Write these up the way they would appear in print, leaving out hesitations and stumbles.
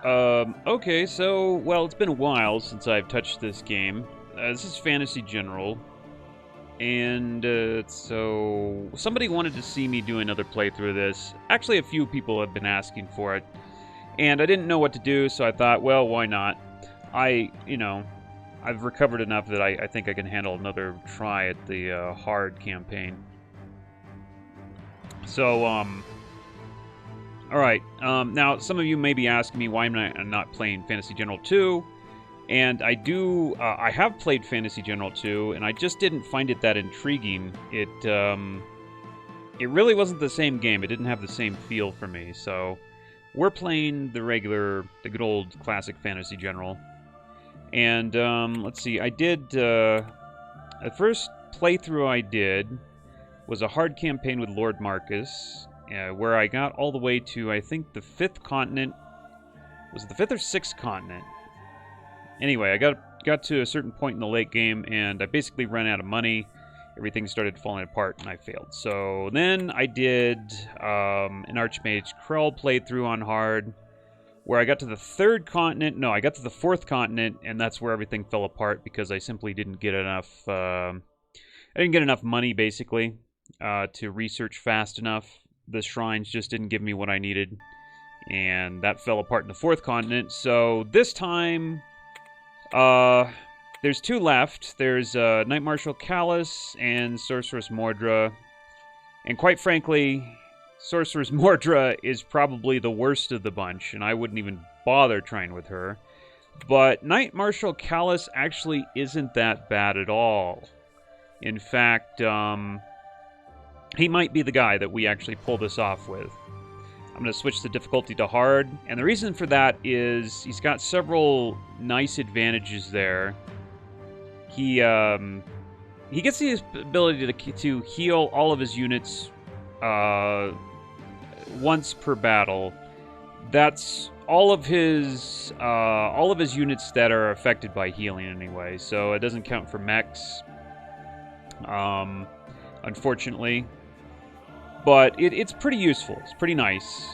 Okay, so, well, it's been a while since I've touched this game. This is Fantasy General, and, so somebody wanted to see me do another playthrough of this. Actually, a few people have been asking for it, and I didn't know what to do, so I thought, well, why not? I've recovered enough that I think I can handle another try at the, hard campaign. So, alright, now some of you may be asking me why I'm not playing Fantasy General 2, and I have played Fantasy General 2, and I just didn't find it that intriguing. It really wasn't the same game. It didn't have the same feel for me, so we're playing the good old classic Fantasy General. And, let's see, the first playthrough I did was a hard campaign with Lord Marcus, where I got all the way to, I think, the 5th continent. Was it the 5th or 6th continent? Anyway, I got to a certain point in the late game, and I basically ran out of money. Everything started falling apart, and I failed. So then I did an Archmage Krell playthrough on hard, where I got to the 3rd continent. No, I got to the 4th continent, and that's where everything fell apart because I simply didn't get enough. I didn't get enough money, basically, to research fast enough. The shrines just didn't give me what I needed, and that fell apart in the 4th continent. So this time, there's 2 left. There's Knight Marshal Calis and Sorceress Mordra, and quite frankly, Sorceress Mordra is probably the worst of the bunch, and I wouldn't even bother trying with her. But Knight Marshal Calis actually isn't that bad at all. In fact, he might be the guy that we actually pull this off with. I'm going to switch the difficulty to hard, and the reason for that is he's got several nice advantages there. He gets the ability to heal all of his units once per battle. That's all of his units that are affected by healing anyway. So it doesn't count for mechs, unfortunately. But it's pretty useful. It's pretty nice.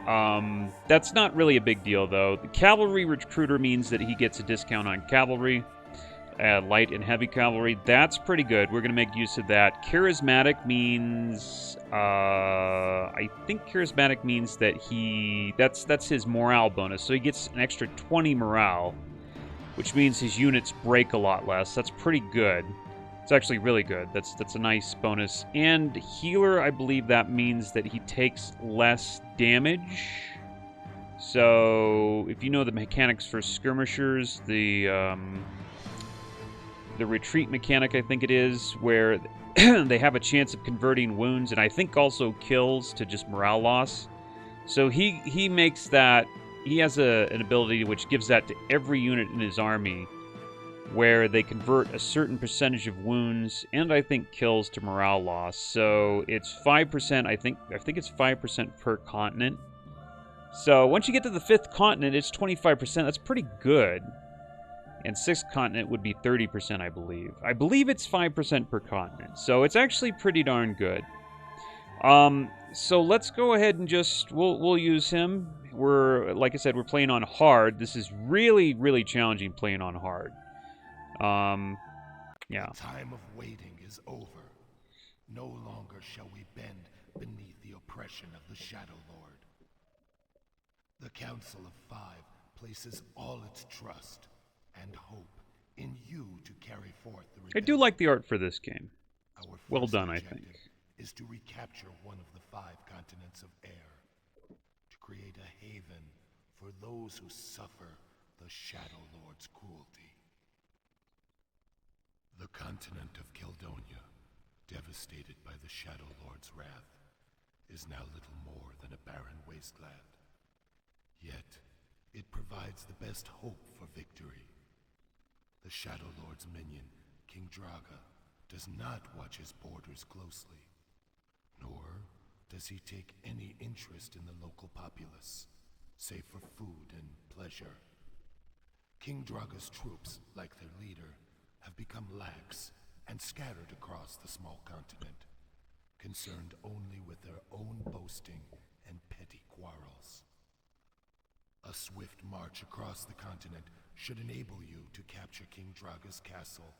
That's not really a big deal, though. The cavalry recruiter means that he gets a discount on cavalry, light and heavy cavalry. That's pretty good. We're going to make use of that. Charismatic means... I think charismatic means that that's his morale bonus. So he gets an extra 20 morale, which means his units break a lot less. That's pretty good. It's actually really good. That's a nice bonus. And healer, I believe that means that he takes less damage. So if you know the mechanics for skirmishers, the retreat mechanic, I think it is, where they have a chance of converting wounds and I think also kills to just morale loss. So he makes that. He has an ability which gives that to every unit in his army, where they convert a certain percentage of wounds and I think kills to morale loss. So it's 5%, I think it's 5% per continent. So once you get to the 5th continent, it's 25%. That's pretty good. And 6th continent would be 30%, I believe. I believe it's 5% per continent. So it's actually pretty darn good. So let's go ahead and we'll use him. Like I said, we're playing on hard. This is really, really challenging playing on hard. Yeah. The time of waiting is over. No longer shall we bend beneath the oppression of the Shadow Lord. The Council of Five places all its trust and hope in you to carry forth the rebellion. I do like the art for this game. Well done, I think. Is to recapture one of the 5 continents of air, to create a haven for those who suffer the Shadow Lord's cruelty. The continent of Keldonia, devastated by the Shadow Lord's wrath, is now little more than a barren wasteland. Yet, it provides the best hope for victory. The Shadow Lord's minion, King Draga, does not watch his borders closely, nor does he take any interest in the local populace, save for food and pleasure. King Draga's troops, like their leader, have become lax and scattered across the small continent, concerned only with their own boasting and petty quarrels. A swift march across the continent should enable you to capture King Draga's castle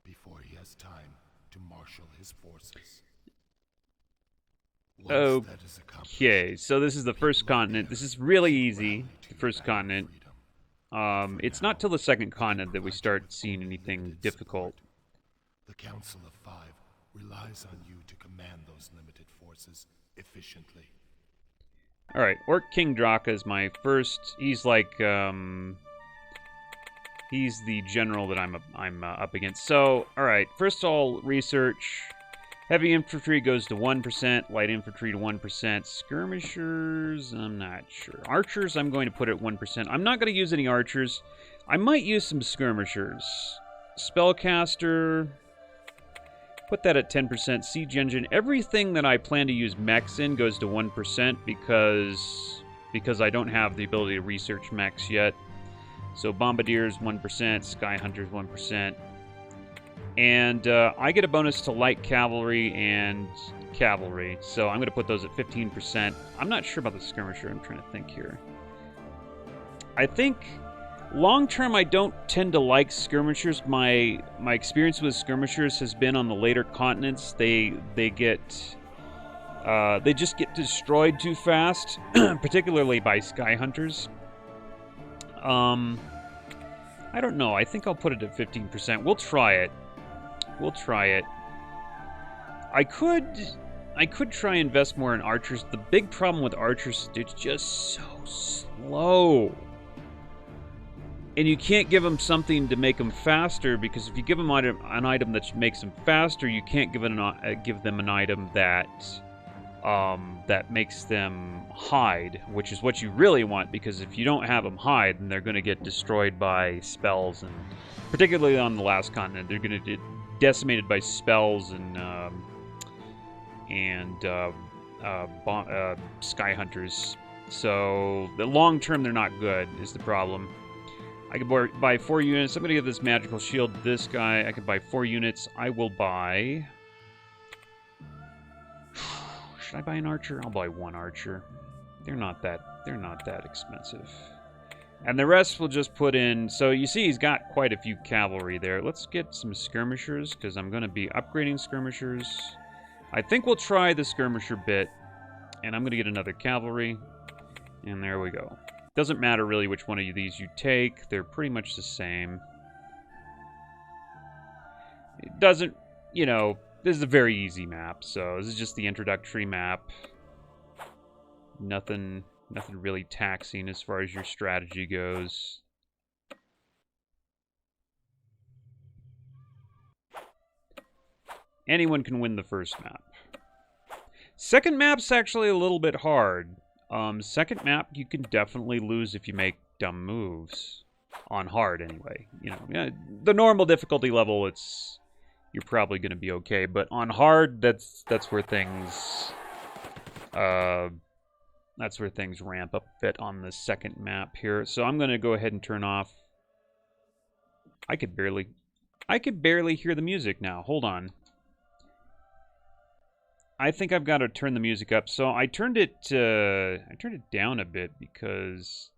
before he has time to marshal his forces. Once that is accomplished, Okay, so this is the first continent. This is really easy, the first continent. It's not till the second continent that we start seeing anything difficult. The Council of Five relies on you to command those limited forces efficiently. Alright, Orc King Draka is my first. He's like, he's the general that I'm up against. So, alright, first of all, research. Heavy infantry goes to 1%, light infantry to 1%. Skirmishers, I'm not sure. Archers, I'm going to put at 1%. I'm not going to use any archers. I might use some skirmishers. Spellcaster, put that at 10%. Siege engine, everything that I plan to use mechs in goes to 1% because I don't have the ability to research mechs yet. So bombardiers 1%, sky hunters 1%. And I get a bonus to light cavalry and cavalry, so I'm going to put those at 15%. I'm not sure about the skirmisher. I'm trying to think here. I think long-term I don't tend to like skirmishers. My experience with skirmishers has been on the later continents. They just get destroyed too fast, particularly by sky hunters. I don't know. I think I'll put it at 15%. We'll try it. We'll try it. I could try and invest more in archers. The big problem with archers is they're just so slow. And you can't give them something to make them faster, because if you give them an item that makes them faster, you can't give them an item that makes them hide, which is what you really want, because if you don't have them hide, then they're going to get destroyed by spells, and particularly on the last continent, they're going to get decimated by spells and sky hunters. So the long term, they're not good, is the problem. I could buy 4 units. I'm going to get this magical shield. This guy, I could buy 4 units. I will buy... Should I buy an archer? I'll buy 1 archer. They're not that expensive. And the rest we'll just put in. So you see he's got quite a few cavalry there. Let's get some skirmishers, because I'm going to be upgrading skirmishers. I think we'll try the skirmisher bit. And I'm going to get another cavalry. And there we go. Doesn't matter really which one of these you take. They're pretty much the same. It doesn't, you know, this is a very easy map. So this is just the introductory map. Nothing really taxing as far as your strategy goes. Anyone can win the first map. Second map's actually a little bit hard. Second map, you can definitely lose if you make dumb moves. On hard, anyway. You know, the normal difficulty level, you're probably going to be okay. But on hard, that's where things... That's where things ramp up a bit on the second map here. So I'm going to go ahead and turn off... I could barely hear the music now. Hold on. I think I've got to turn the music up. So I turned it down a bit because...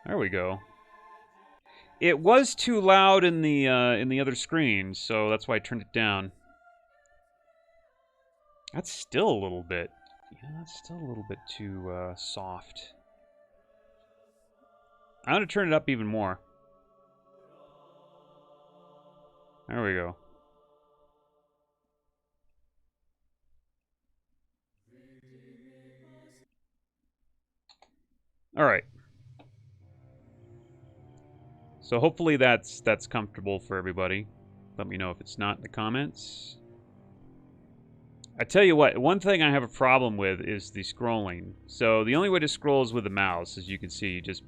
There we go. It was too loud in the other screen, so that's why I turned it down. That's still a little bit... Yeah, that's still a little bit too soft. I'm going to turn it up even more. There we go. All right. So hopefully that's comfortable for everybody. Let me know if it's not in the comments. I tell you what, one thing I have a problem with is the scrolling. So the only way to scroll is with the mouse. As you can see, you just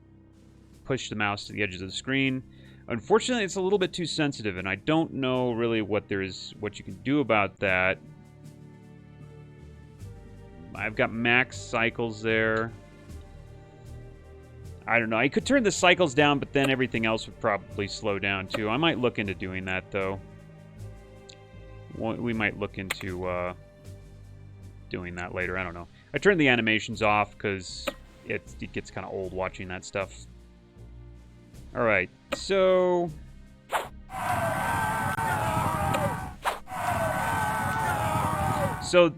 push the mouse to the edge of the screen. Unfortunately, it's a little bit too sensitive, and I don't know really what you can do about that. I've got max cycles there. I don't know. I could turn the cycles down, but then everything else would probably slow down too. I might look into doing that, though. We might look into doing that later. I don't know. I turned the animations off because it gets kind of old watching that stuff. All right, so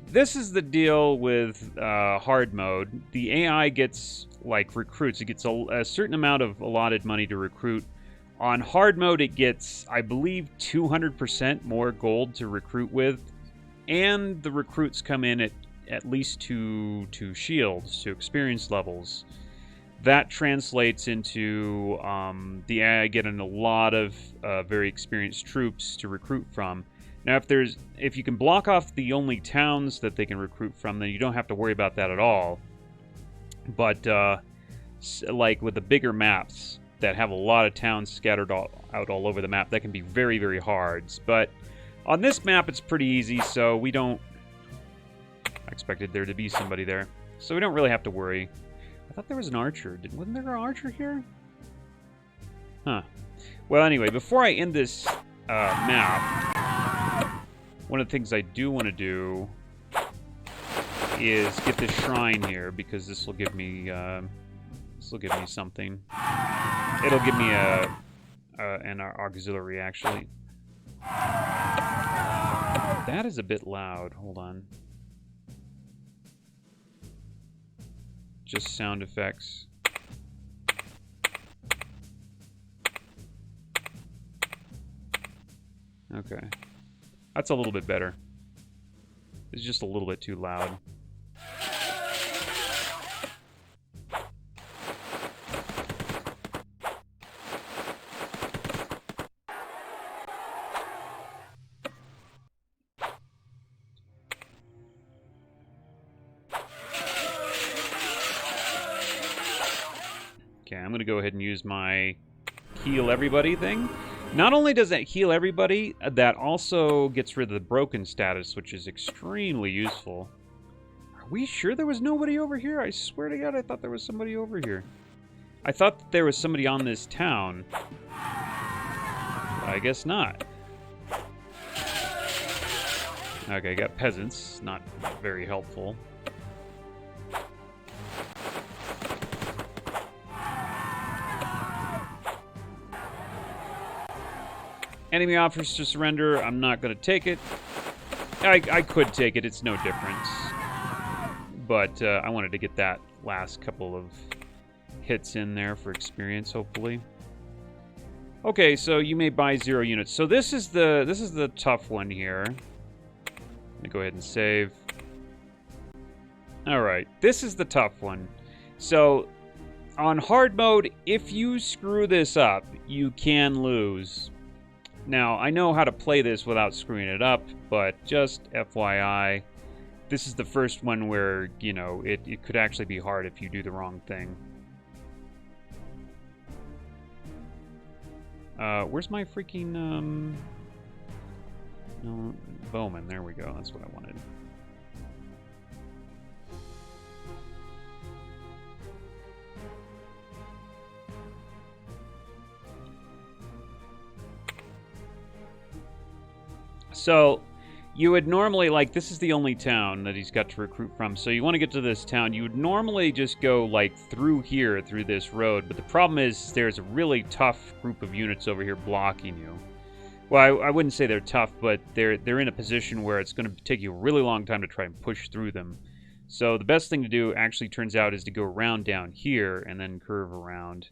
this is the deal with hard mode. The AI gets like recruits. It gets a certain amount of allotted money to recruit. On hard mode, it gets, I believe, 200% more gold to recruit with, and the recruits come in at least two shields, to experience levels. That translates into the AI getting a lot of very experienced troops to recruit from. Now, if you can block off the only towns that they can recruit from, then you don't have to worry about that at all. But like with the bigger maps that have a lot of towns scattered out all over the map, that can be very, very hard. But on this map, it's pretty easy, so we don't... I expected there to be somebody there. So we don't really have to worry. I thought there was an archer. Wasn't there an archer here? Huh. Well, anyway, before I end this map, one of the things I do want to do is get this shrine here, because this will give me something. It'll give me an auxiliary, actually. That is a bit loud. Hold on. Just sound effects. Okay. That's a little bit better. It's just a little bit too loud. Okay, I'm going to go ahead and use my heal everybody thing. Not only does that heal everybody, that also gets rid of the broken status, which is extremely useful. Are we sure there was nobody over here? I swear to God, I thought there was somebody over here. I thought that there was somebody on this town. But I guess not. Okay, got peasants. Not very helpful. Enemy offers to surrender. I'm not going to take it. I could take it. It's no difference. But I wanted to get that last couple of hits in there for experience, hopefully. Okay, so you may buy 0 units. So this is the tough one here. Let me go ahead and save. All right, this is the tough one. So on hard mode, if you screw this up, you can lose. Now, I know how to play this without screwing it up, but just FYI, this is the first one where, you know, it could actually be hard if you do the wrong thing. Where's my freaking, no, Bowman, there we go, that's what I wanted. So, you would normally, like, this is the only town that he's got to recruit from, so you want to get to this town, you would normally just go, like, through here, through this road, but the problem is there's a really tough group of units over here blocking you. Well, I wouldn't say they're tough, but they're in a position where it's going to take you a really long time to try and push through them. So the best thing to do, actually turns out, is to go around down here and then curve around.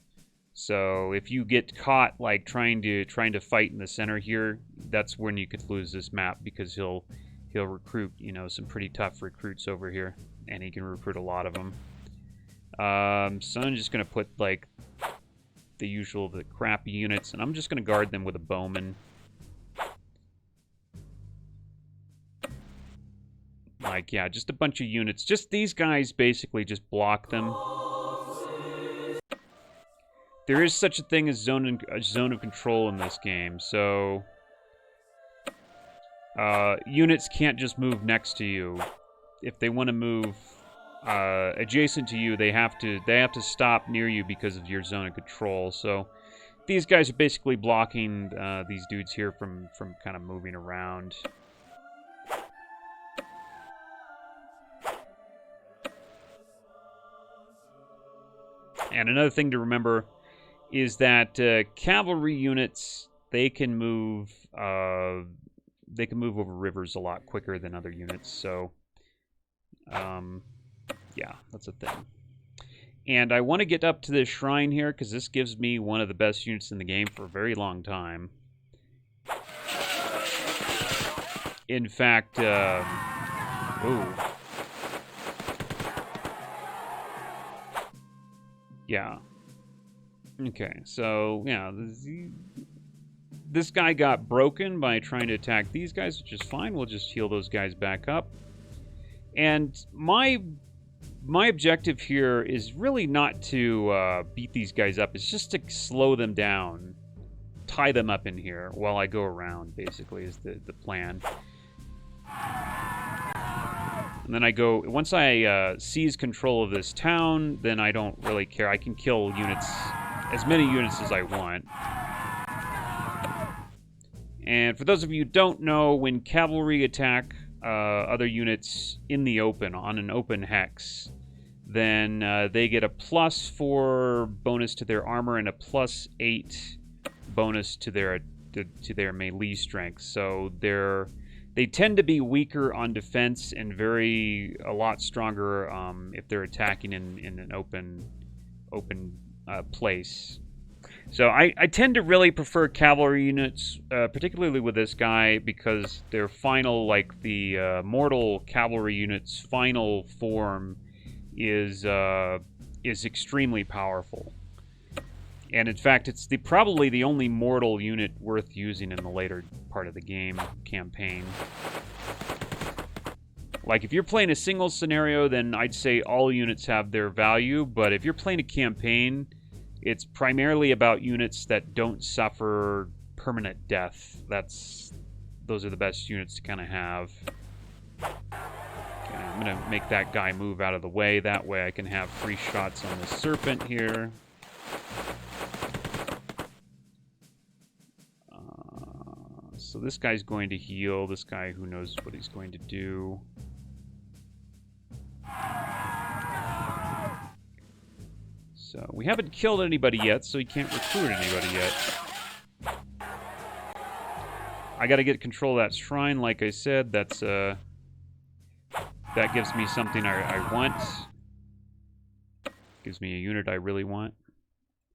So if you get caught like trying to fight in the center here, that's when you could lose this map, because he'll recruit, you know, some pretty tough recruits over here, and he can recruit a lot of them. So I'm just gonna put like the crappy units, and I'm just gonna guard them with a bowman. Like, yeah, just a bunch of units. Just these guys basically just block them. There is such a thing as a zone of control in this game, so units can't just move next to you. If they want to move adjacent to you, they have to stop near you because of your zone of control. So these guys are basically blocking these dudes here from kind of moving around. And another thing to remember is that cavalry units, they can move over rivers a lot quicker than other units. So, yeah, that's a thing. And I want to get up to this shrine here because this gives me one of the best units in the game for a very long time. In fact, ooh. Yeah. Okay, so, yeah, this guy got broken by trying to attack these guys, which is fine. We'll just heal those guys back up. And my objective here is really not to beat these guys up. It's just to slow them down, tie them up in here while I go around, basically, is the plan. And then I go, once I seize control of this town, then I don't really care. I can kill units, as many units as I want. And for those of you who don't know, when cavalry attack other units in the open, on an open hex, then they get a +4 bonus to their armor and a +8 bonus to their melee strength. So they tend to be weaker on defense and a lot stronger if they're attacking in an open place. So I tend to really prefer cavalry units, particularly with this guy, because their final, like the mortal cavalry unit's final form is extremely powerful. And in fact, it's probably the only mortal unit worth using in the later part of the game campaign. Like, if you're playing a single scenario, then I'd say all units have their value, but if you're playing a campaign, it's primarily about units that don't suffer permanent death. Those are the best units to kind of have. Okay, I'm going to make that guy move out of the way. That way I can have free shots on the serpent here. So this guy's going to heal. This guy, who knows what he's going to do. So we haven't killed anybody yet, so he can't recruit anybody yet. I got to get control of that shrine, like I said. That gives me something I want. Gives me a unit I really want.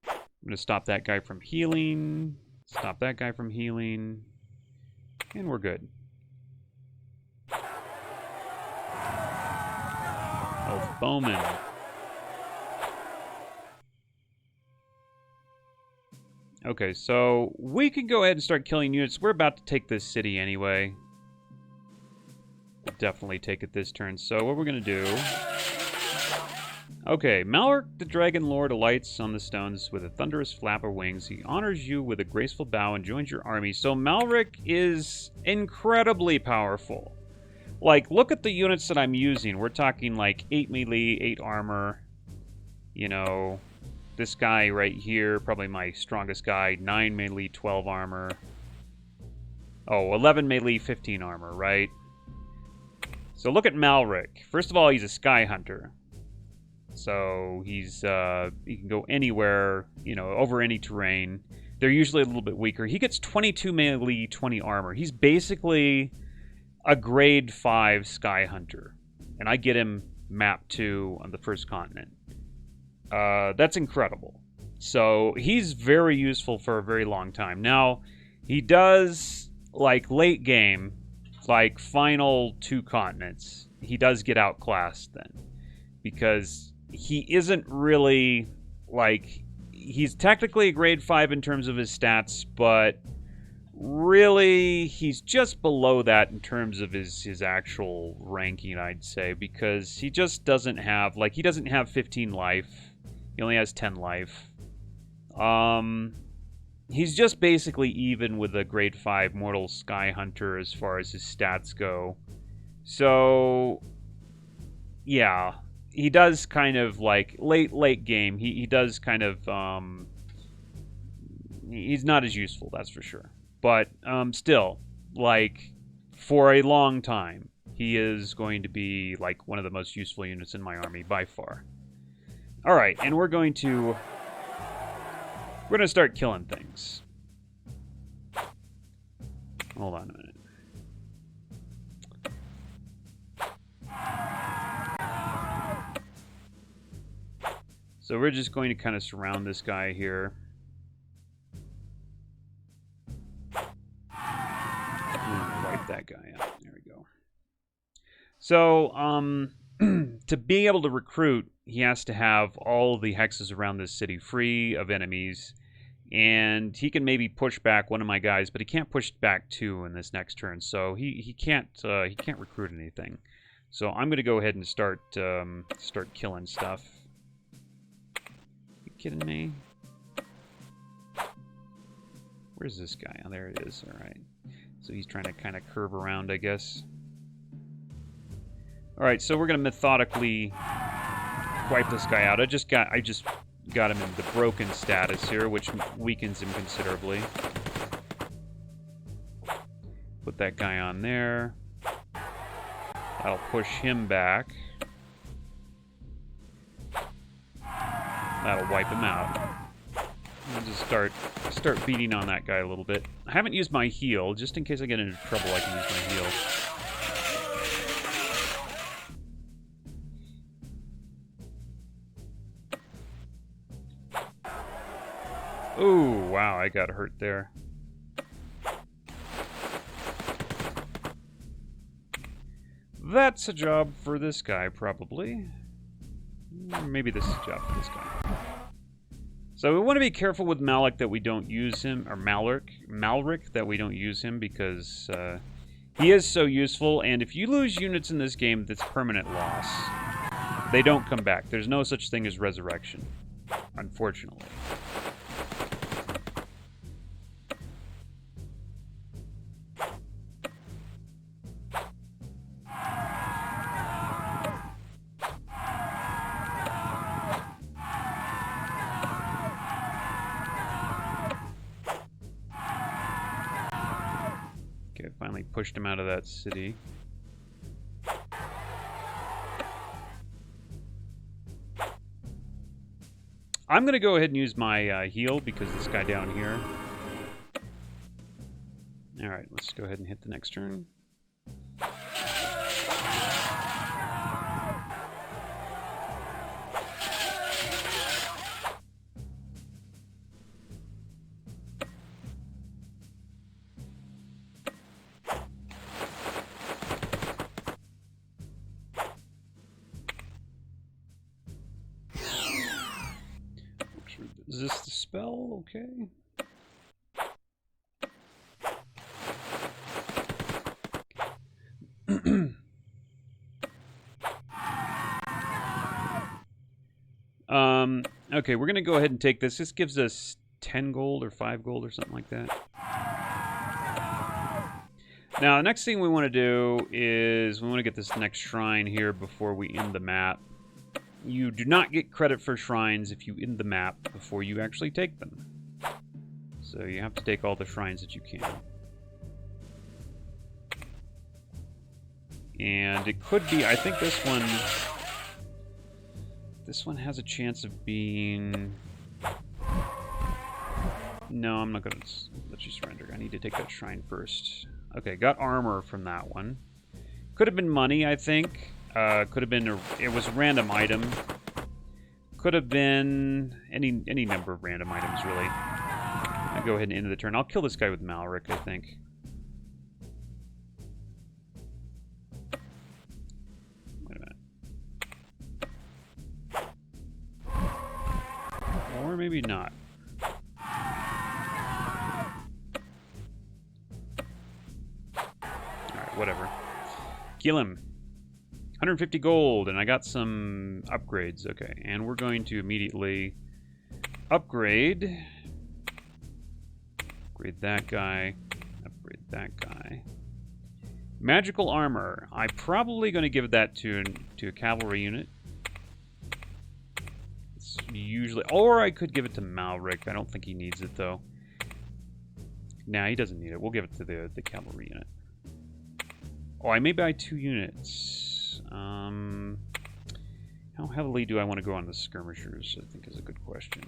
I'm going to stop that guy from healing. Stop that guy from healing. And we're good. Oh, Bowman. Okay, so we can go ahead and start killing units. We're about to take this city anyway. We'll definitely take it this turn. So what we're going to do... Okay, Malric the Dragon Lord alights on the stones with a thunderous flap of wings. He honors you with a graceful bow and joins your army. So Malric is incredibly powerful. Like, look at the units that I'm using. We're talking like 8 melee, 8 armor. You know, this guy right here, probably my strongest guy, 9 melee, 12 armor. Oh, 11 melee, 15 armor, right? So look at Malric. First of all, he's a Sky Hunter. So he can go anywhere, you know, over any terrain. They're usually a little bit weaker. He gets 22 melee, 20 armor. He's basically a grade 5 Sky Hunter. And I get him map 2 on the first continent. That's incredible. So he's very useful for a very long time. Now, he does, like, late game, like final 2 continents, he does get outclassed then. Because he isn't really, like, he's technically a grade 5 in terms of his stats, but really he's just below that in terms of his actual ranking, I'd say, because he just doesn't have, like, he doesn't have 15 life. He only has 10 life. He's just basically even with a grade 5 Mortal Sky Hunter as far as his stats go. So, yeah. He does kind of, like, late game, he does kind of, he's not as useful, that's for sure. But, still, like, for a long time, he is going to be, like, one of the most useful units in my army, by far. All right, and we're going to start killing things. Hold on a minute. So we're just going to kind of surround this guy here. Wipe that guy out. There we go. So, to be able to recruit, he has to have all the hexes around this city free of enemies, and he can maybe push back one of my guys, but he can't push back two in this next turn. So he can't recruit anything. So I'm going to go ahead and start killing stuff. You kidding me? Where's this guy? Oh, there it is. All right. So he's trying to kind of curve around, I guess. All right, so we're gonna methodically wipe this guy out. I just got him in the broken status here, which weakens him considerably. Put that guy on there. That'll push him back. That'll wipe him out. I'll just start beating on that guy a little bit. I haven't used my heal, just in case I get into trouble. I can use my heal. Ooh, wow, I got hurt there. That's a job for this guy, probably. Or maybe this is a job for this guy. So we want to be careful with Malik that we don't use him, or Malric that we don't use him, because he is so useful, and if you lose units in this game, that's permanent loss. They don't come back. There's no such thing as resurrection, unfortunately. Finally pushed him out of that city. I'm going to go ahead and use my heal because this guy down here. Alright, let's go ahead and hit the next turn. Is this the spell? Okay. Okay, we're gonna go ahead and take this. This gives us 10 gold or 5 gold or something like that. Now, the next thing we want to do is we want to get this next shrine here before we end the map. You do not get credit for shrines if you end the map before you actually take them. So you have to take all the shrines that you can. And it could be, I think this one has a chance of being... No, I'm not going to let you surrender. I need to take that shrine first. Okay, got armor from that one. Could have been money, I think. Could have been it was a random item. Could have been any number of random items, really. I'll go ahead and end the turn. I'll kill this guy with Malric, I think. Wait a minute. Or maybe not. Alright, whatever. Kill him. 150 gold, and I got some upgrades. Okay, and we're going to immediately upgrade that guy, upgrade that guy. Magical armor. I'm probably going to give that to a cavalry unit. It's usually, or I could give it to Malric. I don't think he needs it though. Nah, he doesn't need it. We'll give it to the cavalry unit. Oh, I may buy 2 units. How heavily do I want to go on the skirmishers, I think is a good question.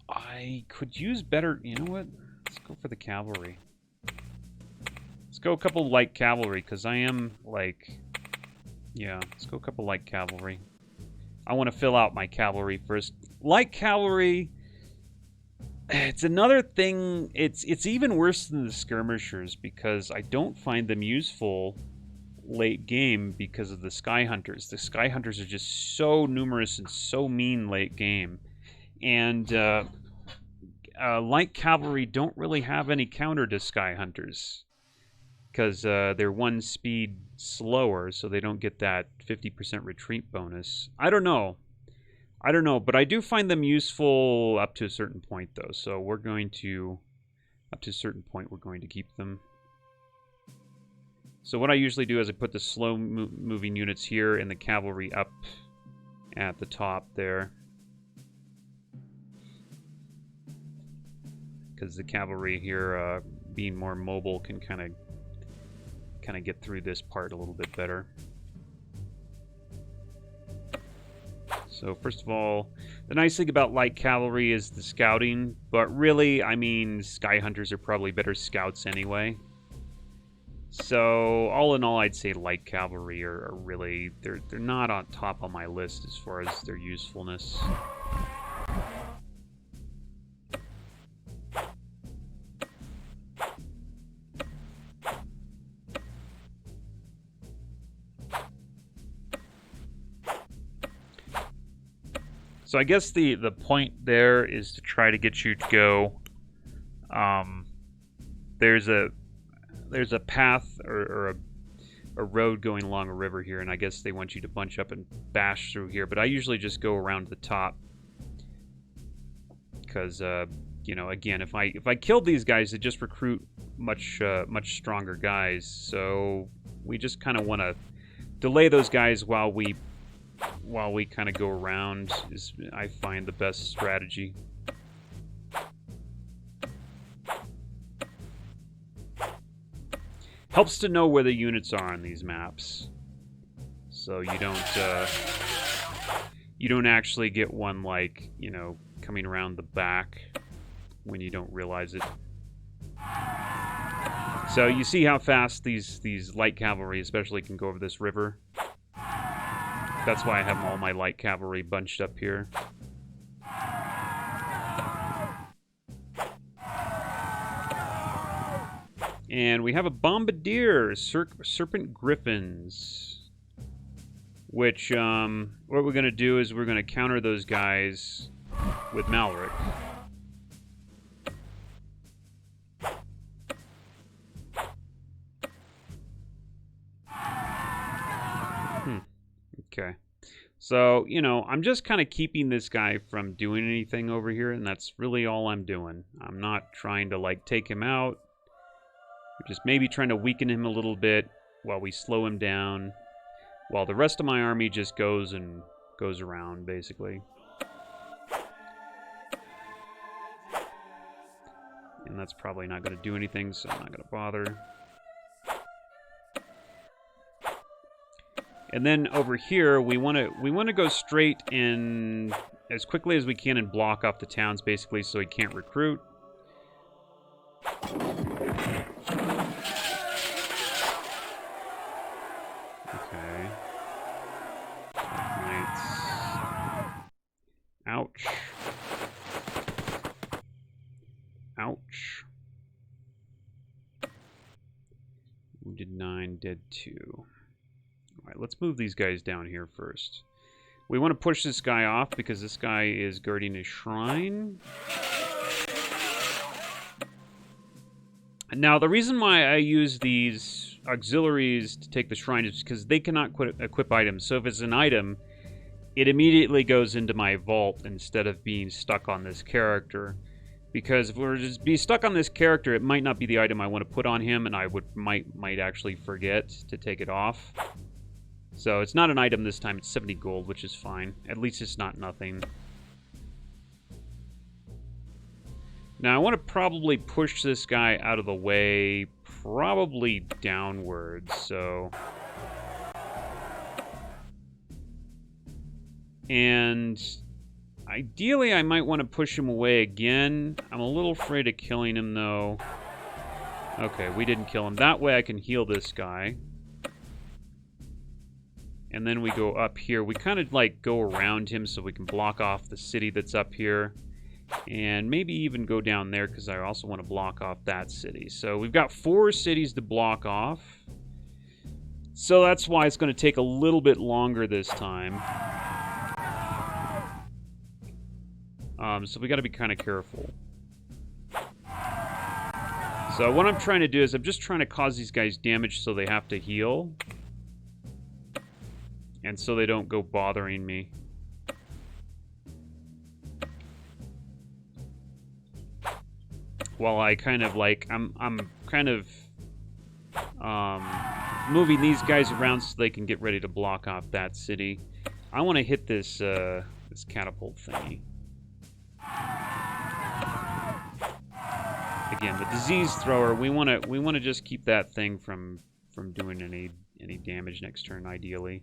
I could use better... You know what? Let's go for the cavalry. Let's go a couple light cavalry, because I am, like... Yeah, let's go a couple light cavalry. I want to fill out my cavalry first. Light cavalry... It's another thing... It's even worse than the skirmishers, because I don't find them useful late game because of the sky hunters. The sky hunters are just so numerous and so mean late game. And... light cavalry don't really have any counter to sky hunters because they're 1 speed slower, so they don't get that 50% retreat bonus. I don't know, but I do find them useful up to a certain point, though. So we're going to, up to a certain point, we're going to keep them. So what I usually do is I put the slow moving units here and the cavalry up at the top there. Because the cavalry here, being more mobile, can kind of get through this part a little bit better. So first of all, the nice thing about light cavalry is the scouting, but really, I mean, sky hunters are probably better scouts anyway. So all in all, I'd say light cavalry are really they're not on top on my list as far as their usefulness. So I guess the point there is to try to get you to go. There's a path or a road going along a river here, and I guess they want you to bunch up and bash through here. But I usually just go around the top because you know, again, if I killed these guys, they just recruit much stronger guys. So we just kind of want to delay those guys while we kind of go around is, I find, the best strategy. Helps to know where the units are on these maps, so you don't actually get one, like, you know, coming around the back when you don't realize it. So you see how fast these light cavalry especially can go over this river. That's why I have all my light cavalry bunched up here. And we have a bombardier, serpent griffins, which what we're going to do is we're going to counter those guys with Malric. Okay. So, you know, I'm just kind of keeping this guy from doing anything over here, and that's really all I'm doing. I'm not trying to, like, take him out. I'm just maybe trying to weaken him a little bit while we slow him down, while the rest of my army just goes around, basically. And that's probably not going to do anything, so I'm not going to bother. And then over here, we want to go straight in as quickly as we can and block off the towns, basically, so he can't recruit. Okay. Knights. Ouch. Ouch. Wounded 9, dead 2. Alright, let's move these guys down here first. We want to push this guy off because this guy is guarding a shrine. Now, the reason why I use these auxiliaries to take the shrine is because they cannot equip items. So if it's an item, it immediately goes into my vault instead of being stuck on this character. Because if we were to just be stuck on this character, it might not be the item I want to put on him, and I might actually forget to take it off. So it's not an item this time, it's 70 gold, which is fine. At least it's not nothing. Now, I want to probably push this guy out of the way, probably downwards, so... And ideally, I might want to push him away again. I'm a little afraid of killing him, though. Okay, we didn't kill him. That way I can heal this guy. And then we go up here. We kind of, like, go around him so we can block off the city that's up here. And maybe even go down there because I also want to block off that city. So we've got 4 cities to block off. So that's why it's going to take a little bit longer this time. So we got to be kind of careful. So what I'm trying to do is I'm just trying to cause these guys damage so they have to heal. And so they don't go bothering me. While I kind of like, I'm kind of moving these guys around so they can get ready to block off that city. I want to hit this this catapult thingy. Again, the disease thrower. We want to just keep that thing from doing any damage next turn, ideally.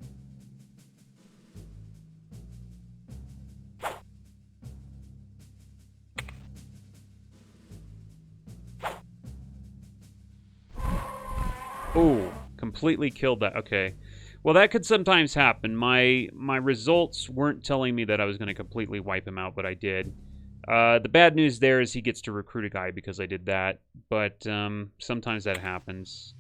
Oh, completely killed that. Okay. Well, that could sometimes happen. My results weren't telling me that I was going to completely wipe him out, but I did. The bad news there is he gets to recruit a guy because I did that, but sometimes that happens.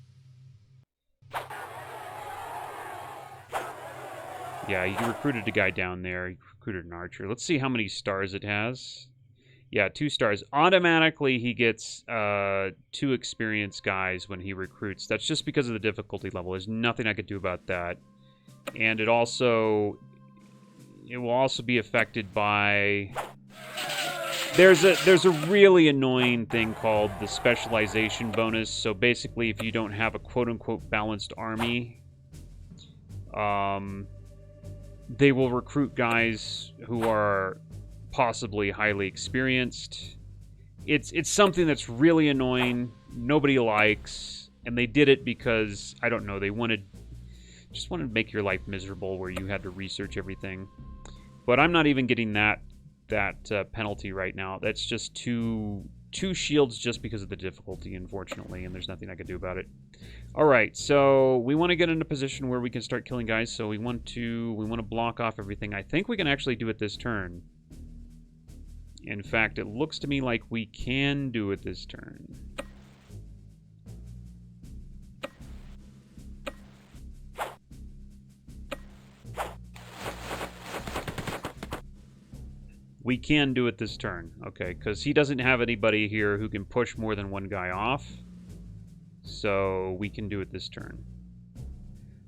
Yeah, you recruited a guy down there. You recruited an archer. Let's see how many stars it has. Yeah, 2 stars. Automatically, he gets 2 experienced guys when he recruits. That's just because of the difficulty level. There's nothing I could do about that. And it will also be affected by... There's a really annoying thing called the specialization bonus. So basically, if you don't have a quote-unquote balanced army, they will recruit guys who are possibly highly experienced. It's something that's really annoying. Nobody likes, and they did it because I don't know. They just wanted to make your life miserable, where you had to research everything. But I'm not even getting that penalty right now. That's just two shields just because of the difficulty, unfortunately, and there's nothing I can do about it. All right, so we want to get in a position where we can start killing guys. So we want to block off everything. I think we can actually do it this turn. In fact, it looks to me like we can do it this turn. We can do it this turn, okay, because he doesn't have anybody here who can push more than 1 guy off. So we can do it this turn.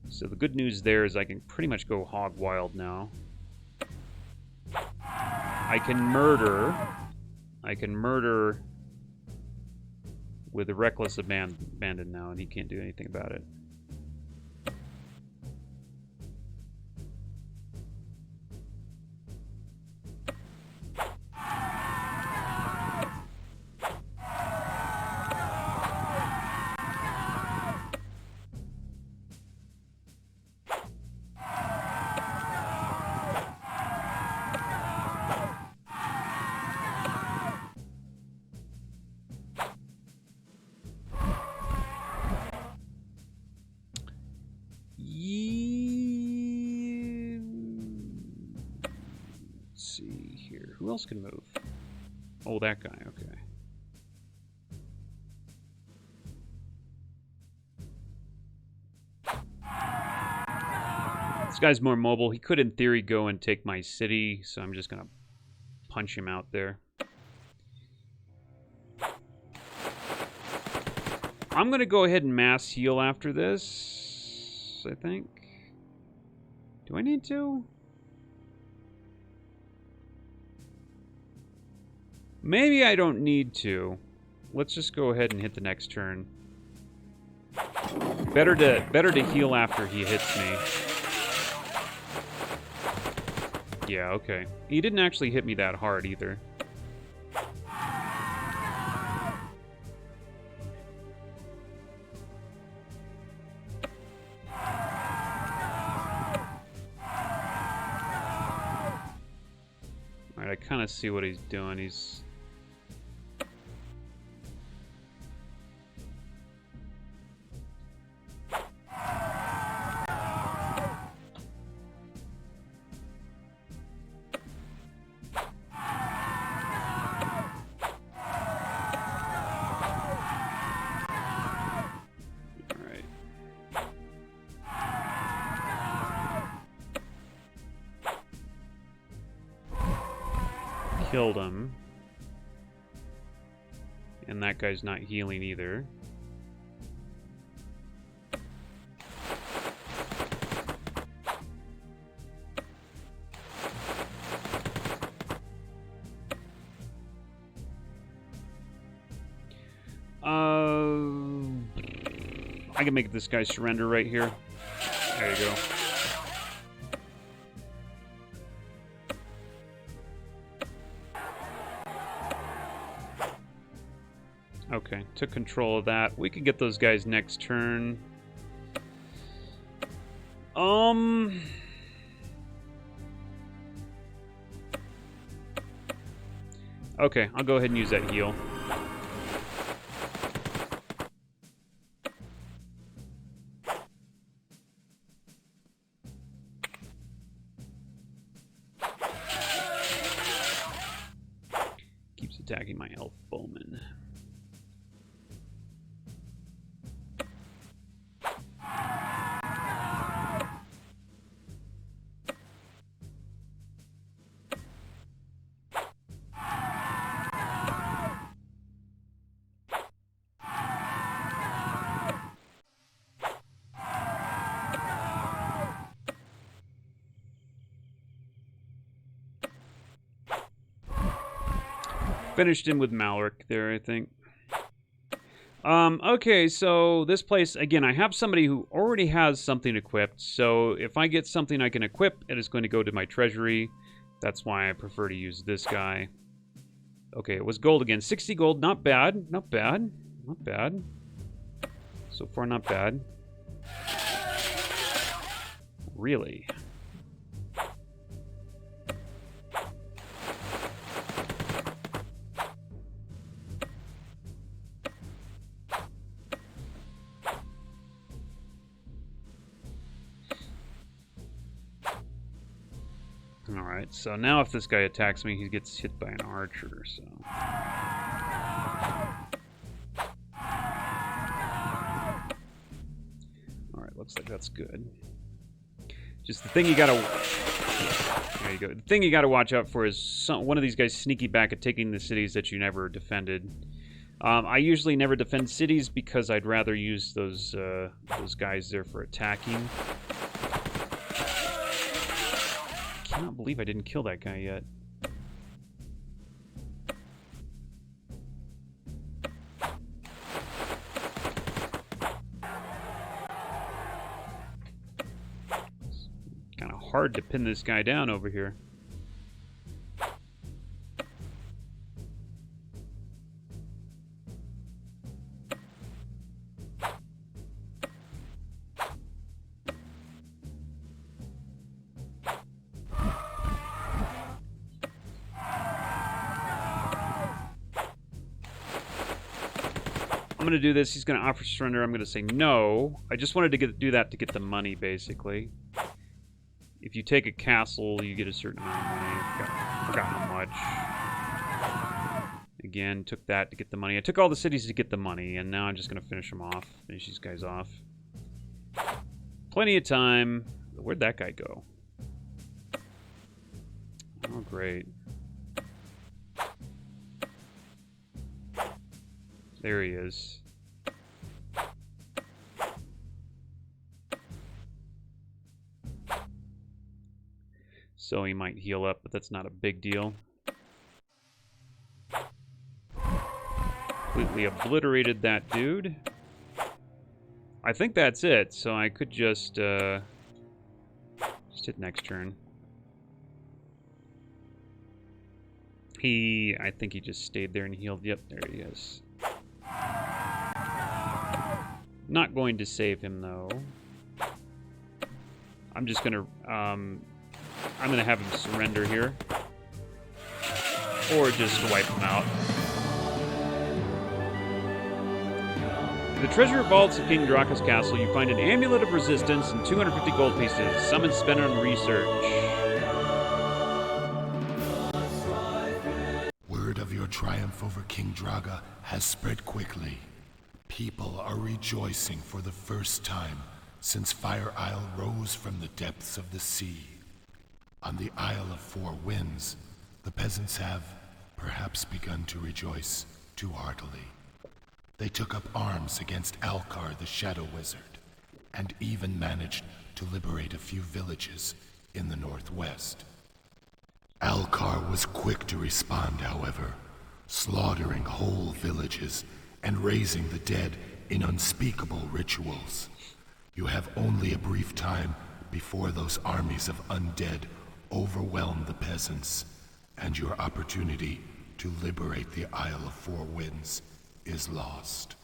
So the good news there is I can pretty much go hog wild now. I can murder with a reckless abandon now, and he can't do anything about it. Who else can move? Oh, that guy, okay. This guy's more mobile. He could, in theory, go and take my city, so I'm just going to punch him out there. I'm going to go ahead and mass heal after this, I think. Do I need to? Maybe I don't need to. Let's just go ahead and hit the next turn. Better to heal after he hits me. Yeah, okay. He didn't actually hit me that hard either. kind of see what he's doing. He's... Killed him. And that guy's not healing either. I can make this guy surrender right here. There you go. Okay, took control of that. We can get those guys next turn. Okay, I'll go ahead and use that heal. Keeps attacking my elf bowman. Finished him with Malric there, I think. Okay, so this place, again, I have somebody who already has something equipped, so if I get something I can equip, it is going to go to my treasury. That's why I prefer to use this guy. Okay, it was gold again. 60 gold, not bad, not bad, not bad. So far, not bad. Really? Alright, so now if this guy attacks me, he gets hit by an archer, so... Alright, looks like that's good. Just the thing you gotta... There you go. The thing you gotta watch out for is one of these guys sneaky back at taking the cities that you never defended. I usually never defend cities because I'd rather use those guys there for attacking. I cannot believe I didn't kill that guy yet. It's kind of hard to pin this guy down over here. I'm going to do this. He's going to offer surrender. I'm going to say no. I just wanted to do that to get the money, basically. If you take a castle, you get a certain amount of money. I forgot how much. Again, took that to get the money. I took all the cities to get the money, and now I'm just going to finish them off. Finish these guys off. Plenty of time. Where'd that guy go? Oh, great. There he is. So he might heal up, but that's not a big deal. Completely obliterated that dude. I think that's it, so I could just hit next turn. I think he just stayed there and healed. Yep, there he is. Not going to save him, though. I'm just gonna, I'm gonna have him surrender here. or just to wipe them out. In the treasure vaults of King Draka's castle, you find an amulet of resistance and 250 gold pieces. Some is spent on research. Word of your triumph over King Draga has spread quickly. People are rejoicing for the first time since Fire Isle rose from the depths of the sea. On the Isle of Four Winds, the peasants have perhaps begun to rejoice too heartily. They took up arms against Alcar the Shadow Wizard, and even managed to liberate a few villages in the northwest. Alcar was quick to respond, however, slaughtering whole villages and raising the dead in unspeakable rituals. You have only a brief time before those armies of undead overwhelm the peasants, and your opportunity to liberate the Isle of Four Winds is lost.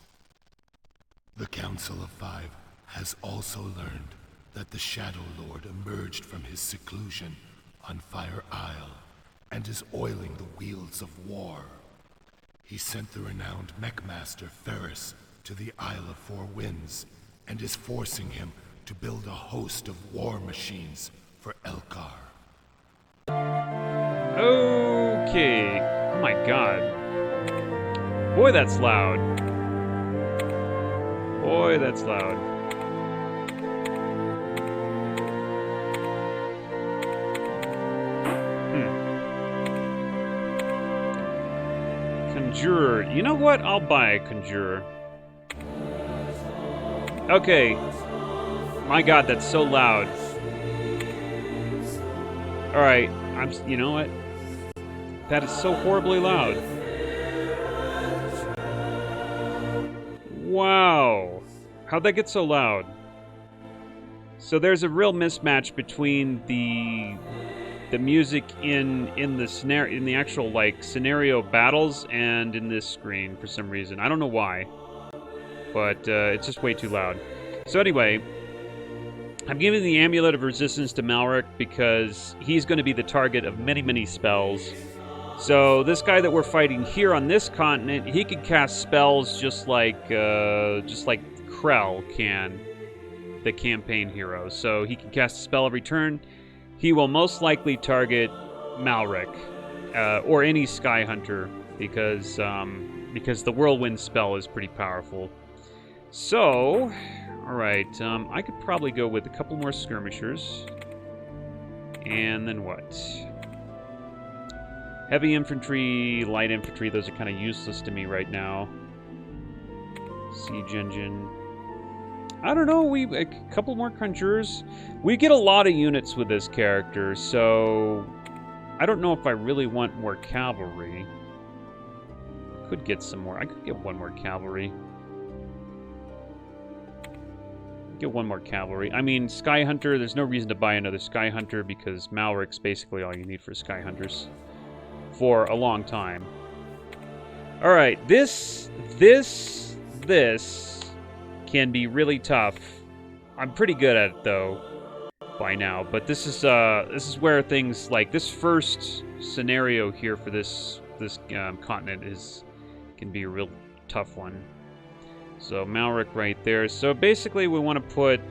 The Council of Five has also learned that the Shadow Lord emerged from his seclusion on Fire Isle and is oiling the wheels of war. He sent the renowned Mech Master Ferris to the Isle of Four Winds and is forcing him to build a host of war machines for Elcar. Okay. Oh my god. Boy, that's loud. Boy, that's loud. Conjurer. You know what? I'll buy a Conjurer. Okay. My god, that's so loud. Alright. You know what? That is so horribly loud. Wow. How'd that get so loud? So there's a real mismatch between the music in the scenario, in the actual like scenario battles, and in this screen for some reason. I don't know why, but it's just way too loud. So anyway, I'm giving the Amulet of Resistance to Malric because he's going to be the target of many, many spells. So this guy that we're fighting here on this continent, he could cast spells just like Krell can, the campaign hero. So he can cast a spell every turn. He will most likely target Malric or any Sky Hunter because the Whirlwind spell is pretty powerful. So, all right, I could probably go with a couple more skirmishers, and then what? Heavy infantry, light infantry, those are kind of useless to me right now. Siege engine. I don't know, a couple more conjurers. We get a lot of units with this character, so I don't know if I really want more cavalry. Could get some more. I could get one more cavalry. Get one more cavalry. I mean, Sky Hunter, there's no reason to buy another Sky Hunter because Malric's basically all you need for Sky Hunters for a long time. Alright, this can be really tough. I'm pretty good at it though by now, but this is where things like this first scenario here for this continent can be a real tough one. So Malric right there. So basically, we want to put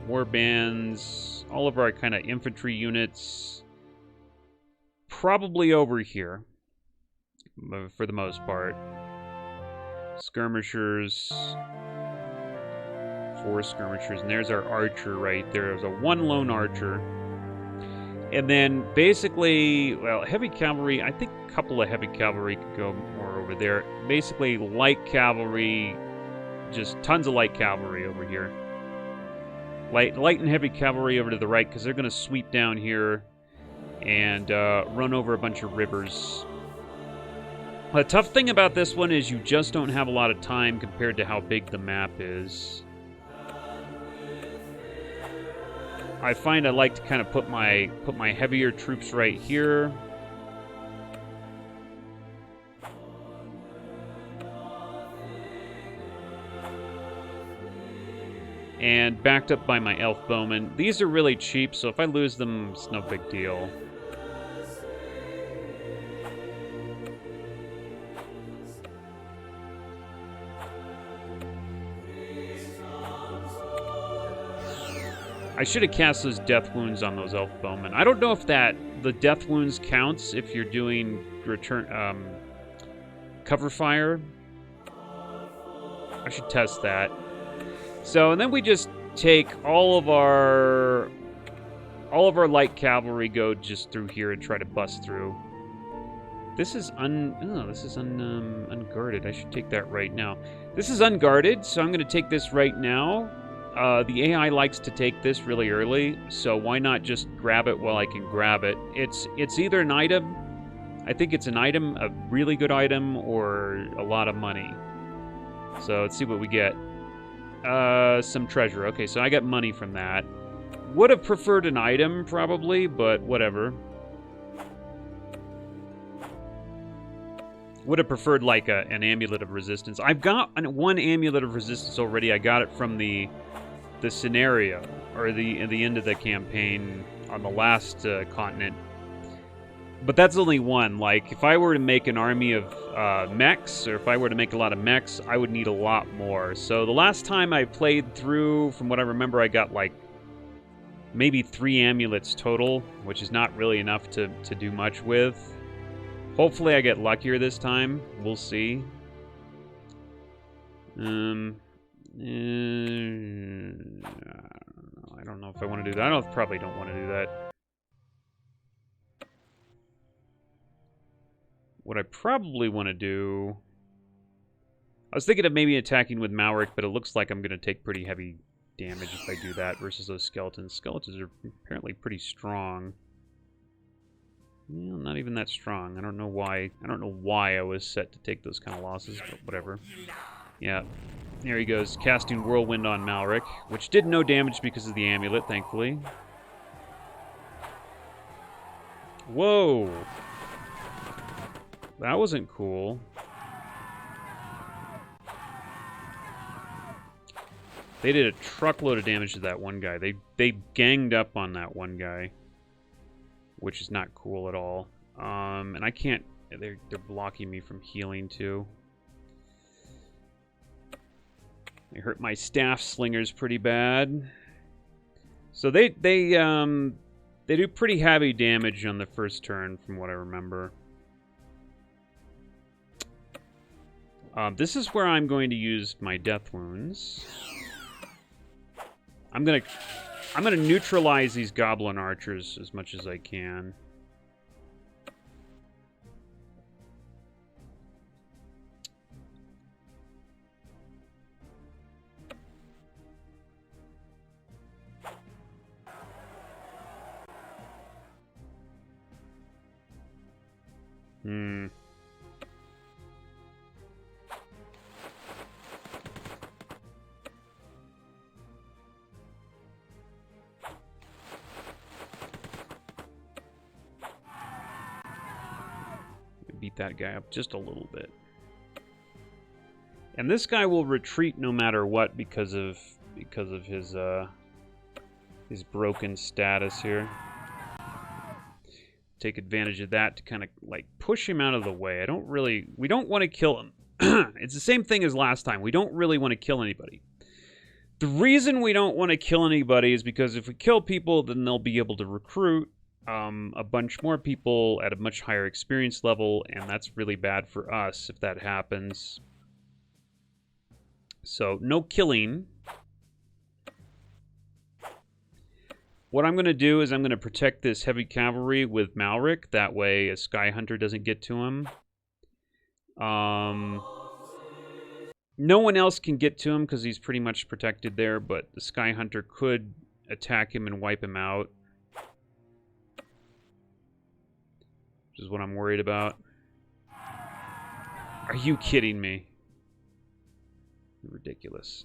war bands, all of our kind of infantry units, probably over here for the most part. Skirmishers, 4 skirmishers, and there's our archer right there. There's a 1 lone archer. And then basically, well, heavy cavalry, I think a couple of heavy cavalry could go more over there. Basically, light cavalry, just tons of light cavalry over here. Light and heavy cavalry over to the right, because they're going to sweep down here and run over a bunch of rivers. The tough thing about this one is you just don't have a lot of time compared to how big the map is. I find I like to kind of put my heavier troops right here. And backed up by my elf bowmen. These are really cheap, so if I lose them, it's no big deal. I should have cast those death wounds on those elf bowmen. I don't know if the death wounds counts if you're doing cover fire. I should test that. So, and then we just take all of our light cavalry, go just through here and try to bust through. This is unguarded. I should take that right now. This is unguarded, so I'm going to take this right now. The AI likes to take this really early, so why not just grab it while I can grab it? It's either an item, I think it's an item, a really good item, or a lot of money. So let's see what we get. Some treasure. Okay, so I got money from that. Would have preferred an item, probably, but whatever. Would have preferred, like, an Amulet of Resistance. I've got one Amulet of Resistance already. I got it from the scenario, or the end of the campaign on the last continent. But that's only one. Like, if I were to make an army of mechs, or if I were to make a lot of mechs, I would need a lot more. So the last time I played through, from what I remember, I got, like, maybe 3 amulets total, which is not really enough to do much with. Hopefully I get luckier this time. We'll see. I don't know if I want to do that. I probably don't want to do that. What I probably want to do... I was thinking of maybe attacking with Malric, but it looks like I'm going to take pretty heavy damage if I do that versus those skeletons. Skeletons are apparently pretty strong. Well, not even that strong. I don't know why. I don't know why I was set to take those kind of losses, but whatever. Yeah. There he goes, casting Whirlwind on Malric, which did no damage because of the amulet, thankfully. Whoa! That wasn't cool. They did a truckload of damage to that one guy. They ganged up on that one guy, which is not cool at all. And I can't... They're blocking me from healing, too. They hurt my staff slingers pretty bad. So they do pretty heavy damage on the first turn, from what I remember. This is where I'm going to use my death wounds. I'm gonna neutralize these goblin archers as much as I can. Beat that guy up just a little bit. And this guy will retreat no matter what because of his broken status here. Take advantage of that to kind of like push him out of the way. We don't want to kill him. It's the same thing as last time. We don't really want to kill anybody. The reason we don't want to kill anybody is because if we kill people, then they'll be able to recruit a bunch more people at a much higher experience level, and that's really bad for us if that happens. So, no killing. What I'm going to do is I'm going to protect this heavy cavalry with Malric. That way a Sky Hunter doesn't get to him. No one else can get to him because he's pretty much protected there, but the Sky Hunter could attack him and wipe him out. Which is what I'm worried about. Are you kidding me? Ridiculous.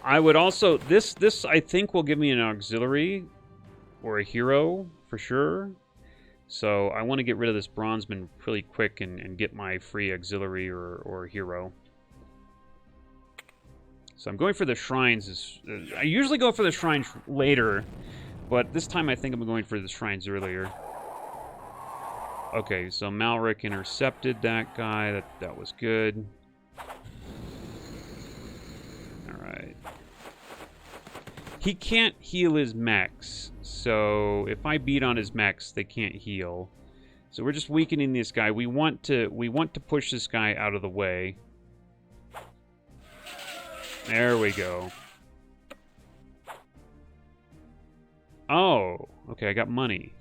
I would also... This I think will give me an auxiliary or a hero for sure. So I want to get rid of this bronzeman really quick and get my free auxiliary or hero. So I'm going for the shrines. I usually go for the shrines later, but this time I think I'm going for the shrines earlier. Okay, so Malric intercepted that guy. That was good. Alright. He can't heal his mechs, so if I beat on his mechs, they can't heal. So we're just weakening this guy. We want to push this guy out of the way. There we go. Oh, okay, I got money.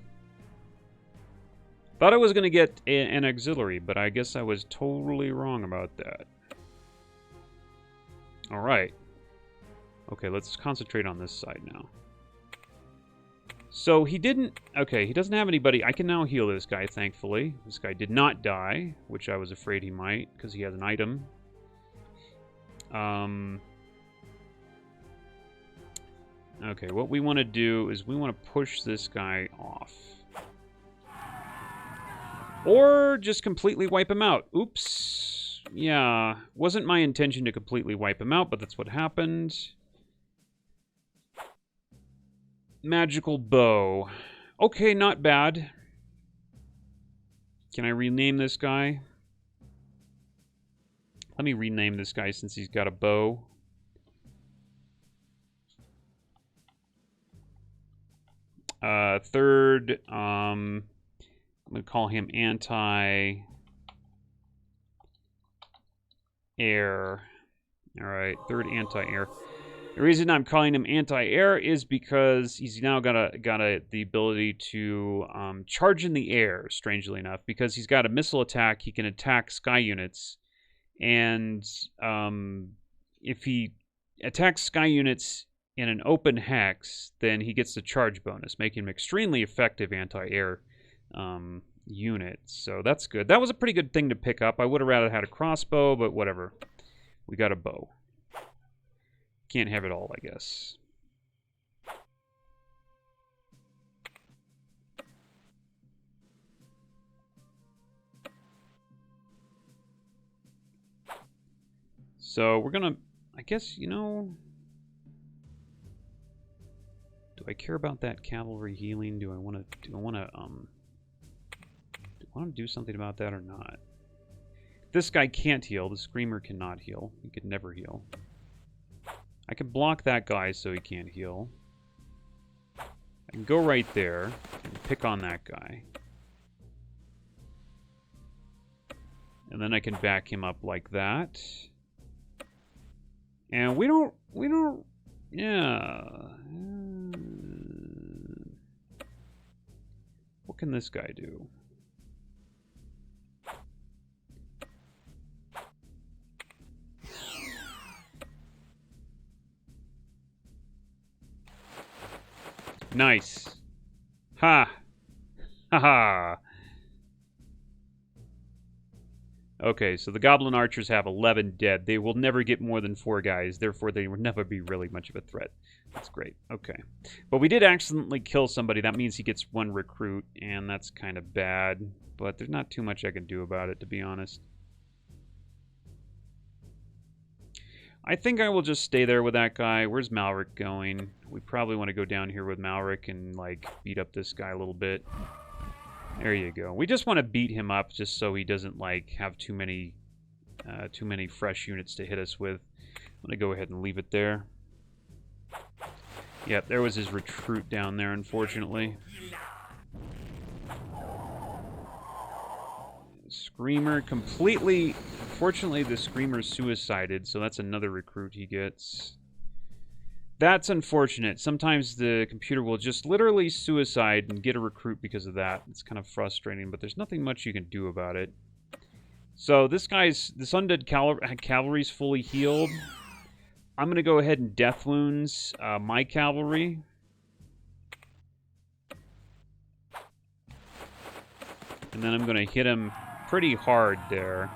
Thought I was going to get an auxiliary, but I guess I was totally wrong about that. Alright. Okay, let's concentrate on this side now. So he didn't... Okay, he doesn't have anybody. I can now heal this guy, thankfully. This guy did not die, which I was afraid he might, because he has an item. Okay, what we want to do is we want to push this guy off. Or just completely wipe him out. Oops. Yeah, wasn't my intention to completely wipe him out, but that's what happened. Magical bow. Okay, not bad. Can I rename this guy? Let me rename this guy since he's got a bow. Third, I'm going to call him anti-air. Alright, third anti-air. The reason I'm calling him anti-air is because he's now got the ability to charge in the air, strangely enough. Because he's got a missile attack, he can attack sky units. And if he attacks sky units in an open hex, then he gets the charge bonus, making him extremely effective anti-air unit. So that's good. That was a pretty good thing to pick up. I would have rather had a crossbow, but whatever. We got a bow. Can't have it all, I guess. So we're gonna, I guess, you know, do I care about that cavalry healing? Do I want to do something about that or not? This guy can't heal. The Screamer cannot heal. He could never heal. I can block that guy so he can't heal. I can go right there and pick on that guy. And then I can back him up like that. And we don't, yeah. What can this guy do? Nice. Ha! Ha ha! Okay, so the Goblin Archers have 11 dead. They will never get more than 4 guys, therefore they will never be really much of a threat. That's great. Okay. But we did accidentally kill somebody. That means he gets 1 recruit, and that's kind of bad. But there's not too much I can do about it, to be honest. I think I will just stay there with that guy. Where's Malric going? We probably want to go down here with Malric and, like, beat up this guy a little bit. There you go. We just want to beat him up just so he doesn't, like, have too many fresh units to hit us with. I'm going to go ahead and leave it there. Yep, there was his recruit down there, unfortunately. Screamer completely... Fortunately, the Screamer suicided, so that's another recruit he gets. That's unfortunate. Sometimes the computer will just literally suicide and get a recruit because of that. It's kind of frustrating, but there's nothing much you can do about it. So this undead cavalry's fully healed. I'm going to go ahead and death wounds my cavalry. And then I'm going to hit him pretty hard there.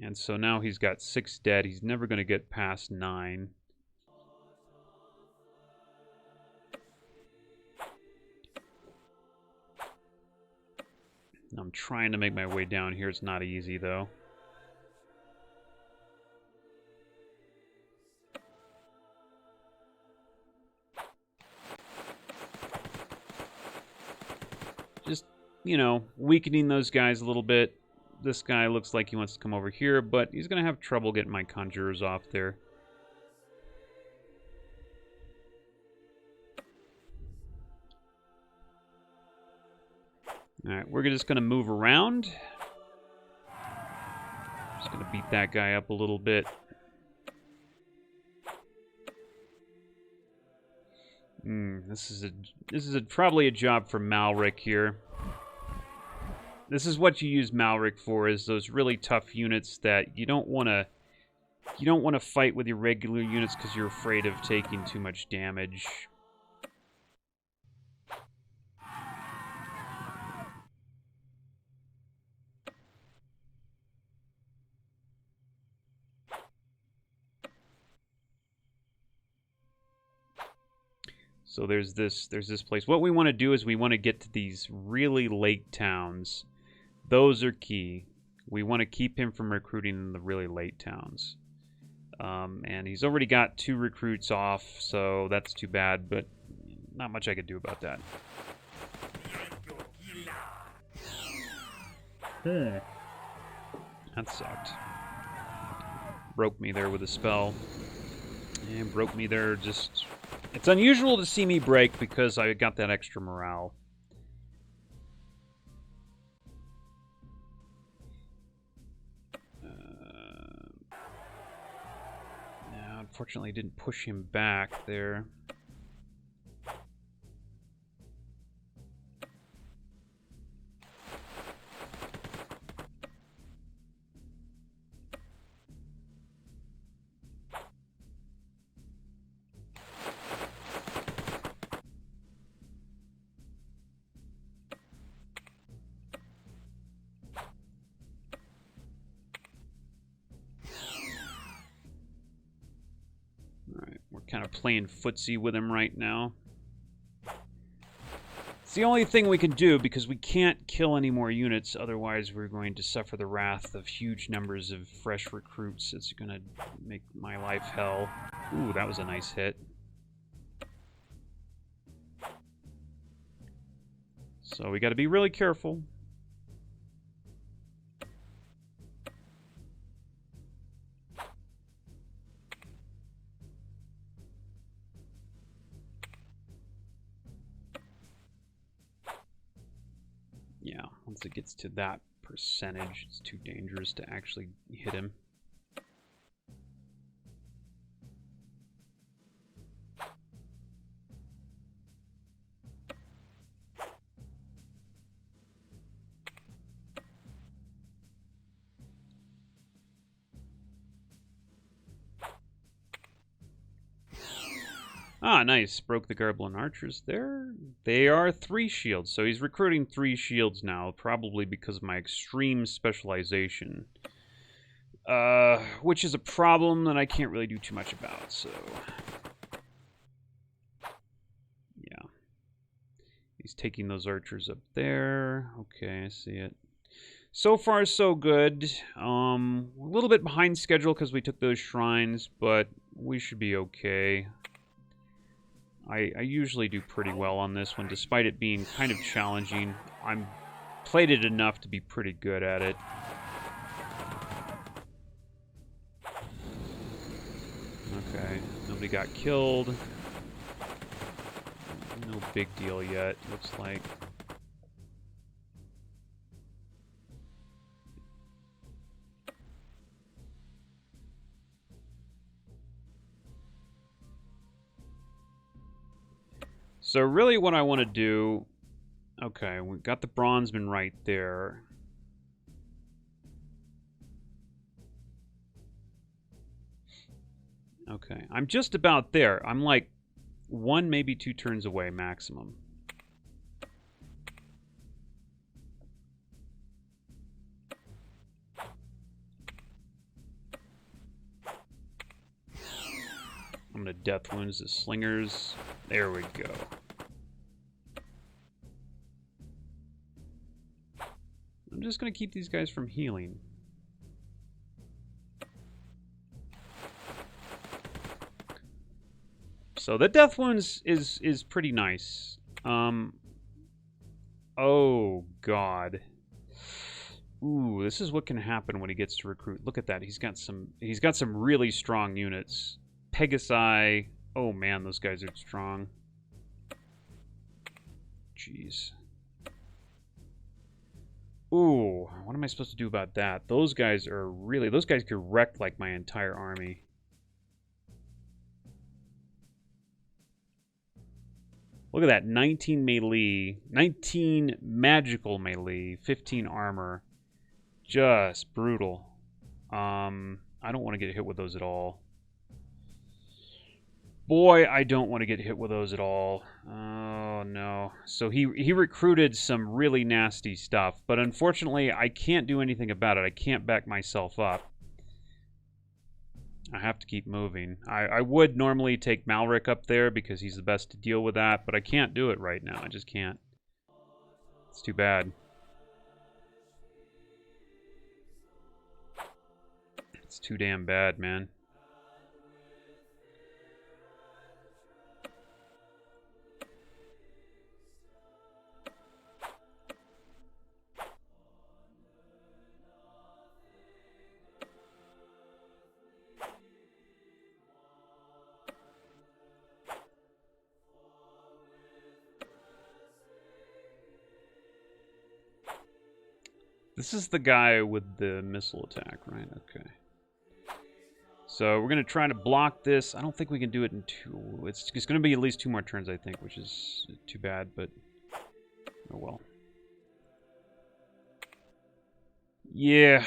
And so now he's got 6 dead. He's never going to get past 9. I'm trying to make my way down here. It's not easy, though. you know, weakening those guys a little bit. This guy looks like he wants to come over here, but he's going to have trouble getting my conjurers off there. Alright, we're just going to move around. Just going to beat that guy up a little bit. This is probably a job for Malric here. This is what you use Malric for, is those really tough units that you don't want to fight with your regular units because you're afraid of taking too much damage. So there's this place. What we want to do is we want to get to these really late towns. Those are key. We want to keep him from recruiting in the really late towns. And he's already got 2 recruits off, so that's too bad, but not much I could do about that. That sucked. Broke me there with a spell. And broke me there just... It's unusual to see me break because I got that extra morale. Yeah, unfortunately, didn't push him back there. Kind of playing footsie with him right now. It's the only thing we can do because we can't kill any more units, otherwise we're going to suffer the wrath of huge numbers of fresh recruits. It's going to make my life hell. Ooh, that was a nice hit. So we got to be really careful. Yeah, once it gets to that percentage, it's too dangerous to actually hit him. Ah, nice. Broke the Garblin archers there. They are 3 shields, so he's recruiting 3 shields now, probably because of my extreme specialization. Which is a problem that I can't really do too much about, so... Yeah. He's taking those archers up there. Okay, I see it. So far, so good. A little bit behind schedule because we took those shrines, but we should be okay. I usually do pretty well on this one, despite it being kind of challenging. I'm played it enough to be pretty good at it. Okay, nobody got killed. No big deal yet, looks like. So really what I want to do... Okay, we've got the bronzeman right there. Okay, I'm just about there. I'm like 1, maybe 2 turns away maximum. I'm going to death wounds the slingers. There we go. I'm just going to keep these guys from healing. So the death wounds is pretty nice. Oh, God. Ooh, this is what can happen when he gets to recruit. Look at that. He's got some really strong units. Pegasi. Oh man, those guys are strong. Jeez. Ooh, what am I supposed to do about that? Those guys could wreck like my entire army. Look at that, 19 melee, 19 magical melee, 15 armor. Just brutal. I don't want to get hit with those at all. Boy, I don't want to get hit with those at all. Oh, no. So he recruited some really nasty stuff, but unfortunately, I can't do anything about it. I can't back myself up. I have to keep moving. I would normally take Malric up there because he's the best to deal with that, but I can't do it right now. I just can't. It's too bad. It's too damn bad, man. This is the guy with the missile attack, right? Okay. So we're going to try to block this. I don't think we can do it in two. It's going to be at least 2 more turns, I think, which is too bad, but oh well. Yeah.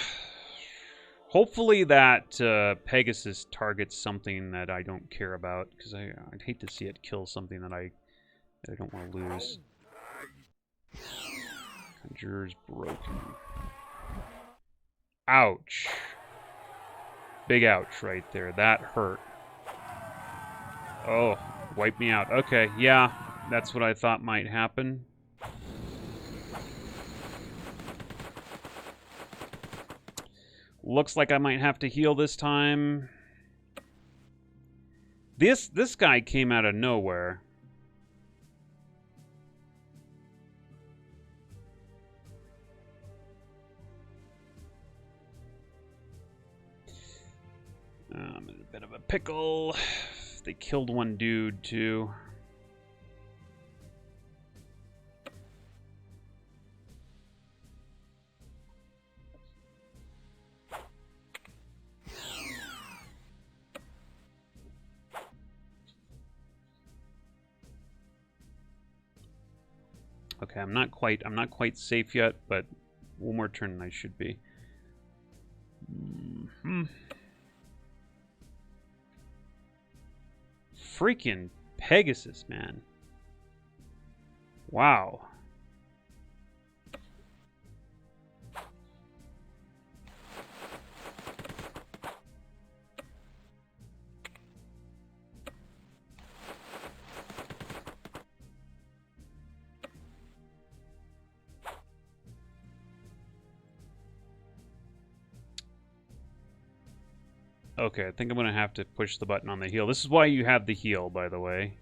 Hopefully that Pegasus targets something that I don't care about, because I'd hate to see it kill something that I don't want to lose. Conjurer's broken. Ouch. Big ouch right there. That hurt. Oh, wipe me out. Okay, yeah, that's what I thought might happen. Looks like I might have to heal this time. This guy came out of nowhere. I'm in a bit of a pickle. They killed one dude, too. Okay, I'm not quite safe yet, but one more turn and I should be. Freaking Pegasus, man. Wow. Okay, I think I'm going to have to push the button on the heal. This is why you have the heal, by the way.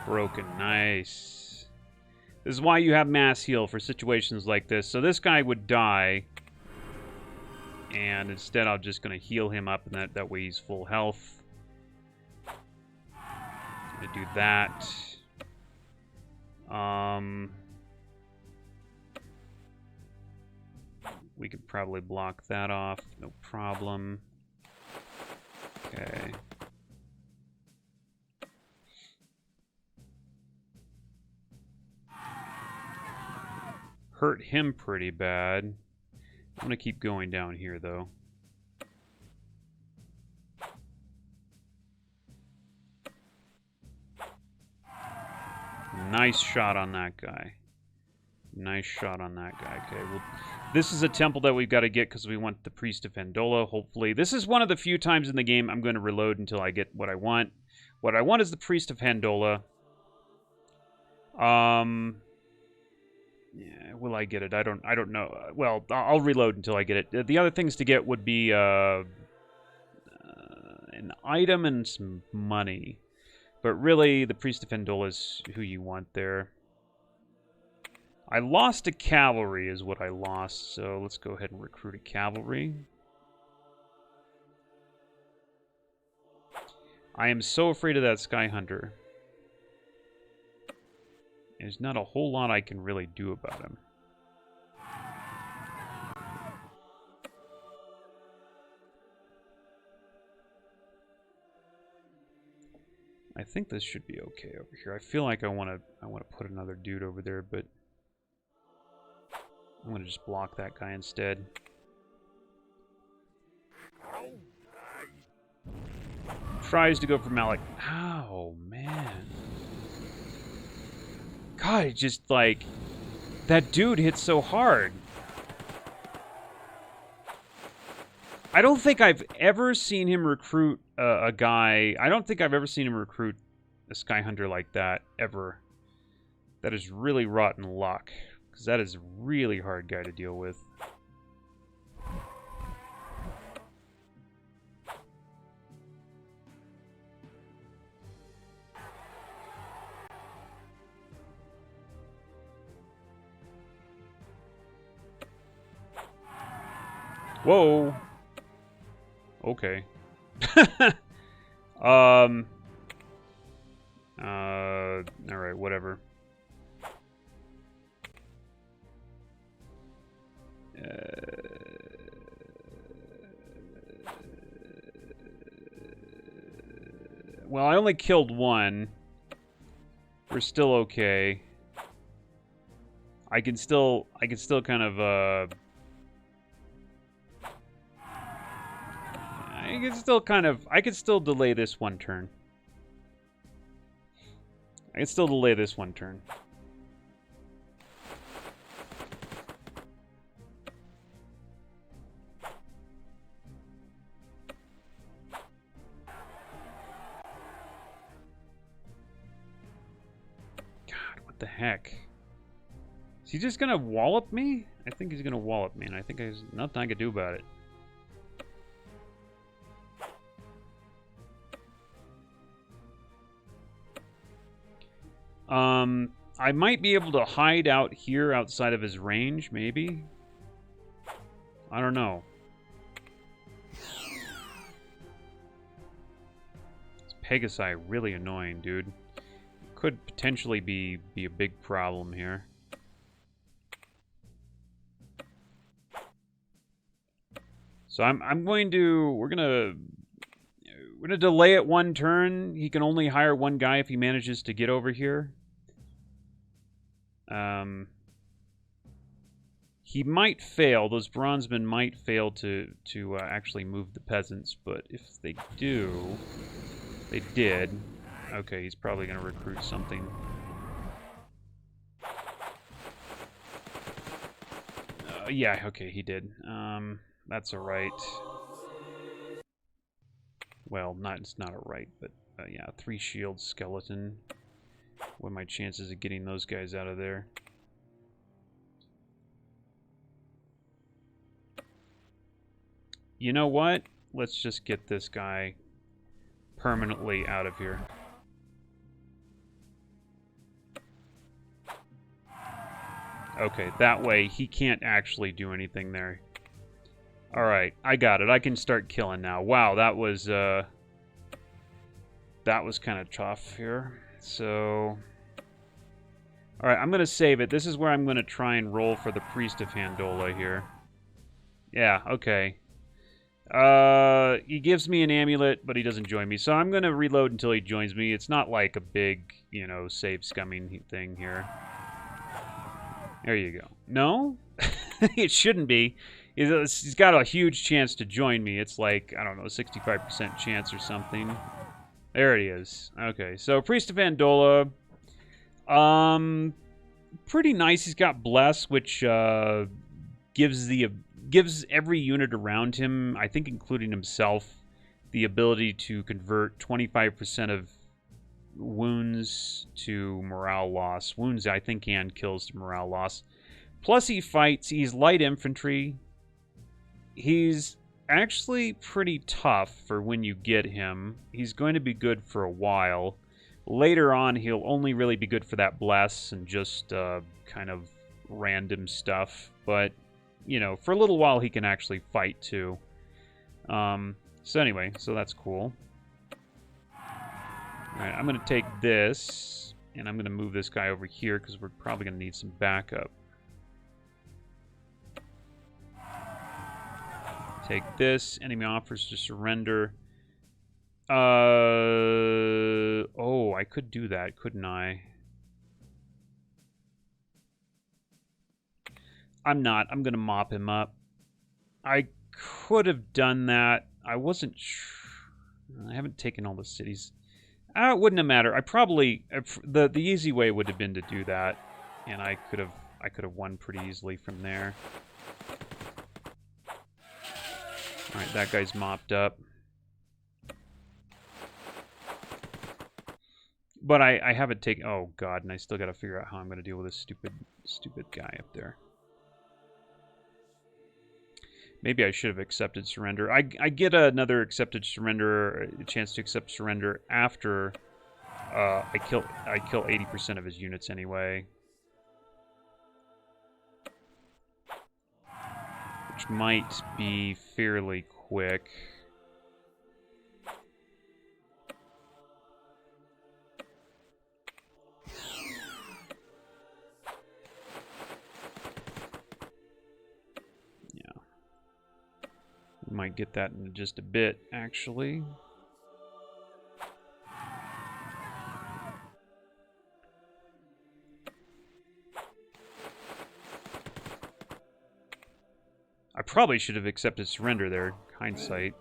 Broken. Nice. This is why you have mass heal for situations like this. So this guy would die. And instead I'm just going to heal him up, and that way he's full health. I'm going to do that. We could probably block that off, no problem. Okay. Hurt him pretty bad. I'm gonna keep going down here, though. Nice shot on that guy. Nice shot on that guy. Okay, well, this is a temple that we've got to get because we want the Priest of Handola, hopefully. This is one of the few times in the game I'm going to reload until I get what I want. What I want is the Priest of Handola. Yeah, will I get it? I don't know. Well, I'll reload until I get it. The other things to get would be an item and some money. But really, the Priest of Handola is who you want there. I lost a cavalry is what I lost, so let's go ahead and recruit a cavalry. I am so afraid of that Sky Hunter. There's not a whole lot I can really do about him. I think this should be okay over here. I feel like I want to put another dude over there, but I'm going to just block that guy instead. Tries to go for Malik. Oh, man. God, it just, like... That dude hits so hard. I don't think I've ever seen him recruit a guy... I don't think I've ever seen him recruit a Sky Hunter like that, ever. That is really rotten luck. Because that is a really hard guy to deal with. Whoa. Okay. Alright, whatever. Well, I only killed one. We're still okay. I can still kind of, I can still delay this one turn. I can still delay this one turn. God, what the heck? Is he just gonna wallop me? I think he's gonna wallop me, and I think there's nothing I can do about it. I might be able to hide out here outside of his range, maybe? I don't know. This Pegasi really annoying, dude. Could potentially be a big problem here. So we're gonna delay it one turn. He can only hire one guy if he manages to get over here. He might fail. Those bronzemen might fail to actually move the peasants, but if they do, they did. Okay, he's probably going to recruit something. Yeah, okay, he did. That's a right. Well, it's not a right, but yeah, 3 shield skeleton. What are my chances of getting those guys out of there? You know what? Let's just get this guy permanently out of here. Okay, that way he can't actually do anything there. Alright, I got it. I can start killing now. Wow, that was kind of tough here. So, alright, I'm going to save it. This is where I'm going to try and roll for the Priest of Handola here. Yeah, okay. He gives me an amulet, but he doesn't join me. So I'm going to reload until he joins me. It's not like a big, you know, save scumming thing here. There you go. No? It shouldn't be. He's got a huge chance to join me. It's like, I don't know, 65% chance or something. There it is. Okay, so Priest of Andola. Pretty nice. He's got Bless, which gives every unit around him, I think including himself, the ability to convert 25% of wounds to morale loss. Wounds, I think, and kills to morale loss. Plus he fights. He's light infantry. He's actually pretty tough for when you get him. He's going to be good for a while. Later on, he'll only really be good for that bless and just kind of random stuff, but, you know, for a little while he can actually fight, too. So anyway, so that's cool. Alright, I'm going to take this, and I'm going to move this guy over here, because we're probably going to need some backup. Take this. Enemy offers to surrender. Oh, I could do that, couldn't I? I'm not. I'm going to mop him up. I could have done that. I wasn't sure. I haven't taken all the cities. It wouldn't have mattered. I probably... The easy way would have been to do that. And I could have won pretty easily from there. Alright, that guy's mopped up. But I haven't taken... Oh, God, and I still got to figure out how I'm going to deal with this stupid guy up there. Maybe I should have accepted surrender. I get another accepted surrender, a chance to accept surrender after I kill 80% of his units anyway. Which might be fairly quick. Might get that in just a bit, actually. I probably should have accepted surrender there, hindsight.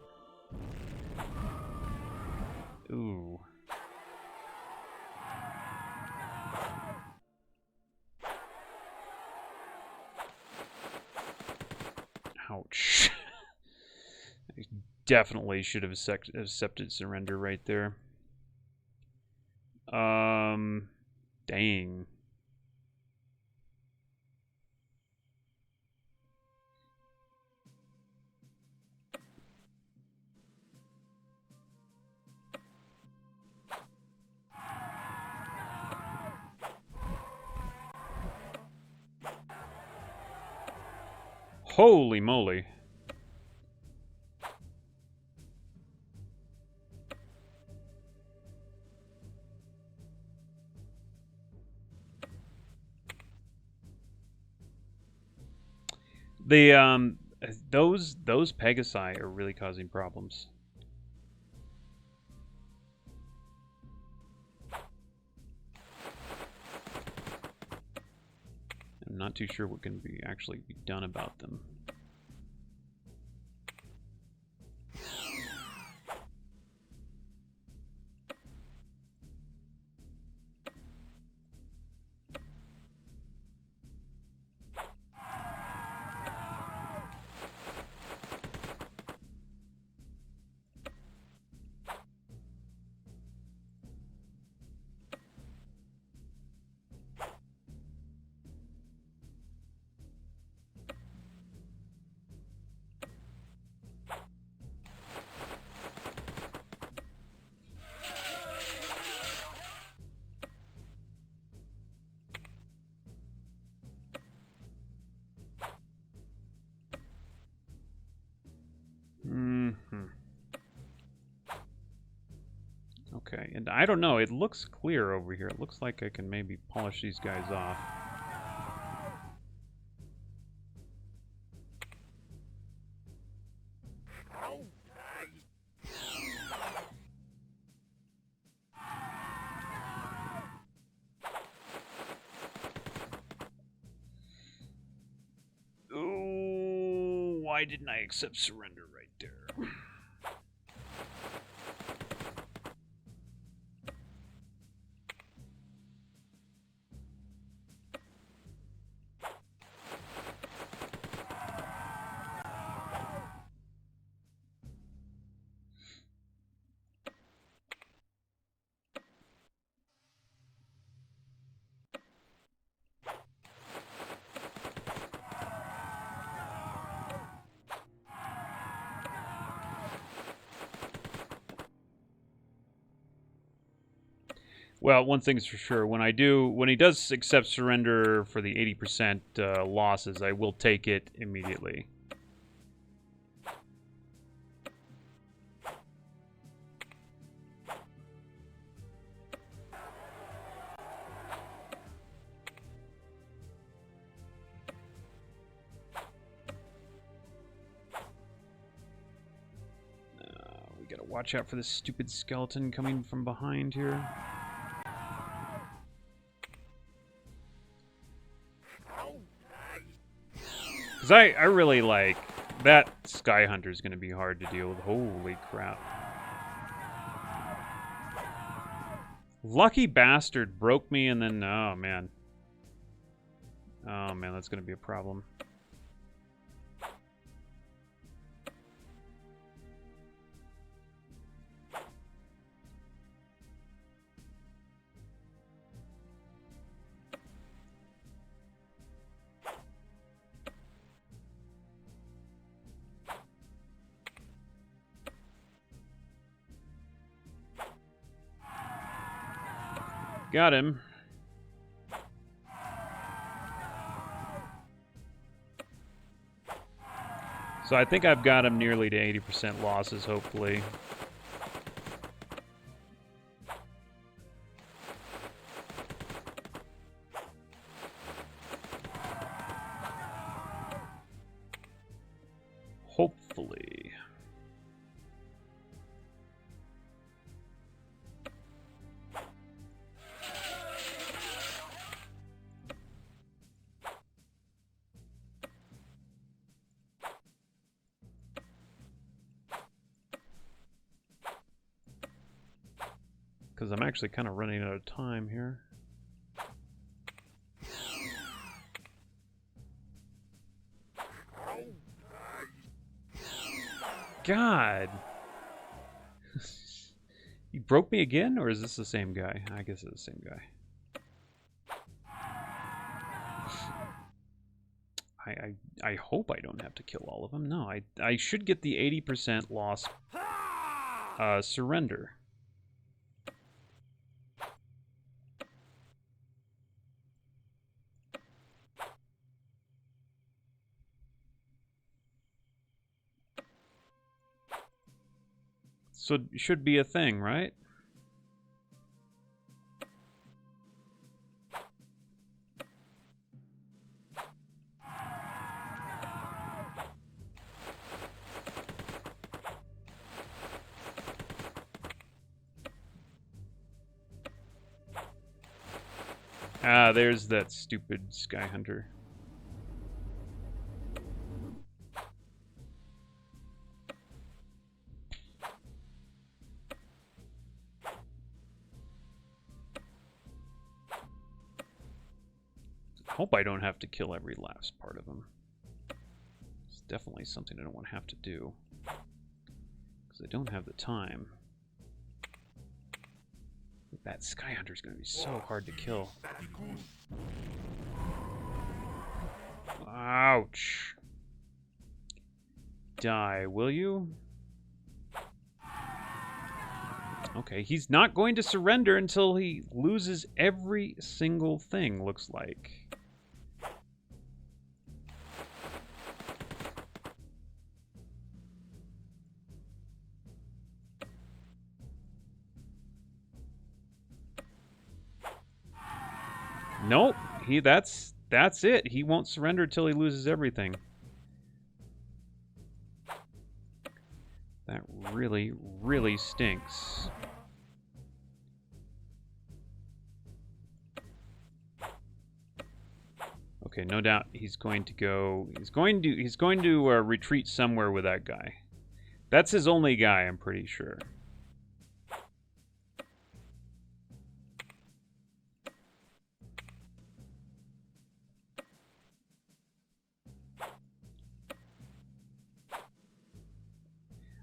Ooh. Ouch. I definitely should have accepted surrender right there. Dang. Holy moly. The those Pegasi are really causing problems. I'm not too sure what can actually be done about them. Okay, and I don't know, it looks clear over here. It looks like I can maybe polish these guys off. Ooh, why didn't I accept surrender right there? Well, one thing's for sure. When he does accept surrender for the 80% losses, I will take it immediately. We gotta watch out for this stupid skeleton coming from behind here. Because I really like... That Sky Hunter is going to be hard to deal with. Holy crap. Lucky bastard broke me and then... Oh, man. Oh, man, that's going to be a problem. Got him. So I think I've got him nearly to 80% losses, hopefully. Hopefully. Because I'm actually kind of running out of time here. God! You broke me again, or is this the same guy? I guess it's the same guy. I hope I don't have to kill all of them. No, I should get the 80% loss surrender. So it should be a thing, right? Ah, there's that stupid Sky Hunter. Hope I don't have to kill every last part of him. It's definitely something I don't want to have to do. Because I don't have the time. That Sky Hunter is going to be so hard to kill. Ouch. Die, will you? Okay, he's not going to surrender until he loses every single thing, looks like. Nope, that's it. He won't surrender until he loses everything. That really, really stinks. Okay, no doubt he's going to go. He's going to retreat somewhere with that guy. That's his only guy, I'm pretty sure.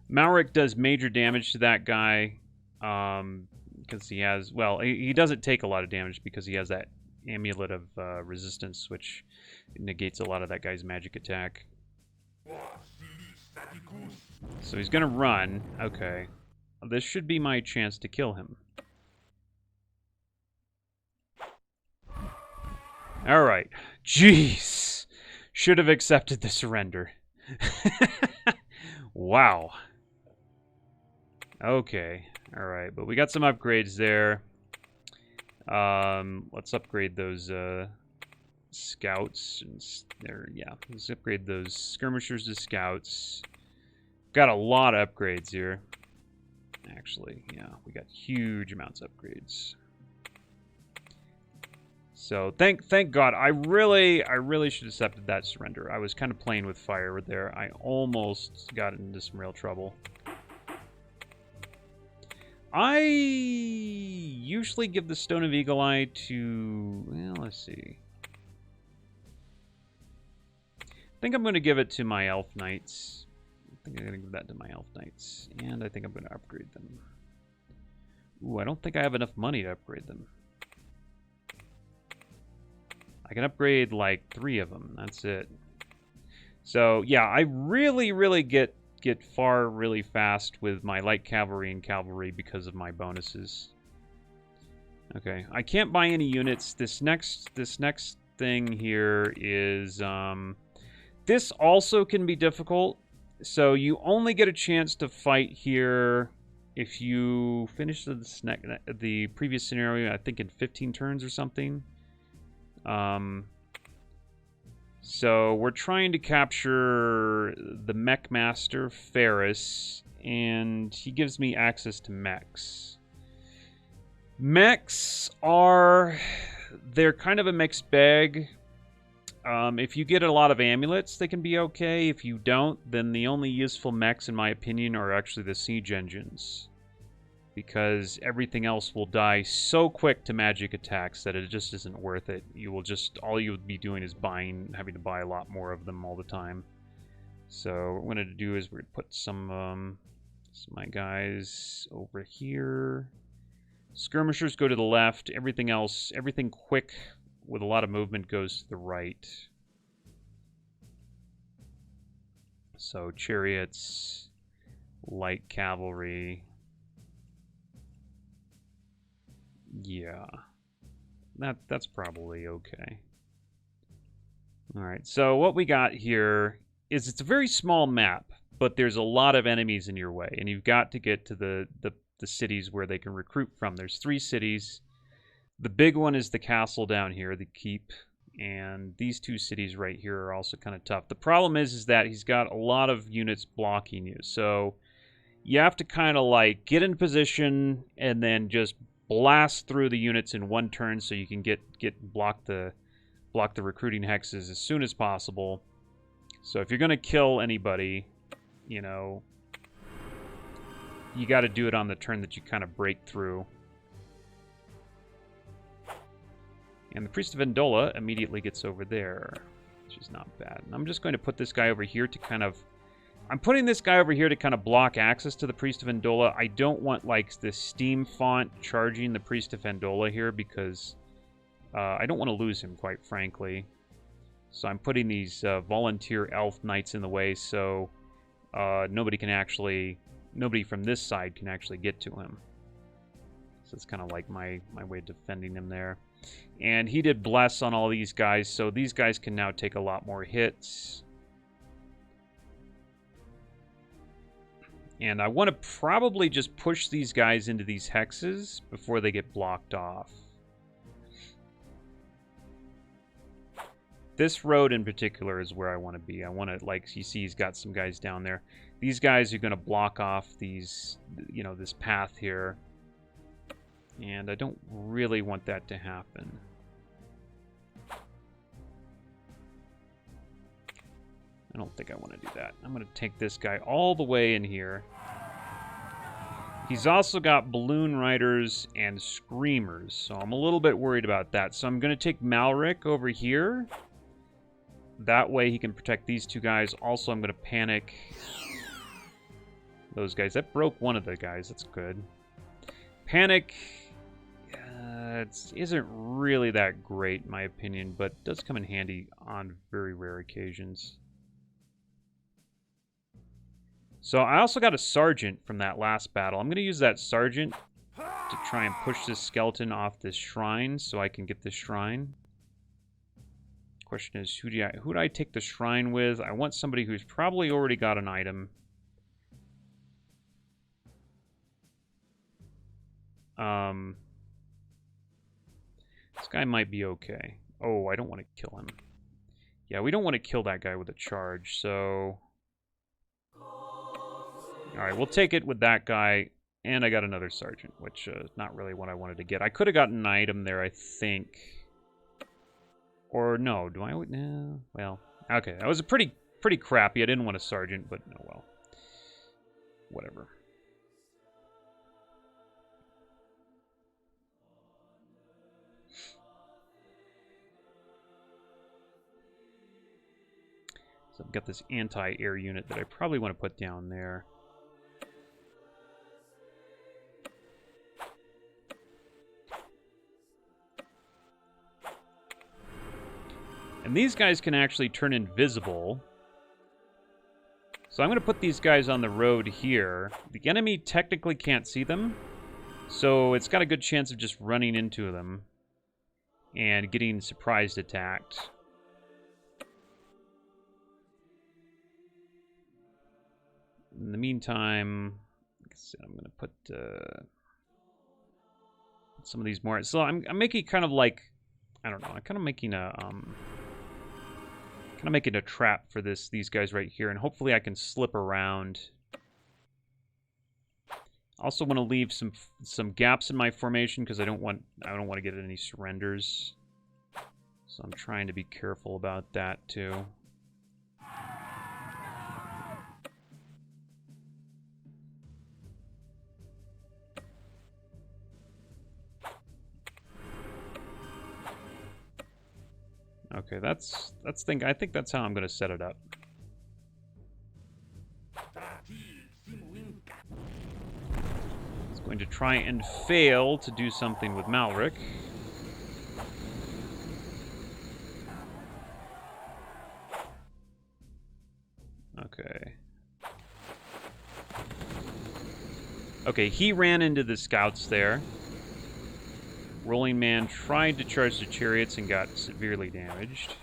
Malric does major damage to that guy because he has, well, he doesn't take a lot of damage because he has that amulet of resistance, which negates a lot of that guy's magic attack. So he's going to run. Okay. This should be my chance to kill him. All right. Jeez. Should have accepted the surrender. Wow. Okay. All right, but we got some upgrades there. Let's upgrade those scouts. Yeah, let's upgrade those skirmishers to scouts. Got a lot of upgrades here. Actually, yeah, we got huge amounts of upgrades. So thank God. I really should have accepted that surrender. I was kind of playing with fire there. I almost got into some real trouble. I usually give the Stone of Eagle Eye to... Well, let's see. I think I'm going to give it to my Elf Knights. I think I'm going to give that to my Elf Knights. And I think I'm going to upgrade them. Ooh, I don't think I have enough money to upgrade them. I can upgrade like 3 of them. That's it. So, yeah, I really get far really fast with my light cavalry and cavalry because of my bonuses. Okay, I can't buy any units. This next thing here is this also can be difficult. So you only get a chance to fight here if you finish the previous scenario, I think in 15 turns or something. So we're trying to capture the Mech Master, Ferris, and he gives me access to mechs. Mechs they're kind of a mixed bag. If you get a lot of amulets, they can be okay. If you don't, then the only useful mechs, in my opinion, are actually the siege engines. Because everything else will die so quick to magic attacks that it just isn't worth it. All you would be doing is having to buy a lot more of them all the time. So what we're going to do is we're going to put some of my guys over here. Skirmishers go to the left. Everything else, everything quick with a lot of movement goes to the right. So chariots, light cavalry. Yeah, that's probably okay. All right, so what we got here is it's a very small map, but there's a lot of enemies in your way, and you've got to get to the cities where they can recruit from. There's 3 cities. The big one is the castle down here, the keep, and these 2 cities right here are also kind of tough. The problem is that he's got a lot of units blocking you, so you have to kind of like get in position and then just blast through the units in one turn so you can block the recruiting hexes as soon as possible. So if you're going to kill anybody, you know, you got to do it on the turn that you kind of break through. And the Priest of Vendola immediately gets over there, which is not bad. And I'm just going to put this guy over here to kind of... I'm putting this guy over here to kind of block access to the Priest of Vendola. I don't want, like, the Steam font charging the Priest of Vendola here because I don't want to lose him, quite frankly. So I'm putting these volunteer elf knights in the way so nobody from this side can actually get to him. So it's kind of like my way of defending him there. And he did bless on all these guys, so these guys can now take a lot more hits. And I want to probably just push these guys into these hexes before they get blocked off. This road in particular is where I want to be. I want to, like, you see he's got some guys down there. These guys are going to block off these, you know, this path here. And I don't really want that to happen. I don't think I want to do that. I'm going to take this guy all the way in here. He's also got balloon riders and screamers, so I'm a little bit worried about that. So I'm going to take Malric over here. That way he can protect these 2 guys. Also, I'm going to panic those guys. That broke one of the guys. That's good. Panic isn't really that great, in my opinion, but does come in handy on very rare occasions. So I also got a sergeant from that last battle. I'm going to use that sergeant to try and push this skeleton off this shrine so I can get this shrine. Question is, who do I take the shrine with? I want somebody who's probably already got an item. This guy might be okay. Oh, I don't want to kill him. Yeah, we don't want to kill that guy with a charge, so... Alright, we'll take it with that guy, and I got another sergeant, which is not really what I wanted to get. I could have gotten an item there, I think. Or no, do I? No. Well, okay, that was a pretty crappy. I didn't want a sergeant, but no, well. Whatever. So I've got this anti-air unit that I probably want to put down there. And these guys can actually turn invisible. So I'm going to put these guys on the road here. The enemy technically can't see them, so it's got a good chance of just running into them and getting surprise attacked. In the meantime, like I said, I'm going to put some of these more. So I'm making kind of like, I don't know, I'm kind of making a trap for these guys right here, and hopefully I can slip around. Also want to leave some gaps in my formation because I don't want to get any surrenders. So I'm trying to be careful about that too. Okay, I think that's how I'm going to set it up. It's going to try and fail to do something with Malric. Okay. Okay, he ran into the scouts there. Rolling Man tried to charge the chariots and got severely damaged.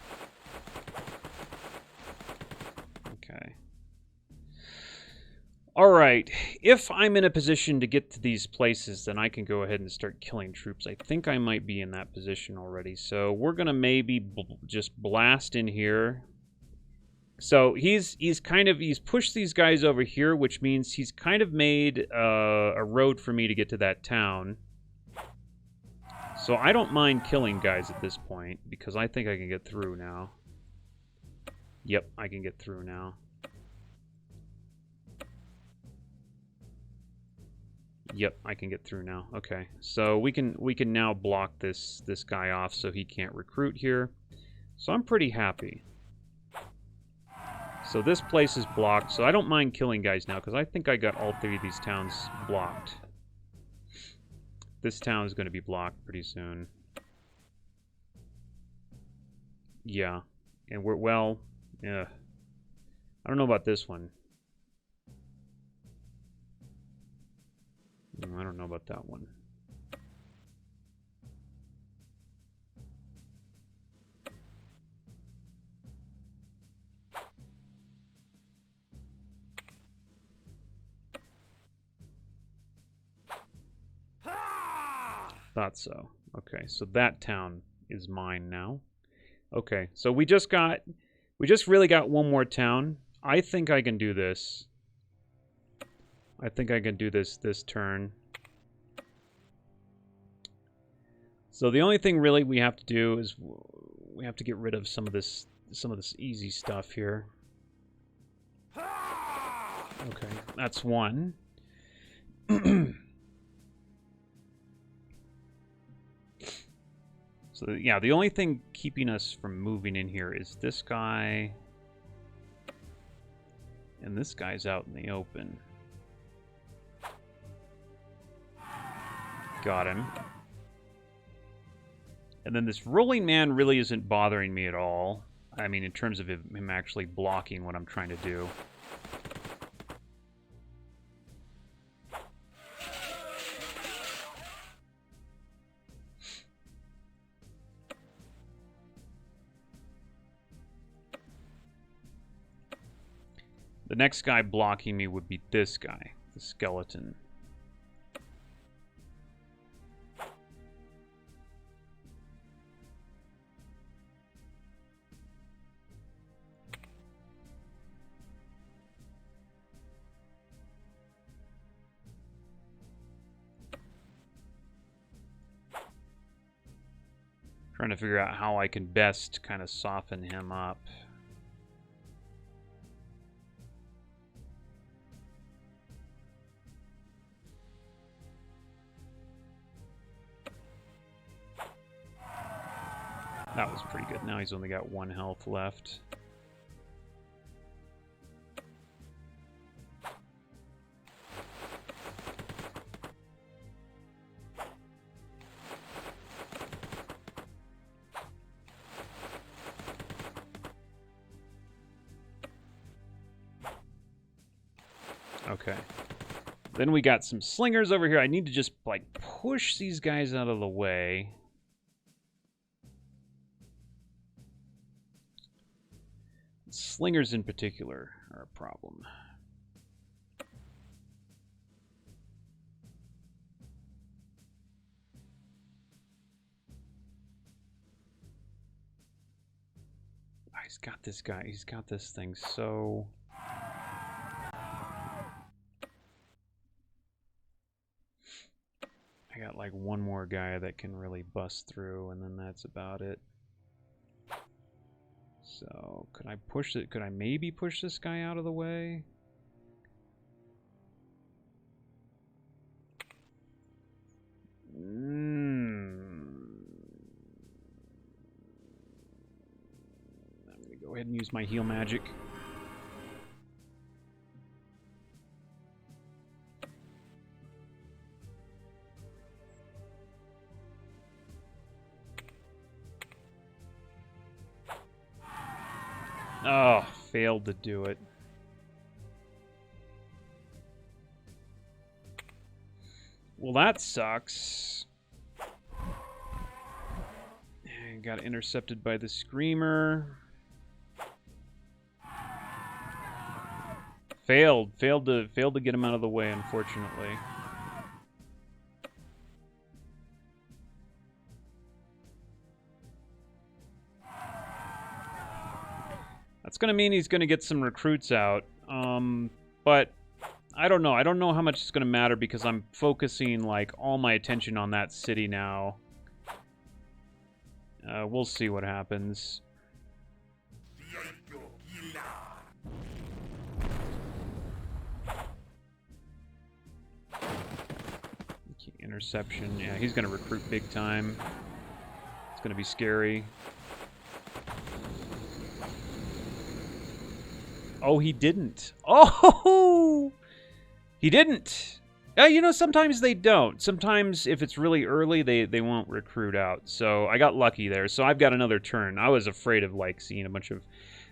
Okay. Alright, if I'm in a position to get to these places, then I can go ahead and start killing troops. I think I might be in that position already. So we're going to maybe just blast in here. So he's pushed these guys over here, which means he's kind of made a road for me to get to that town. So I don't mind killing guys at this point, because I think I can get through now. Yep, I can get through now. Yep, I can get through now. Okay, so we can now block this guy off so he can't recruit here. So I'm pretty happy. So this place is blocked, so I don't mind killing guys now, because I think I got all three of these towns blocked. This town is going to be blocked pretty soon. Yeah. And we're, well, yeah. I don't know about this one. I don't know about that one. Thought so. Okay, so that town is mine now. Okay, so we just really got one more town. I think I can do this. I think I can do this turn. So the only thing really we have to do is we have to get rid of some of this easy stuff here. Okay, that's one. So, yeah, the only thing keeping us from moving in here is this guy. And this guy's out in the open. Got him. And then this rolling man really isn't bothering me at all. I mean, in terms of him actually blocking what I'm trying to do. The next guy blocking me would be this guy, the skeleton. Trying to figure out how I can best kind of soften him up. That was pretty good. Now he's only got 1 health left. Okay. Then we got some slingers over here. I need to just, like, push these guys out of the way. Slingers in particular are a problem. Oh, he's got this guy. He's got this thing so... I got like one more guy that can really bust through, and then that's about it. So, could I push it? Could I maybe push this guy out of the way? I'm gonna go ahead and use my heal magic. Oh, failed to do it. Well, that sucks. And got intercepted by the Screamer. Failed to get him out of the way, unfortunately. That's going to mean he's going to get some recruits out, but I don't know. I don't know how much it's going to matter because I'm focusing like all my attention on that city now. We'll see what happens. Interception. Yeah, he's going to recruit big time. It's going to be scary. Oh, he didn't. Oh, he didn't. You know, sometimes they don't. Sometimes if it's really early, they won't recruit out. So I got lucky there. So I've got another turn. I was afraid of like seeing a bunch of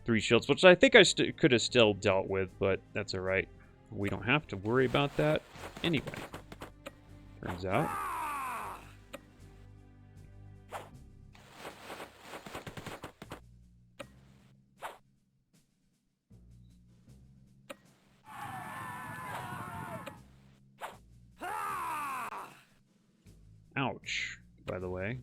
3 shields, which I think I could have still dealt with, but that's all right. We don't have to worry about that anyway. Turns out. Ouch, by the way.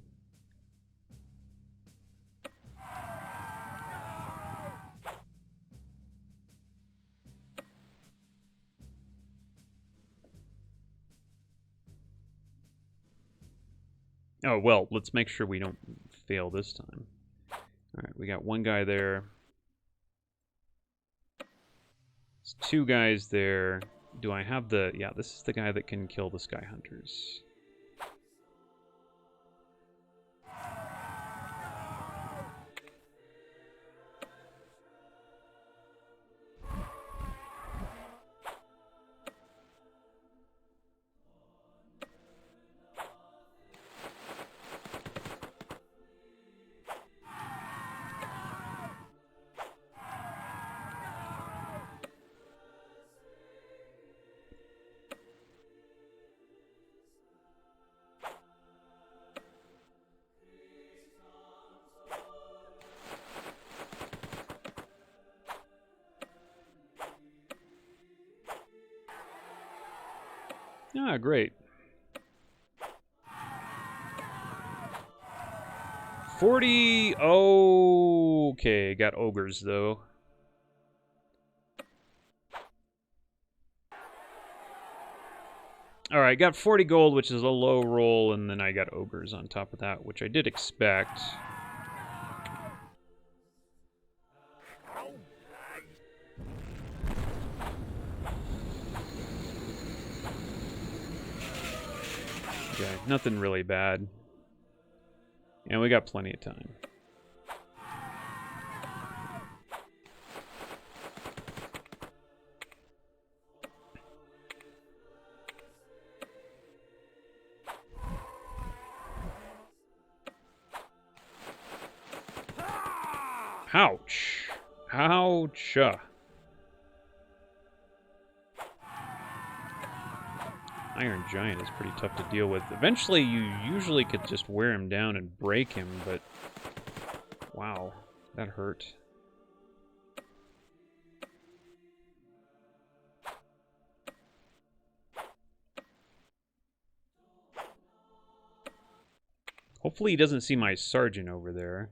Oh, well, let's make sure we don't fail this time. Alright, we got 1 guy there. There's 2 guys there. Do I have the... Yeah, this is the guy that can kill the Sky Hunters. Ah, great. 40. Okay, got ogres though. All right, got 40 gold, which is a low roll, and then I got ogres on top of that, which I did expect. Okay, nothing really bad. And we got plenty of time. Ouch. Ouch. Iron Giant is pretty tough to deal with. Eventually, you usually could just wear him down and break him, but... Wow, that hurt. Hopefully he doesn't see my sergeant over there.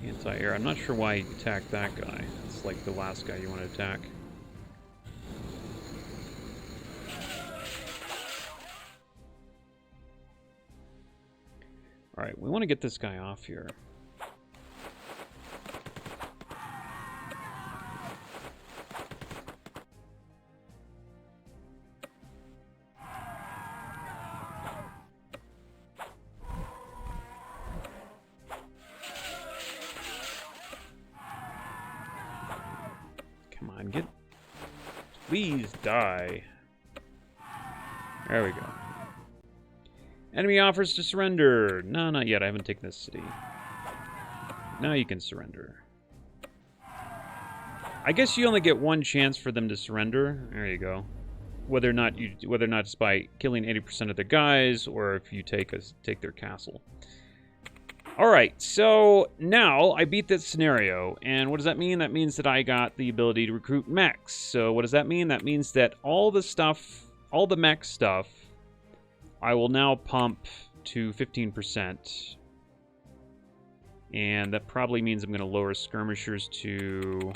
Anti-air. I'm not sure why you attacked that guy. It's like the last guy you want to attack. Alright, we want to get this guy off here. Please die. There we go. Enemy offers to surrender. No, not yet. I haven't taken this city. Now you can surrender. I guess you only get one chance for them to surrender. There you go. Whether or not it's by killing 80% of their guys or if you take their castle. Alright, so now I beat this scenario, and what does that mean? That means that I got the ability to recruit mechs. So what does that mean? That means that all the mech stuff, I will now pump to 15%. And that probably means I'm going to lower skirmishers to...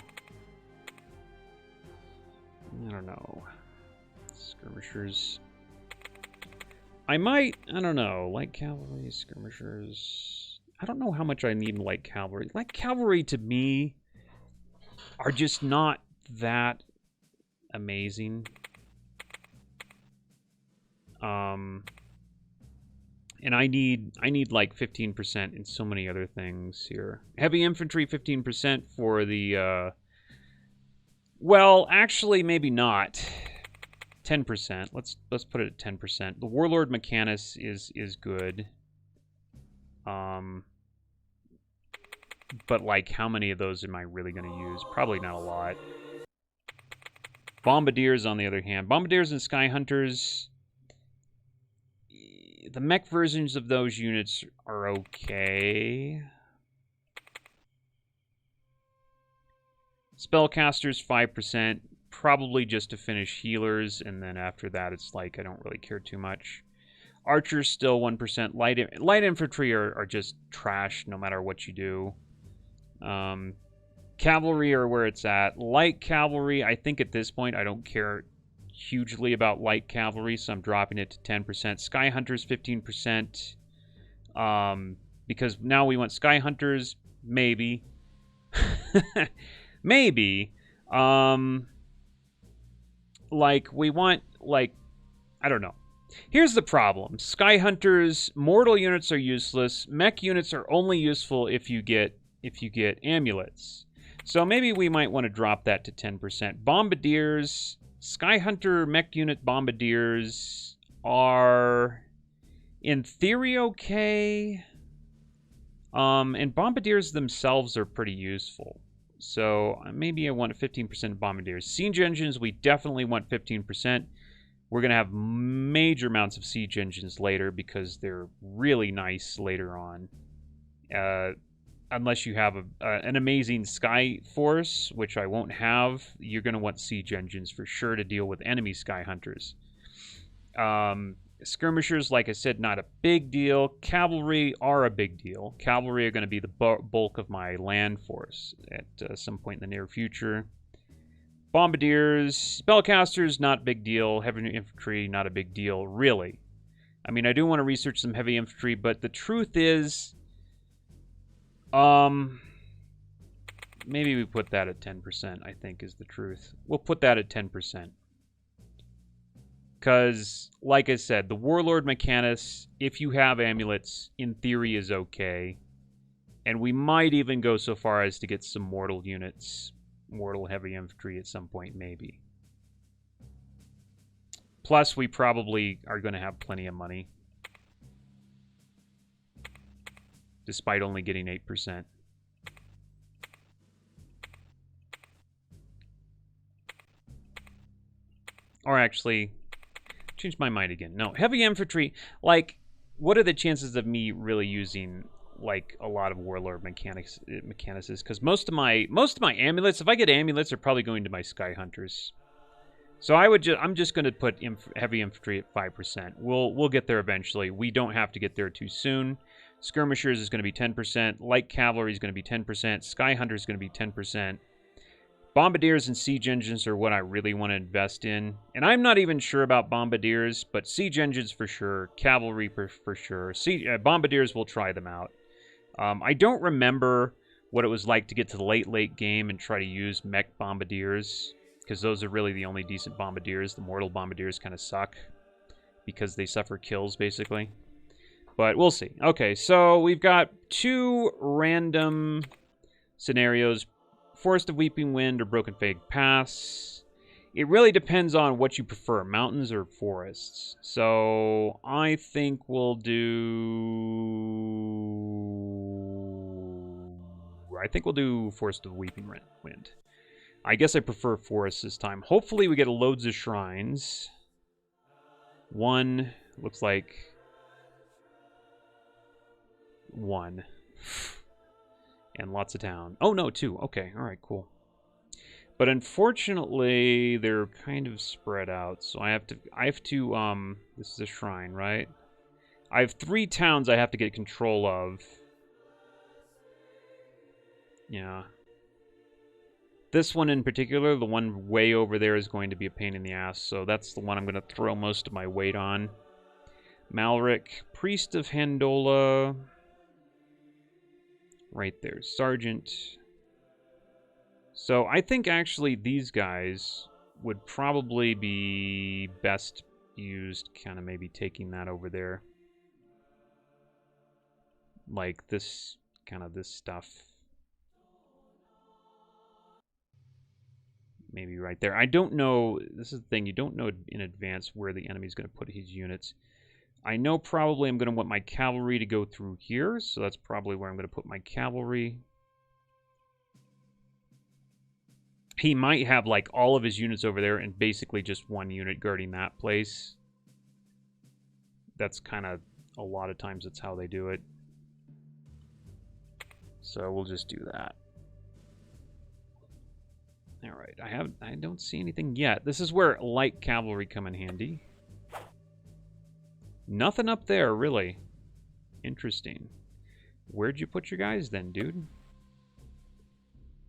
I don't know. Skirmishers... I don't know, light cavalry, skirmishers... I don't know how much I need light cavalry. Light cavalry, to me, are just not that amazing. And I need like 15% in so many other things here. Heavy infantry, 15% for the, well, actually, maybe not. 10%. Let's put it at 10%. The Warlord Mechanus is good. But like, how many of those am I really going to use? Probably not a lot. Bombardiers, on the other hand. Bombardiers and Sky Hunters, the mech versions of those units are okay. Spellcasters, 5%. Probably just to finish healers, and then after that, it's like, I don't really care too much. Archers still 1%. Light infantry are just trash no matter what you do. Cavalry are where it's at. Light cavalry, I think at this point I don't care hugely about light cavalry, so I'm dropping it to 10%. Sky Hunters 15%. Because now we want Sky Hunters, maybe. Maybe. Like, we want, like, I don't know. Here's the problem. Sky Hunters, mortal units are useless. Mech units are only useful if you get amulets. So maybe we might want to drop that to 10%. Bombardiers, Skyhunter mech unit bombardiers are, in theory, okay. And bombardiers themselves are pretty useful. So maybe I want 15% bombardiers. Siege engines, we definitely want 15%. We're going to have major amounts of siege engines later because they're really nice later on. Unless you have an amazing sky force, which I won't have, you're going to want siege engines for sure to deal with enemy sky hunters. Skirmishers, like I said, not a big deal. Cavalry are a big deal. Cavalry are going to be the bulk of my land force at some point in the near future. Bombardiers, spellcasters, not big deal. Heavy infantry, not a big deal, really. I mean, I do want to research some heavy infantry, but the truth is, maybe we put that at 10%, I think is the truth. We'll put that at 10%. Because, like I said, the Warlord Mechanus, if you have amulets, in theory is okay. And we might even go so far as to get some mortal units, mortal heavy infantry at some point, maybe. Plus, we probably are going to have plenty of money. Despite only getting 8%. Or actually, change my mind again. No, heavy infantry, like, what are the chances of me really using, like, a lot of Warlord Mechanuses? Because most of my amulets, if I get amulets, are probably going to my Sky Hunters. So I'm just going to put heavy infantry at 5%. We'll get there eventually. We don't have to get there too soon. Skirmishers is going to be 10%. Light cavalry is going to be 10%. Sky Hunter is going to be 10%. Bombardiers and siege engines are what I really want to invest in. And I'm not even sure about bombardiers, but siege engines for sure. Cavalry for sure. Bombardiers, we'll try them out. I don't remember what it was like to get to the late game and try to use mech bombardiers, because those are really the only decent bombardiers. The mortal bombardiers kind of suck because they suffer kills, basically. But we'll see. Okay, so we've got 2 random scenarios. Forest of Weeping Wind or Broken Fang Pass. It really depends on what you prefer, mountains or forests. So I think we'll do Forest of Weeping Wind. I guess I prefer forests this time. Hopefully we get loads of shrines. 1 looks like 1. And lots of town. Oh, no, 2. Okay, all right, cool. But unfortunately, they're kind of spread out. So I have to, this is a shrine, right? I have 3 towns I have to get control of. Yeah. This one in particular, the one way over there, is going to be a pain in the ass. So that's the one I'm going to throw most of my weight on. Malric, Priest of Handola. Right there, Sergeant. So I think actually these guys would probably be best used kind of maybe taking that over there. Like this, kind of this stuff. Maybe right there. I don't know, this is the thing, you don't know in advance where the enemy's going to put his units. I know probably I'm going to want my cavalry to go through here, so that's probably where I'm going to put my cavalry. He might have, like, all of his units over there and basically just 1 unit guarding that place. That's kind of, a lot of times that's how they do it. So we'll just do that. Alright, I don't see anything yet. This is where light cavalry come in handy. Nothing up there, really. Interesting. Where'd you put your guys then, dude?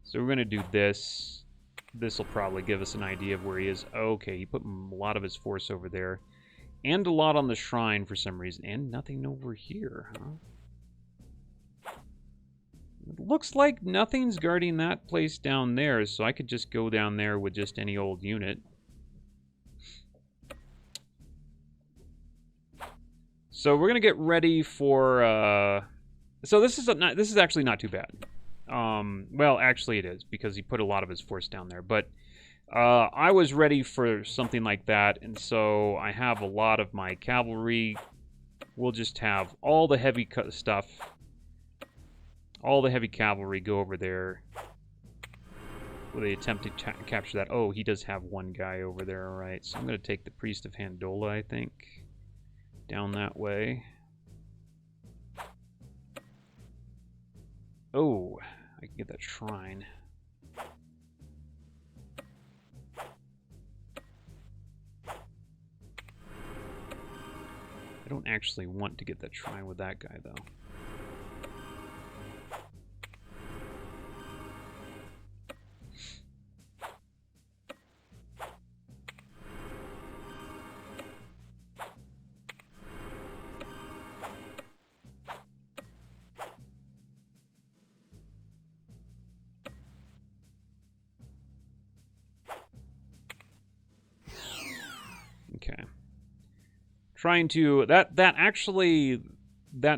So we're going to do this. This will probably give us an idea of where he is. Okay, he put a lot of his force over there. And a lot on the shrine for some reason. And nothing over here, huh? It looks like nothing's guarding that place down there, so I could just go down there with just any old unit. So we're gonna get ready for. So this is actually not too bad. Well, actually it is because he put a lot of his force down there. But I was ready for something like that, and so I have a lot of my cavalry. We'll just have all the heavy stuff, all the heavy cavalry go over there. Will they attempt to capture that? Oh, he does have one guy over there, alright. So I'm going to take the Priest of Handola, I think, down that way. Oh, I can get that shrine. I don't actually want to get that shrine with that guy, though. Okay. Trying to... That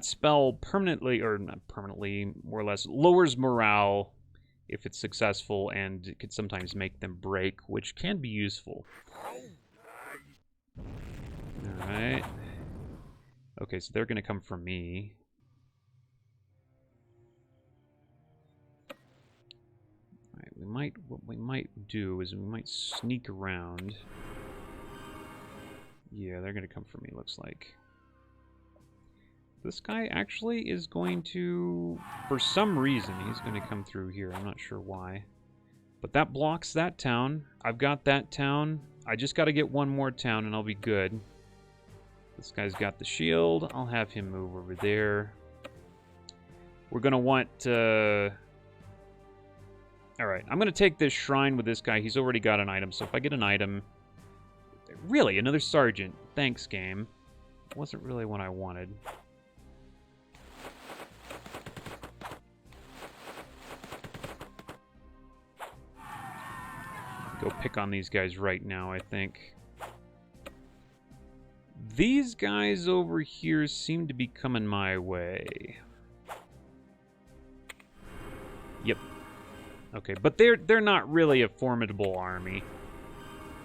spell permanently, or not permanently, more or less, lowers morale if it's successful, and it could sometimes make them break, which can be useful. Alright. Okay, so they're going to come for me. Alright, what we might do is we might sneak around. Yeah, they're going to come for me, looks like. This guy actually is going to... For some reason, he's going to come through here. I'm not sure why. But that blocks that town. I've got that town. I just got to get one more town and I'll be good. This guy's got the shield. I'll have him move over there. We're going to want... Alright, I'm going to take this shrine with this guy. He's already got an item, so if I get an item... Really? Another sergeant? Thanks, game. Wasn't really what I wanted. Go pick on these guys right now, I think. These guys over here seem to be coming my way. Yep. Okay, but they're not really a formidable army.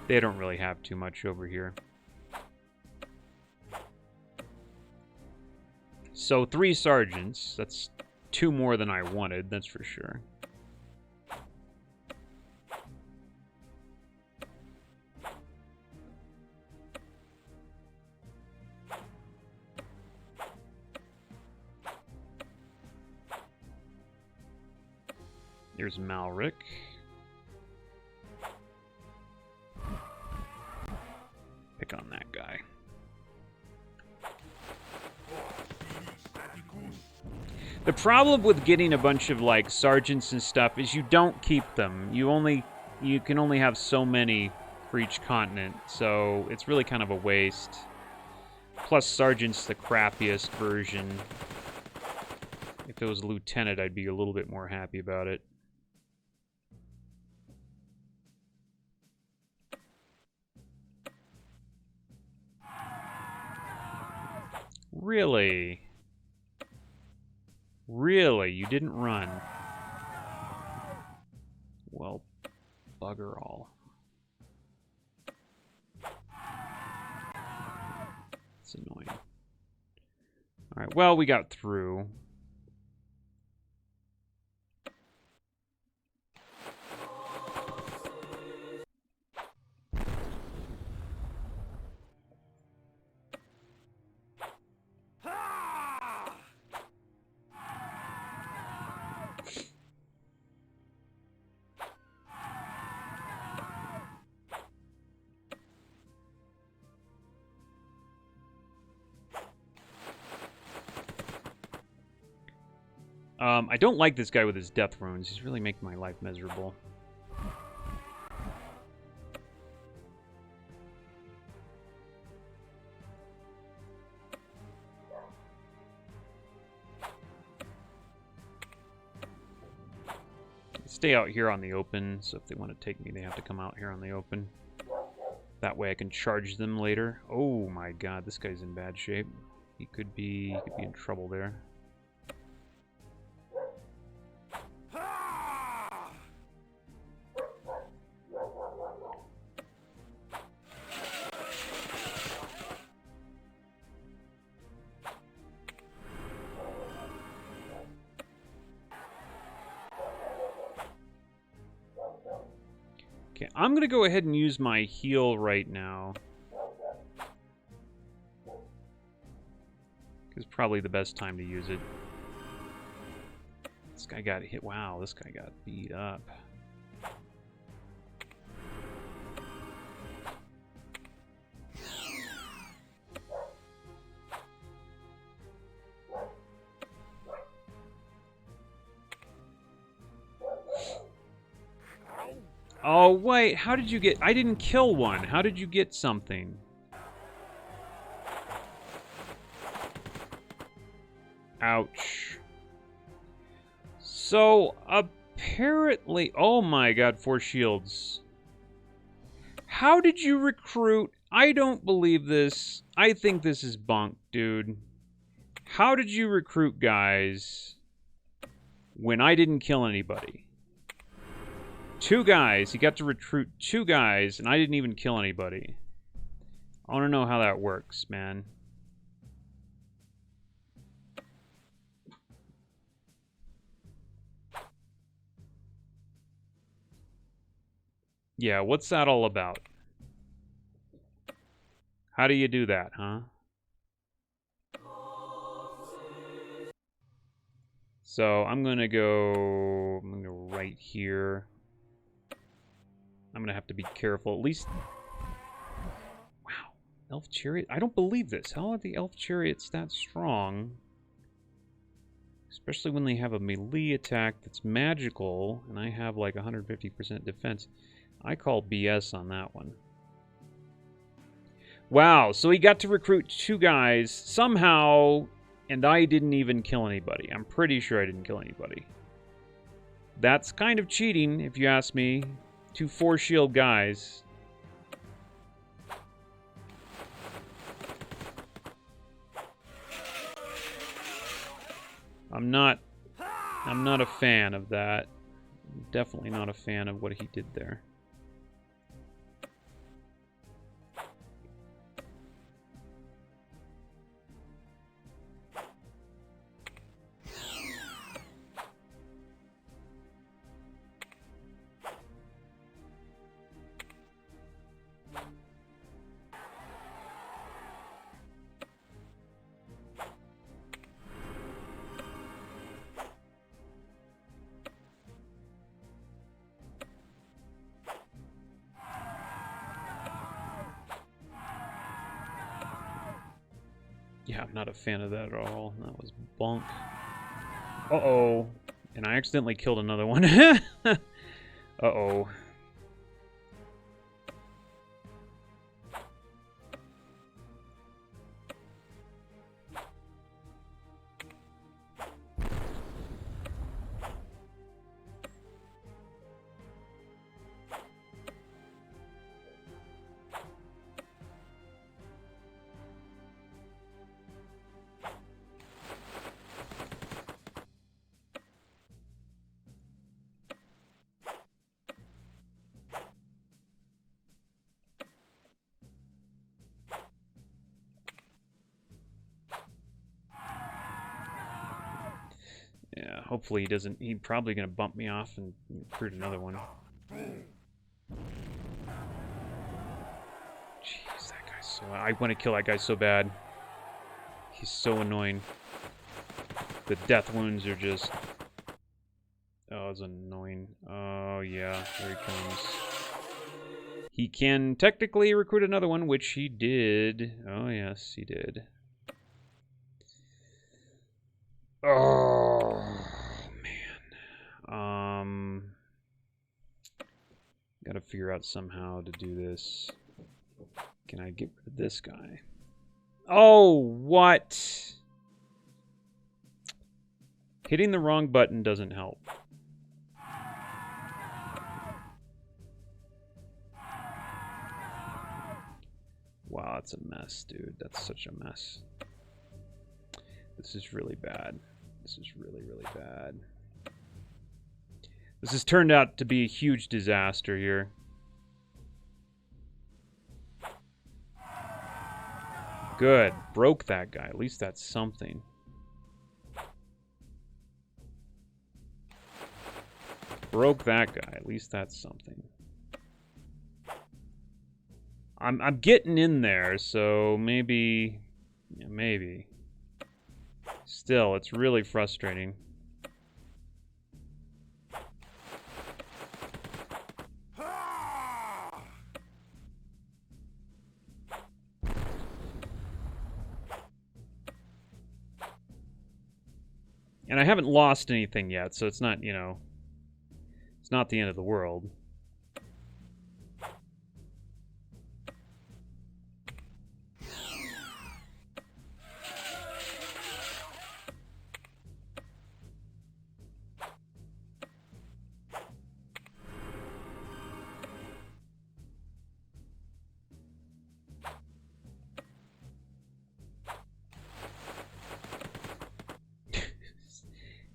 They don't really have too much over here. So 3 sergeants. That's 2 more than I wanted, that's for sure. Here's Malric. Pick on that guy. The problem with getting a bunch of, like, sergeants and stuff is you don't keep them. You can only have so many for each continent, so it's really kind of a waste. Plus, sergeant's the crappiest version. If it was a lieutenant, I'd be a little bit more happy about it. Really? Really? You didn't run? Well, bugger all. It's annoying. Alright, well, we got through. I don't like this guy with his death runes. He's really making my life miserable. Stay out here on the open, so if they want to take me, they have to come out here on the open. That way I can charge them later. Oh my god, this guy's in bad shape. He could be in trouble there. Okay, I'm going to go ahead and use my heal right now. It's probably the best time to use it. This guy got hit. Wow, this guy got beat up. Oh, wait. How did you get... I didn't kill one. How did you get something? Ouch. So, apparently... Oh my god, 4 shields. How did you recruit... I don't believe this. I think this is bunk, dude. How did you recruit guys when I didn't kill anybody? 2 guys. He got to recruit 2 guys, and I didn't even kill anybody. I want to know how that works, man. Yeah, what's that all about? How do you do that, huh? So, I'm gonna go right here. I'm gonna have to be careful. At least... Wow. Elf Chariot? I don't believe this. How are the Elf Chariots that strong? Especially when they have a melee attack that's magical, and I have like 150% defense. I call BS on that one. Wow, so he got to recruit 2 guys somehow, and I didn't even kill anybody. I'm pretty sure I didn't kill anybody. That's kind of cheating, if you ask me. 2 4-shield guys. I'm not a fan of that. Definitely not a fan of what he did there. Yeah, I'm not a fan of that at all. That was bunk. Uh-oh. And I accidentally killed another one. Uh-oh. Yeah, hopefully he doesn't... He's probably going to bump me off and recruit another one. Jeez, that guy's so... I want to kill that guy so bad. He's so annoying. The death wounds are just... Oh, it's annoying. Oh, yeah, here he comes. He can technically recruit another one, which he did. Oh, yes, he did. Oh, man. Gotta figure out somehow to do this. Can I get rid of this guy? Oh, what? Hitting the wrong button doesn't help. Wow, that's a mess, dude. That's such a mess. This is really bad. This is really, really bad. This has turned out to be a huge disaster here. Good. Broke that guy. At least that's something. Broke that guy. At least that's something. I'm getting in there, so maybe... Yeah, maybe. Still, it's really frustrating. And I haven't lost anything yet, so it's not, you know... It's not the end of the world.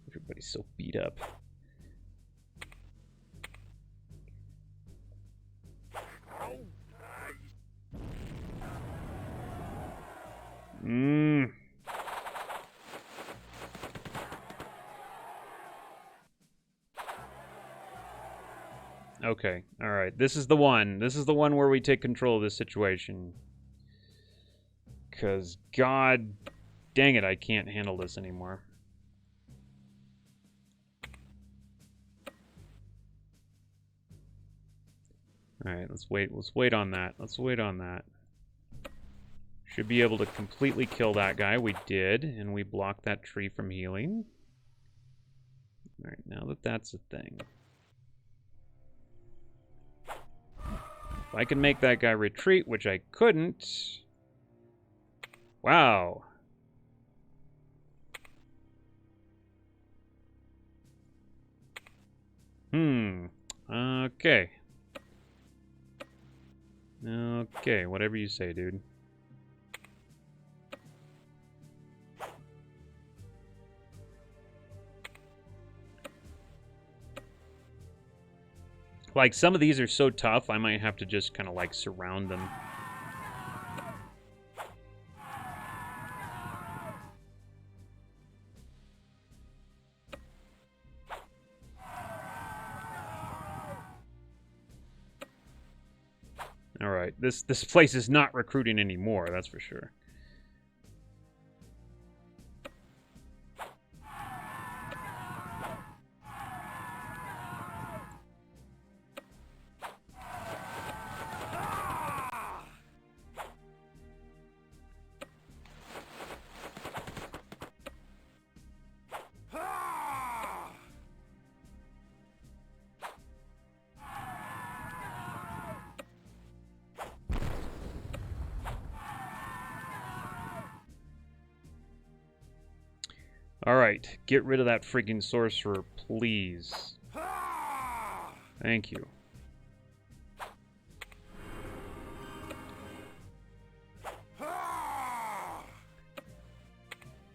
Everybody's so beat up. Okay, alright. This is the one. This is the one where we take control of this situation. Because, god dang it, I can't handle this anymore. Alright, let's wait. Let's wait on that. Let's wait on that. Should be able to completely kill that guy. We did, and we blocked that tree from healing. Alright, now that that's a thing. If I can make that guy retreat, which I couldn't... Wow. Okay. Okay, whatever you say, dude. Like, some of these are so tough, I might have to just kind of, like, surround them. Alright, this place is not recruiting anymore, that's for sure. Alright, get rid of that freaking sorcerer, please. Thank you.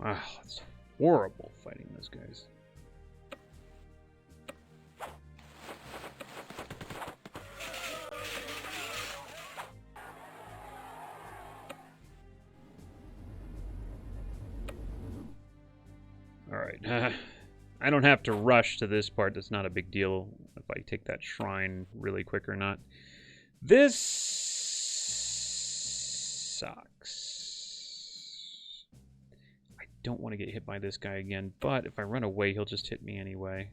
Ah, it's horrible fighting those guys. Alright, I don't have to rush to this part. That's not a big deal if I take that shrine really quick or not. This sucks. I don't want to get hit by this guy again, but if I run away, he'll just hit me anyway.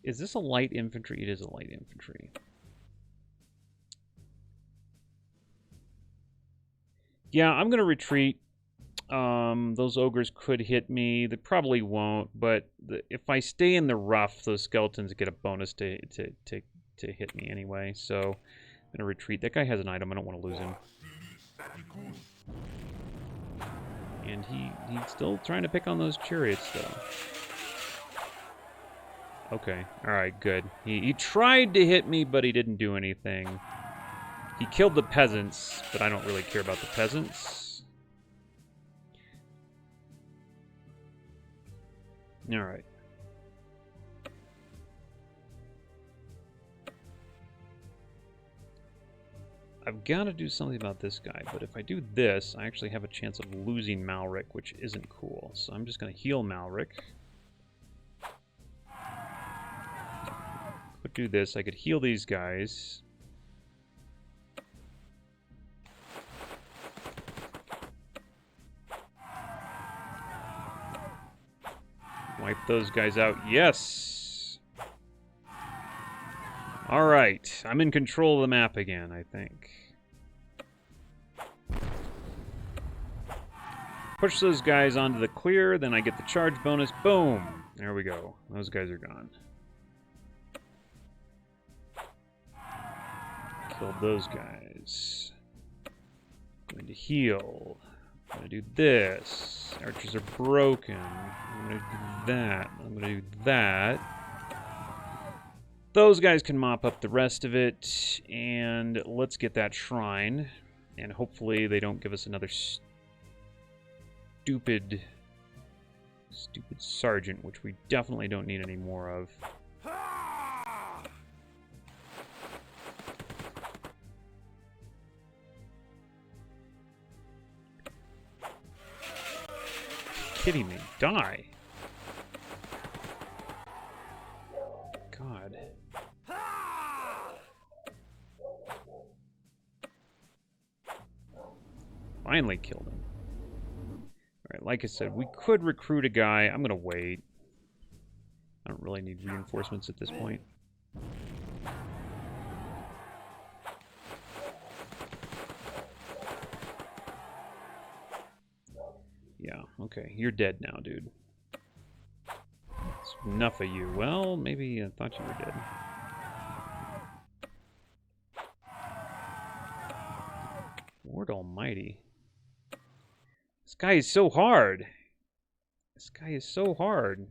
Is this a light infantry? It is a light infantry. Yeah, I'm going to retreat. Those ogres could hit me. They probably won't, but if I stay in the rough, those skeletons get a bonus to hit me anyway. So I'm going to retreat. That guy has an item. I don't want to lose him. And he's still trying to pick on those chariots, though. Okay. Alright, good. He tried to hit me, but he didn't do anything. He killed the peasants, but I don't really care about the peasants. Alright. I've got to do something about this guy, but if I do this, I actually have a chance of losing Malric, which isn't cool. So I'm just going to heal Malric. do this. I could heal these guys. Wipe those guys out. Yes! Alright. I'm in control of the map again, I think. Push those guys onto the clear, then I get the charge bonus. Boom! There we go. Those guys are gone. Killed those guys. Going to heal. I'm going to do this. Archers are broken. I'm going to do that. I'm going to do that. Those guys can mop up the rest of it. And let's get that shrine. And hopefully they don't give us another stupid sergeant, which we definitely don't need any more of. Kidding me? Die. God. Finally killed him. Alright, like I said, we could recruit a guy. I'm gonna wait. I don't really need reinforcements at this point. Yeah, okay. You're dead now, dude. That's enough of you. Well, maybe I thought you were dead. Lord almighty. This guy is so hard. This guy is so hard.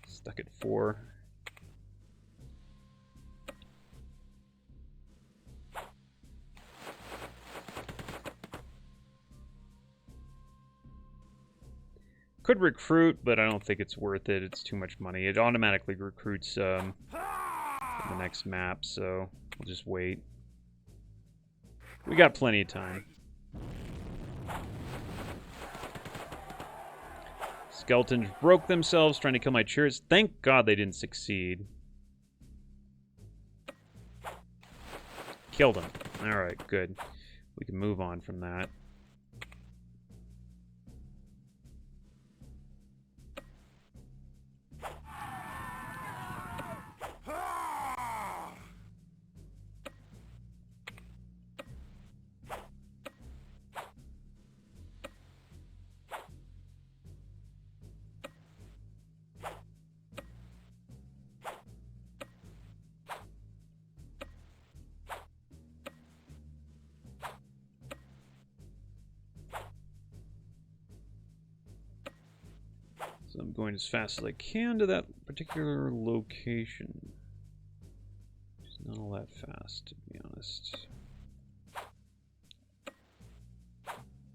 Stuck at 4. Could recruit, but I don't think it's worth it. It's too much money. It automatically recruits the next map, so we'll just wait. We got plenty of time. Skeletons broke themselves trying to kill my chariots. Thank God they didn't succeed. Killed them. Alright, good. We can move on from that. So I'm going as fast as I can to that particular location. It's not all that fast, to be honest.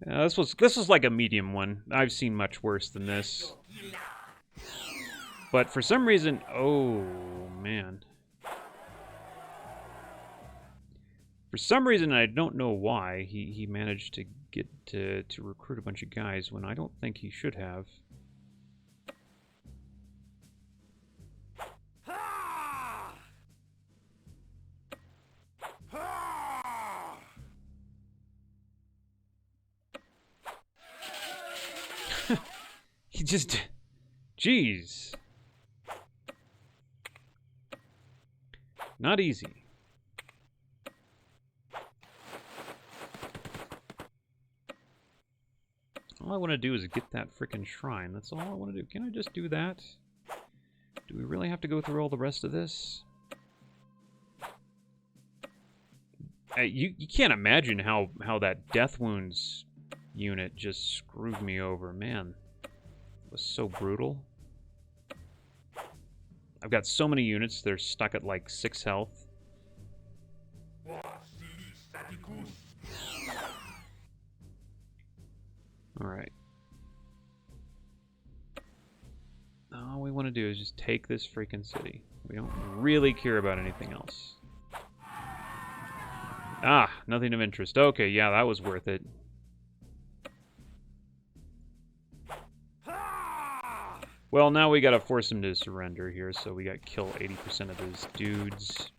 Yeah, this was like a medium one. I've seen much worse than this. But for some reason, oh man. For some reason, I don't know why, he managed to get to recruit a bunch of guys when I don't think he should have. He just... Jeez. Not easy. All I want to do is get that frickin' shrine. That's all I want to do. Can I just do that? Do we really have to go through all the rest of this? You can't imagine how that death wounds unit just screwed me over. Man, it was so brutal. I've got so many units, they're stuck at like 6 health. Alright. All we want to do is just take this freaking city. We don't really care about anything else. Ah, nothing of interest. Okay, yeah, that was worth it. Well, now we gotta force him to surrender here, so we gotta kill 80% of his dudes.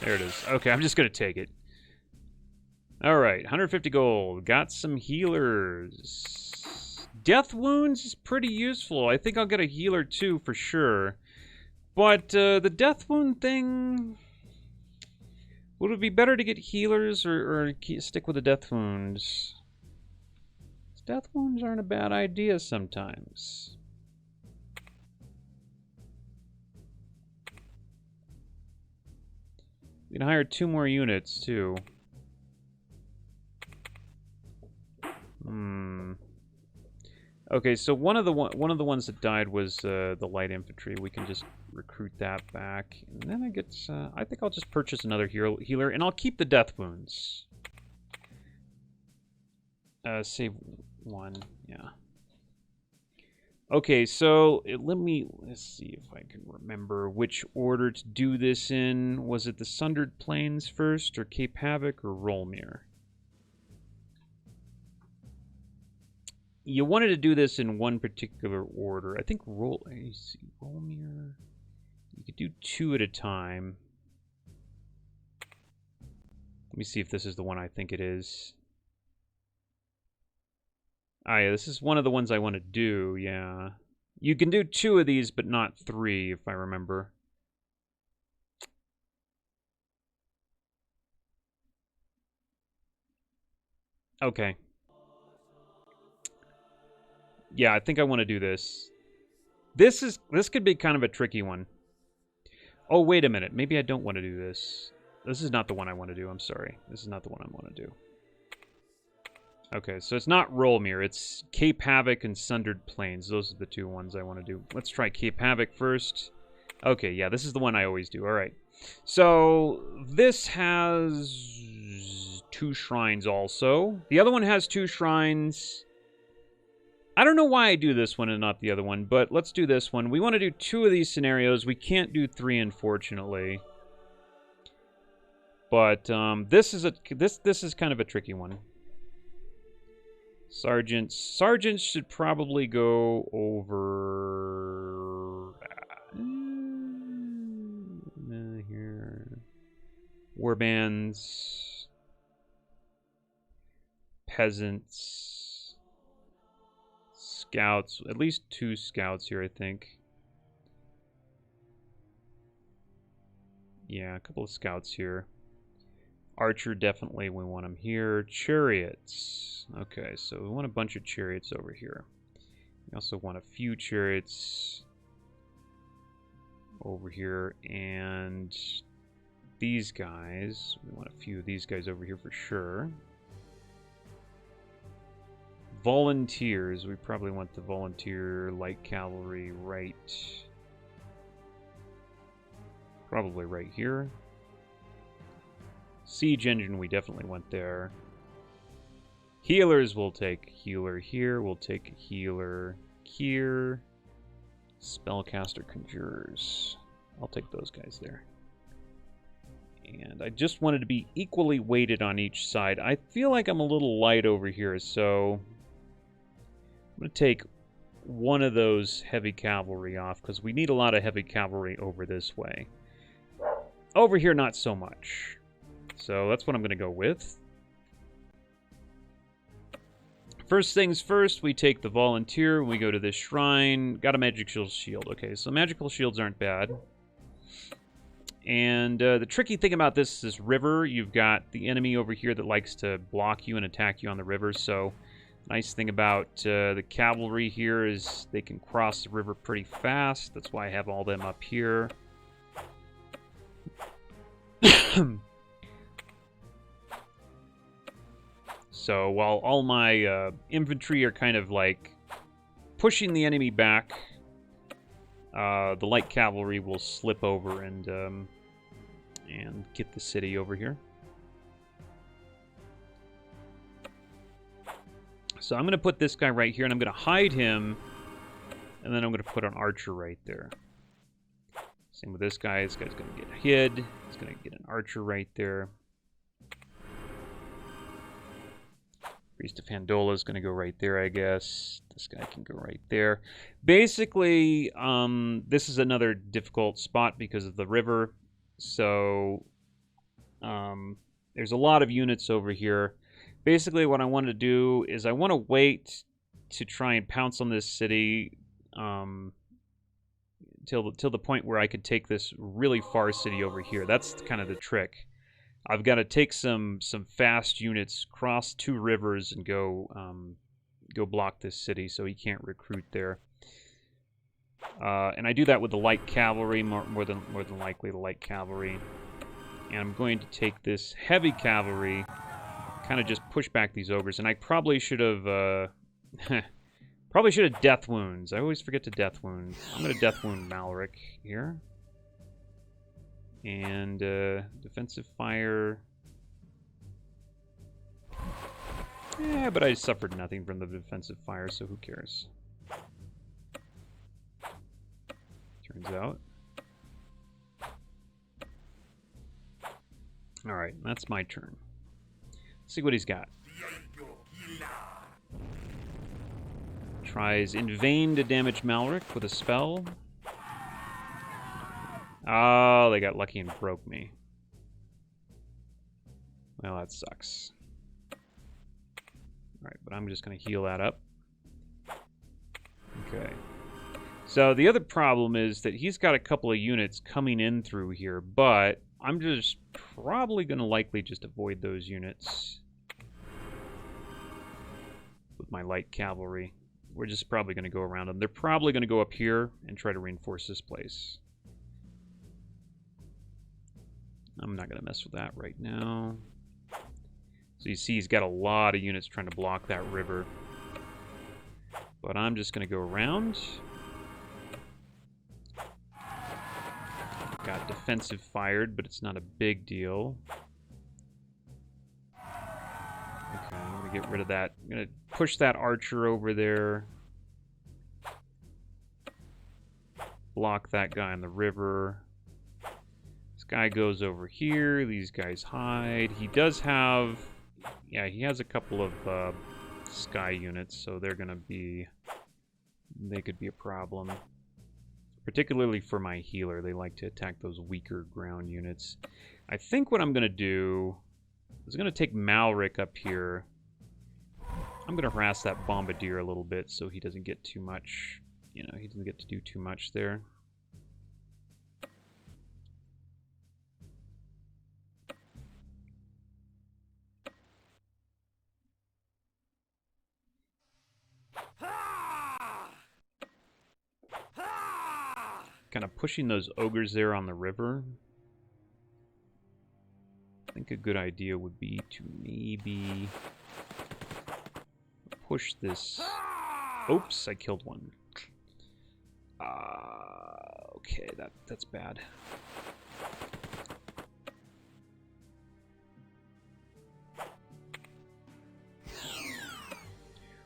There it is. Okay, I'm just gonna take it. Alright, 150 gold. Got some healers. Death wounds is pretty useful. I think I'll get a healer too, for sure. But, the death wound thing... Would it be better to get healers or stick with the death wounds? Death wounds aren't a bad idea sometimes. We can hire 2 more units too. Okay, so one of the ones that died was the light infantry. We can just recruit that back, and then I get. I think I'll just purchase another healer, and I'll keep the death wounds. Save 1, yeah. Okay, so let's see if I can remember which order to do this in. Was it the Sundered Plains first, or Cape Havoc, or Rolmere? You wanted to do this in one particular order. I think Rolmere. You could do 2 at a time. Let me see if this is the one I think it is. Ah, yeah, this is one of the ones I want to do, yeah. You can do 2 of these, but not 3, if I remember. Okay. Yeah, I think I want to do this. This could be kind of a tricky one. Oh, wait a minute. Maybe I don't want to do this. This is not the one I want to do. I'm sorry. This is not the one I want to do. Okay, so it's not Rolmere. It's Cape Havoc and Sundered Plains. Those are the 2 ones I want to do. Let's try Cape Havoc first. Okay, yeah, this is the one I always do. All right. So this has 2 shrines also. The other one has 2 shrines. I don't know why I do this one and not the other one, but let's do this one. We want to do 2 of these scenarios. We can't do 3, unfortunately. But this is kind of a tricky one. Sergeants should probably go over here. Warbands, peasants, scouts. At least 2 scouts here, I think. Yeah, a couple of scouts here. Archer, definitely, we want him here. Chariots. Okay, so we want a bunch of chariots over here. We also want a few chariots over here. And these guys, we want a few of these guys over here for sure. Volunteers, we probably want the volunteer light cavalry right... probably right here. Siege engine, we definitely went there. Healers, we'll take healer here. We'll take healer here. Spellcaster, conjurers. I'll take those guys there. And I just wanted to be equally weighted on each side. I feel like I'm a little light over here, so I'm going to take one of those heavy cavalry off, because we need a lot of heavy cavalry over this way. Over here, not so much. So that's what I'm going to go with. First things first, we take the volunteer, we go to this shrine. Got a magical shield. Okay, so magical shields aren't bad. And the tricky thing about this river, you've got the enemy over here that likes to block you and attack you on the river. So Nice thing about the cavalry here is they can cross the river pretty fast. That's why I have all them up here. So while all my infantry are kind of like pushing the enemy back, the light cavalry will slip over and get the city over here. So I'm going to put this guy right here, and I'm going to hide him, and then I'm going to put an archer right there. Same with this guy. This guy's going to get hid. He's going to get an archer right there. Priest of Handola is going to go right there, I guess. This guy can go right there. Basically, this is another difficult spot because of the river. So there's a lot of units over here. Basically, what I want to do is I want to wait to try and pounce on this city till the point where I could take this really far city over here. That's kind of the trick. I've got to take some fast units, cross 2 rivers, and go block this city so he can't recruit there. And I do that with the light cavalry, more than likely the light cavalry. And I'm going to take this heavy cavalry, kind of just push back these ogres. And I probably should have death wounds. I always forget to death wound. I'm going to death wound Malric here. And defensive fire. Yeah, but I suffered nothing from the defensive fire, so who cares? Turns out. Alright, that's my turn. Let's see what he's got. Tries in vain to damage Malric with a spell. Oh, they got lucky and broke me. Well, that sucks. Alright, but I'm just going to heal that up. Okay. So the other problem is that he's got a couple of units coming in through here, but I'm just probably going to likely just avoid those units with my light cavalry. We're just probably going to go around them. They're probably going to go up here and try to reinforce this place. I'm not going to mess with that right now. So you see he's got a lot of units trying to block that river. But I'm just going to go around. Got defensive fired, but it's not a big deal. Okay, I'm going to get rid of that. I'm going to push that archer over there. Block that guy on the river. Guy goes over here. These guys hide. He does have... Yeah, he has a couple of sky units, so they're going to be... They could be a problem. Particularly for my healer. They like to attack those weaker ground units. I think what I'm going to do is I'm going to take Malric up here. I'm going to harass that bombardier a little bit so he doesn't get too much... You know, he doesn't get to do too much there. Kind of pushing those ogres there on the river. I think a good idea would be to maybe push this. Oops, I killed one. Okay, that's bad.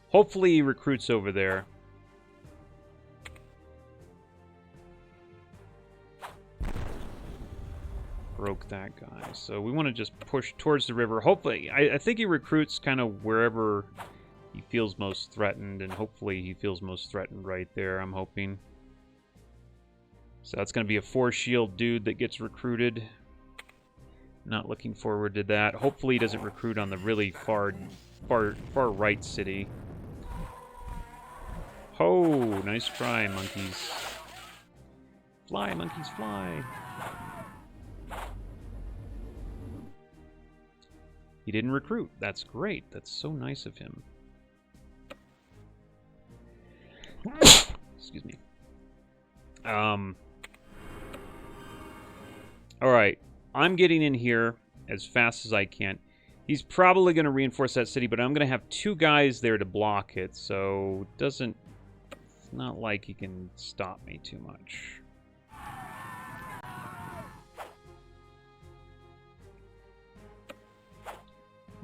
Hopefully he recruits over there. Broke that guy. So we want to just push towards the river. Hopefully, I think he recruits kind of wherever he feels most threatened, and hopefully he feels most threatened right there, I'm hoping. So that's going to be a 4-shield dude that gets recruited. Not looking forward to that. Hopefully he doesn't recruit on the really far right city. Oh, nice try, monkeys. Fly, monkeys, fly. He didn't recruit. That's great. That's so nice of him. Excuse me. Alright. I'm getting in here as fast as I can. He's probably going to reinforce that city, but I'm going to have 2 guys there to block it, so it's not like he can stop me too much.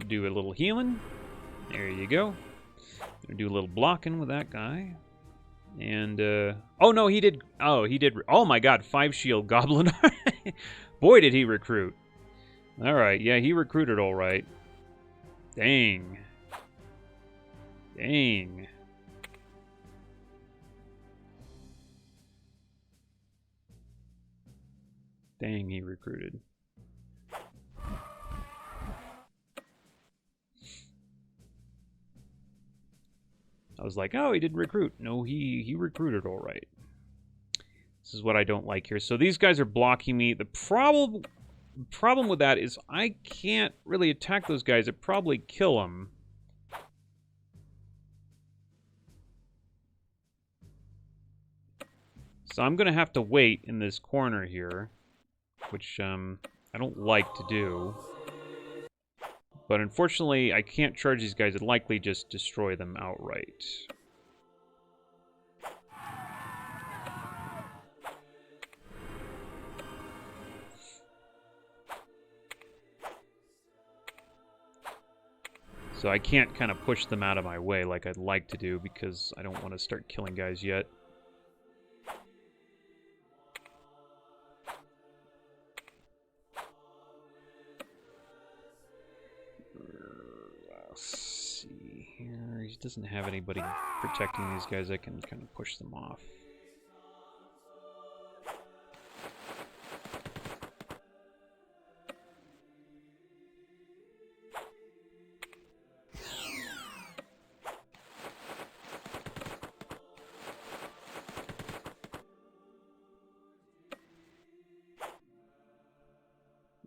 Do a little healing. There you go. Do a little blocking with that guy. And, oh no, he did, oh my god, 5 shield goblin. Boy, did he recruit. Alright, yeah, he recruited alright. Dang. Dang. Dang, he recruited. I was like, oh, he didn't recruit. No, he recruited all right. This is what I don't like here. So these guys are blocking me. The problem with that is I can't really attack those guys. It'd probably kill them. So I'm going to have to wait in this corner here, which I don't like to do. But unfortunately, I can't charge these guys. It'd likely just destroy them outright. So I can't kind of push them out of my way like I'd like to do because I don't want to start killing guys yet. He doesn't have anybody protecting these guys. I can kind of push them off.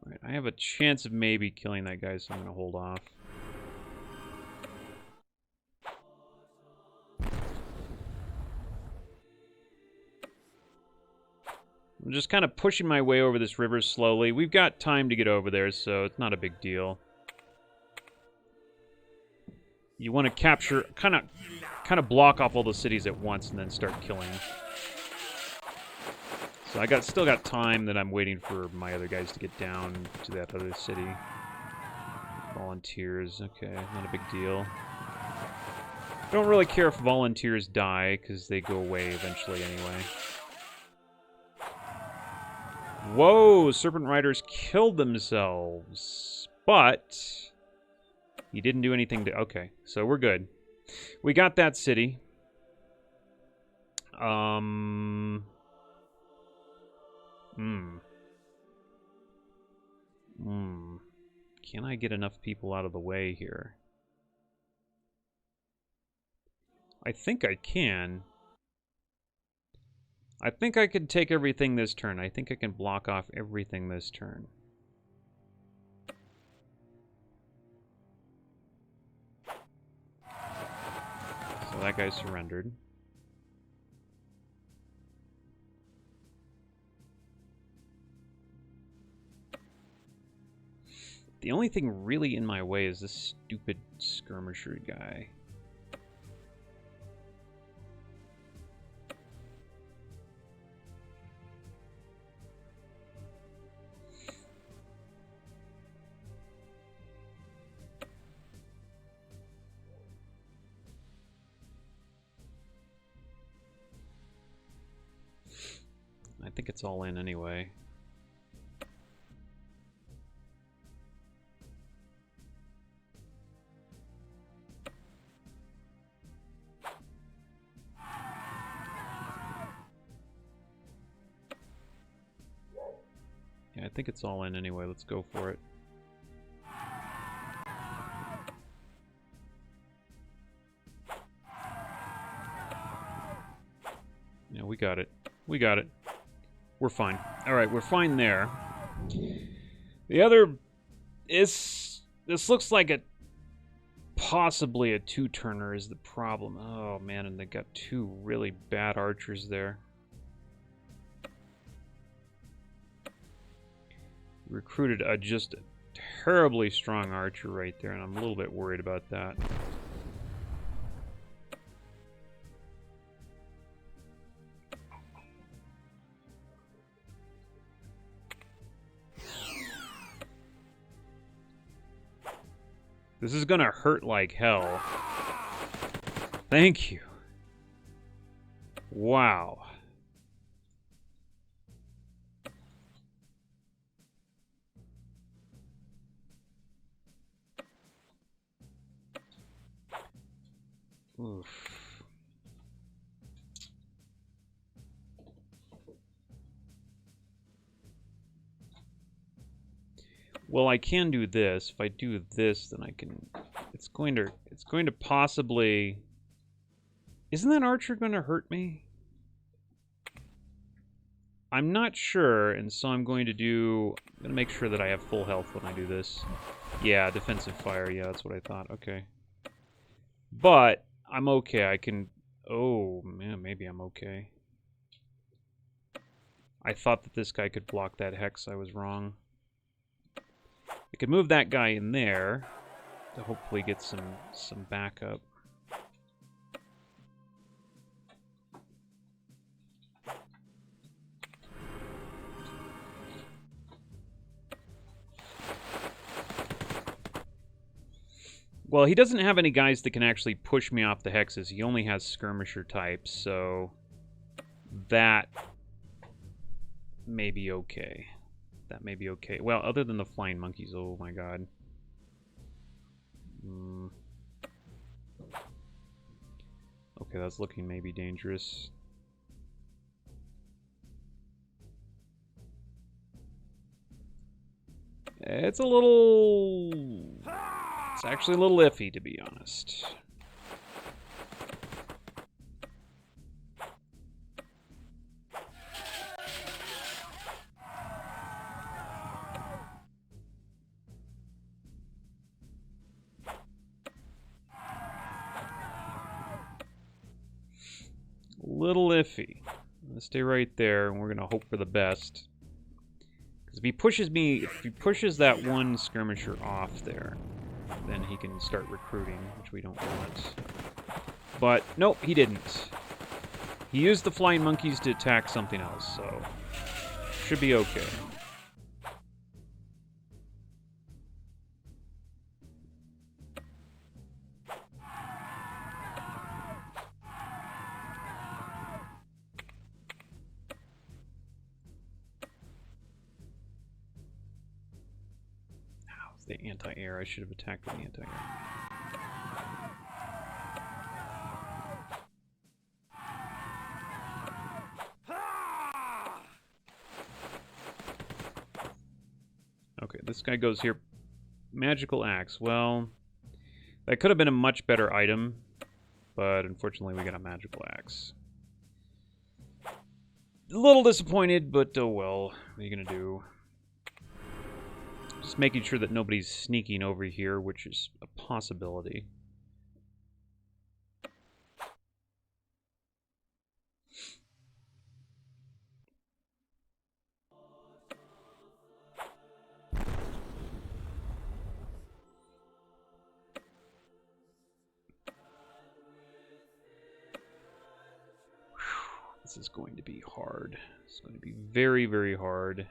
All right, I have a chance of maybe killing that guy, so I'm going to hold off. I'm just kind of pushing my way over this river slowly. We've got time to get over there, so it's not a big deal. You want to capture, kind of block off all the cities at once and then start killing. So I still got time that I'm waiting for my other guys to get down to that other city. Volunteers, okay, not a big deal. Don't really care if volunteers die, because they go away eventually anyway. Whoa, Serpent Riders killed themselves. But he didn't do anything to... Okay, so we're good. We got that city. Can I get enough people out of the way here? I think I can. I think I could take everything this turn. I think I can block off everything this turn. So that guy surrendered. The only thing really in my way is this stupid skirmisher guy. I think it's all in anyway. Yeah, I think it's all in anyway. Let's go for it. Yeah, we got it. We got it. We're fine. Alright, we're fine there. The other is... This looks like a possibly a two-turner is the problem. Oh, man, and they got two really bad archers there. Recruited just a terribly strong archer right there, and I'm a little bit worried about that. This is gonna hurt like hell. Thank you. Wow. Oof. Well, I can do this. If I do this, then I can... It's going to possibly... Isn't that archer going to hurt me? I'm not sure, and so I'm going to make sure that I have full health when I do this. Yeah, defensive fire. Yeah, that's what I thought. Okay. But I'm okay. I can... Oh, man, maybe I'm okay. I thought that this guy could block that hex. I was wrong. I could move that guy in there to hopefully get some backup. Well, he doesn't have any guys that can actually push me off the hexes. He only has skirmisher types, so that may be okay. That may be okay. Well, other than the flying monkeys, oh my god. Okay, that's looking maybe dangerous. It's a little... It's actually a little iffy, to be honest. Little iffy. I'm gonna stay right there, and we're gonna hope for the best. Because if he pushes that one skirmisher off there, then he can start recruiting, which we don't want. But nope, he didn't. He used the flying monkeys to attack something else, so should be okay. The anti-air. I should have attacked with the anti-air. Okay, this guy goes here. Magical axe. Well, that could have been a much better item, but unfortunately we got a magical axe. A little disappointed, but oh well. What are you gonna do? Just making sure that nobody's sneaking over here, which is a possibility. This is going to be hard. It's going to be very, very hard.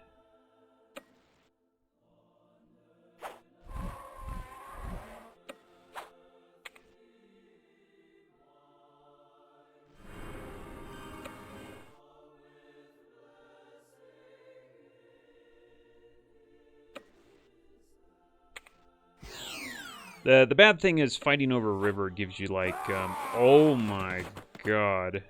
The bad thing is fighting over a river gives you like, oh my god.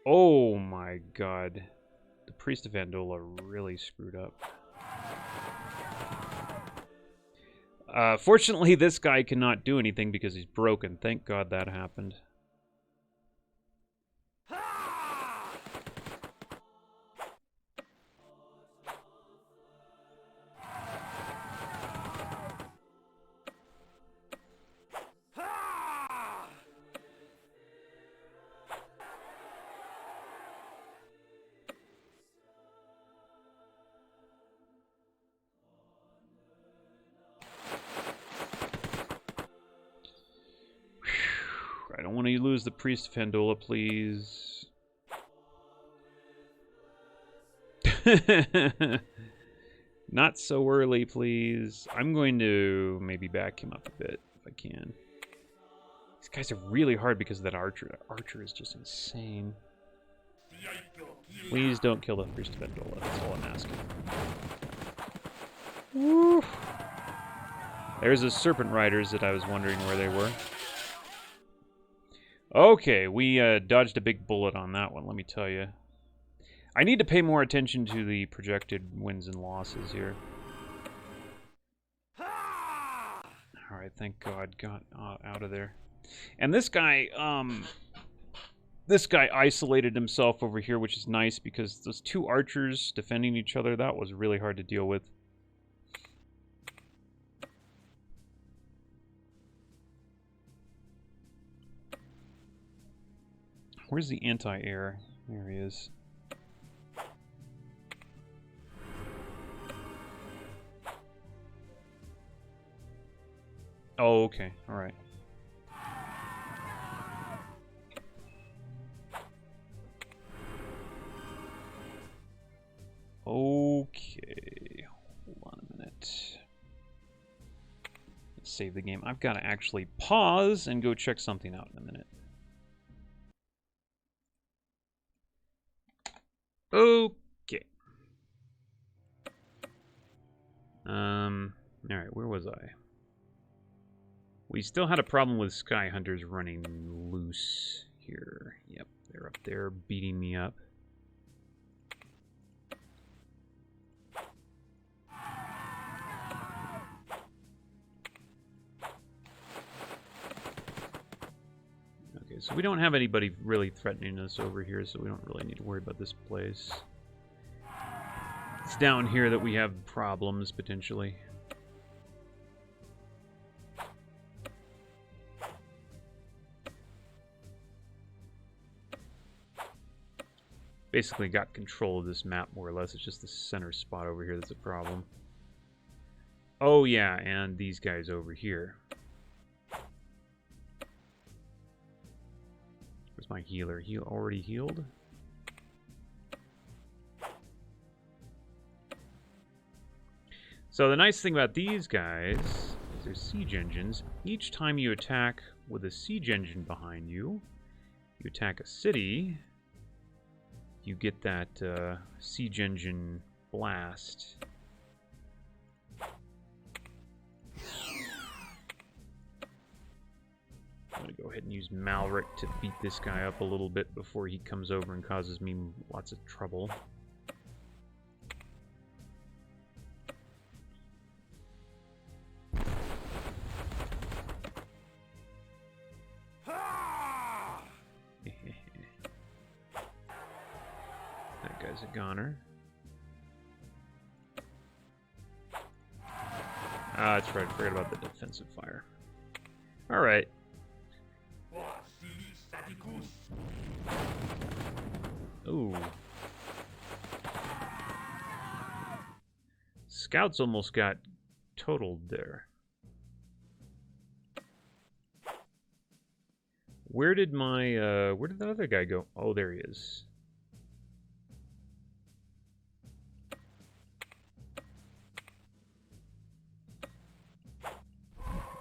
Oh my god. The Priest of Andola really screwed up. Fortunately, this guy cannot do anything because he's broken. Thank God that happened. you lose the Priest of Fandola, please? Not so early, please. I'm going to maybe back him up a bit, if I can. These guys are really hard because of that archer. That archer is just insane. Please don't kill the Priest of Fandola. That's all I'm asking. Woo! There's the Serpent Riders that I was wondering where they were. Okay, we dodged a big bullet on that one, let me tell you. I need to pay more attention to the projected wins and losses here. Alright, thank God, got out of there. And this guy isolated himself over here, which is nice because those two archers defending each other, that was really hard to deal with. Where's the anti-air? There he is. Oh, okay. All right. Okay. Hold on a minute. Let's save the game. I've got to actually pause and go check something out in a minute. Okay. Alright, where was I? We still had a problem with Sky Hunters running loose here. Yep, they're up there beating me up. Okay, so we don't have anybody really threatening us over here, so we don't really need to worry about this place. It's down here that we have problems, potentially. Basically got control of this map, more or less. It's just the center spot over here that's a problem. Oh, yeah, and these guys over here. Where's my healer? He already healed? So the nice thing about these guys is they're siege engines. Each time you attack with a siege engine behind you, you attack a city, you get that siege engine blast. I'm going to go ahead and use Malric to beat this guy up a little bit before he comes over and causes me lots of trouble. That guy's a goner. Ah, that's right. I forgot about the defensive fire. Alright. Ooh. Scouts almost got totaled there. Where did my, where did the other guy go? Oh, there he is.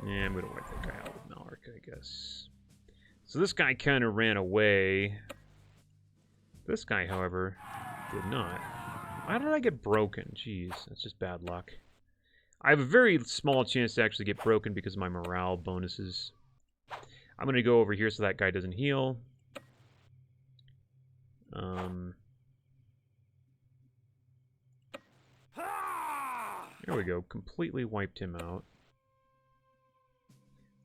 Yeah, I'm gonna wipe that guy out with Malric, I guess. So this guy kind of ran away. This guy, however, did not. How did I get broken? Jeez, that's just bad luck. I have a very small chance to actually get broken because of my morale bonuses. I'm going to go over here so that guy doesn't heal. There we go. Completely wiped him out.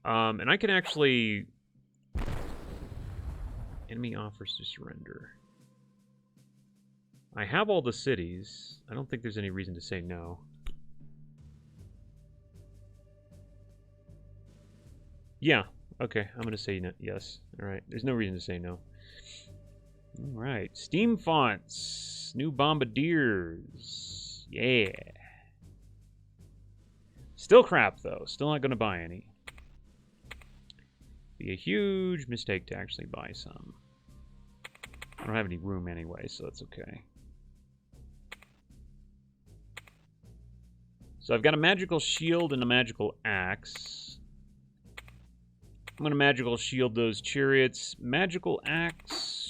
And I can actually... Enemy offers to surrender. I have all the cities. I don't think there's any reason to say no. Yeah. Okay, I'm going to say no, yes. Alright, there's no reason to say no. Alright, Steam fonts. New bombardiers. Yeah. Still crap, though. Still not going to buy any. Be a huge mistake to actually buy some. I don't have any room anyway, so that's okay. So I've got a magical shield and a magical axe. I'm going to magical shield those chariots. Magical axe.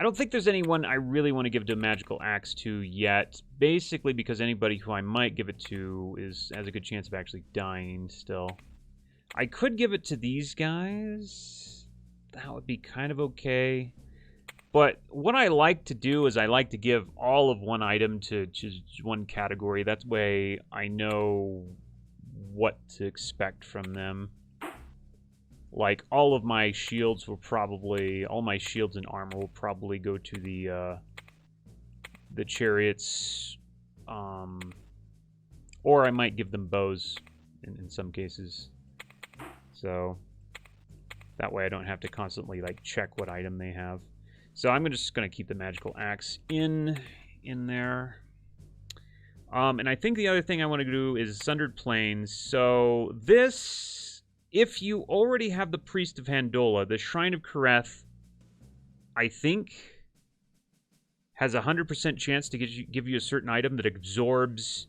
I don't think there's anyone I really want to give to a magical axe to yet. Basically because anybody who I might give it to has a good chance of actually dying still. I could give it to these guys. That would be kind of okay. But what I like to do is I like to give all of one item to just one category. That way I know what to expect from them. Like, all of my shields will probably... all my shields and armor will probably go to the chariots. Or I might give them bows in some cases. So, that way I don't have to constantly, like, check what item they have. So I'm just going to keep the magical axe in there. And I think the other thing I want to do is Sundered Plains. So this, if you already have the Priest of Handola, the Shrine of Kareth, I think, has a 100% chance to give you a certain item that absorbs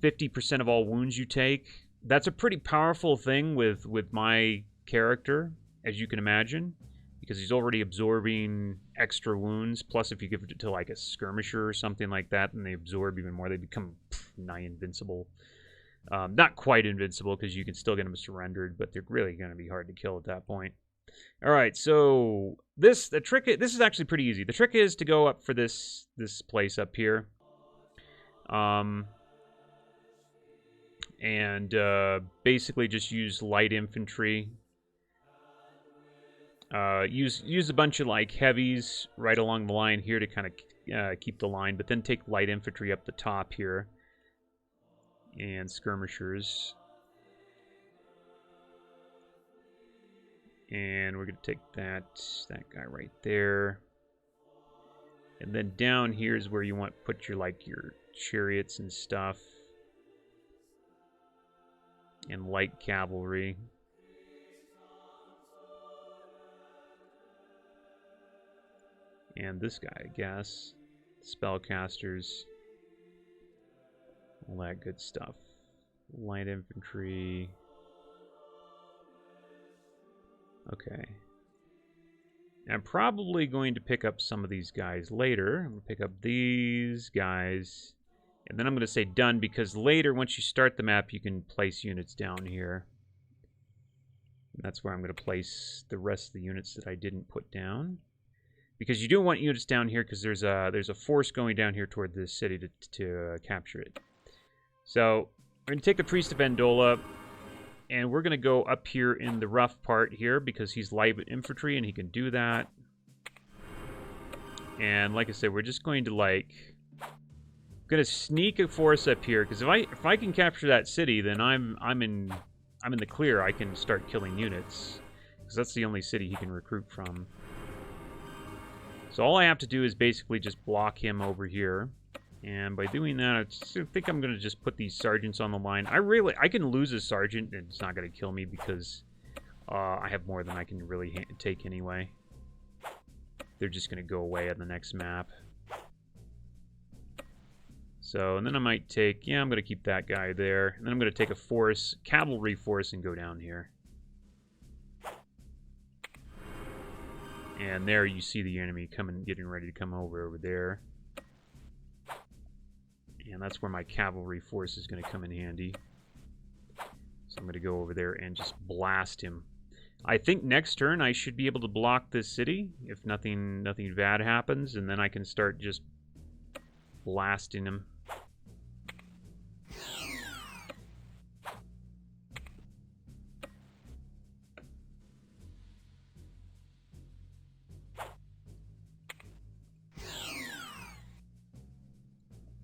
50% of all wounds you take. That's a pretty powerful thing with my character, as you can imagine. Because he's already absorbing extra wounds. Plus, if you give it to, like, a skirmisher or something like that, then they absorb even more. They become nigh invincible. Not quite invincible, because you can still get them surrendered, but they're really going to be hard to kill at that point. All right, so this is actually pretty easy. The trick is to go up for this place up here. And basically just use light infantry. Use a bunch of, like, heavies right along the line here to kind of keep the line, but then take light infantry up the top here. And skirmishers. And we're going to take that guy right there. And then down here is where you want to put your chariots and stuff. And light cavalry. And this guy, I guess. Spellcasters. All that good stuff. Light infantry. Okay. I'm probably going to pick up some of these guys later. I'm going to pick up these guys. And then I'm going to say done, because later, once you start the map, you can place units down here. And that's where I'm going to place the rest of the units that I didn't put down. Because you do want units down here, because there's a force going down here toward this city to capture it. So, we're going to take the Priest of Handola, and we're going to go up here in the rough part here, because he's light infantry, and he can do that. And like I said, we're just going to, going to sneak a force up here, because if I can capture that city, then I'm in the clear. I can start killing units, because that's the only city he can recruit from. So all I have to do is basically just block him over here. And by doing that, I think I'm going to just put these sergeants on the line. I can lose a sergeant, and it's not going to kill me because I have more than I can really take anyway. They're just going to go away on the next map. So, and then I might take, I'm going to keep that guy there. And then I'm going to take a cavalry force, and go down here. And there you see the enemy getting ready to come over there. And that's where my cavalry force is going to come in handy. So I'm going to go over there and just blast him. I think next turn I should be able to block this city if nothing bad happens, and then I can start just blasting him.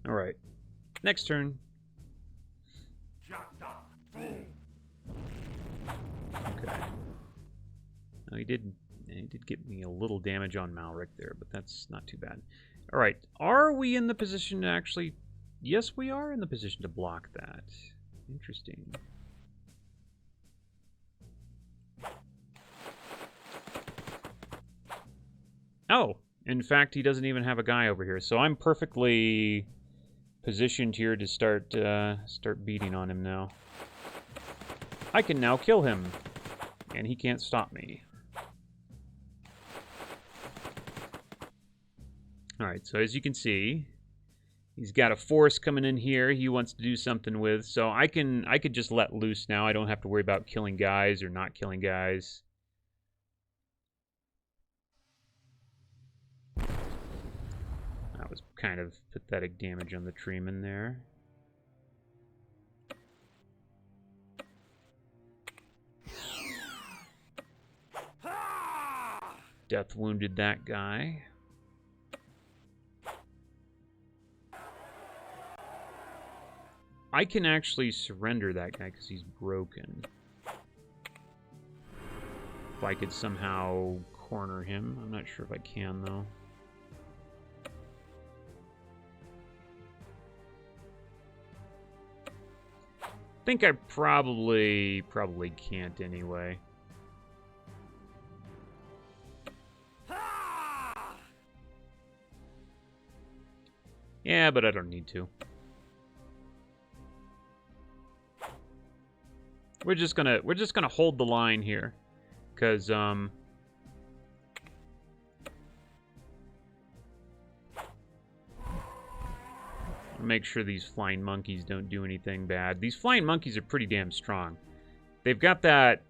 Alright. Next turn. Okay. Oh, he did get me a little damage on Malric there, but that's not too bad. Alright. Are we in the position to actually... Yes, we are in the position to block that. Interesting. Oh, in fact, he doesn't even have a guy over here, so I'm perfectly positioned here to start beating on him now. I can now kill him, and he can't stop me. Alright, so as you can see, he's got a force coming in here he wants to do something with, so I could just let loose now. I don't have to worry about killing guys or not killing guys. That was kind of pathetic damage on the treeman there. Death wounded that guy. I can actually surrender that guy because he's broken. If I could somehow corner him. I'm not sure if I can, though. I think I probably can't anyway. Yeah, but I don't need to. We're just gonna hold the line here, because make sure these flying monkeys don't do anything bad. These flying monkeys are pretty damn strong. They've got that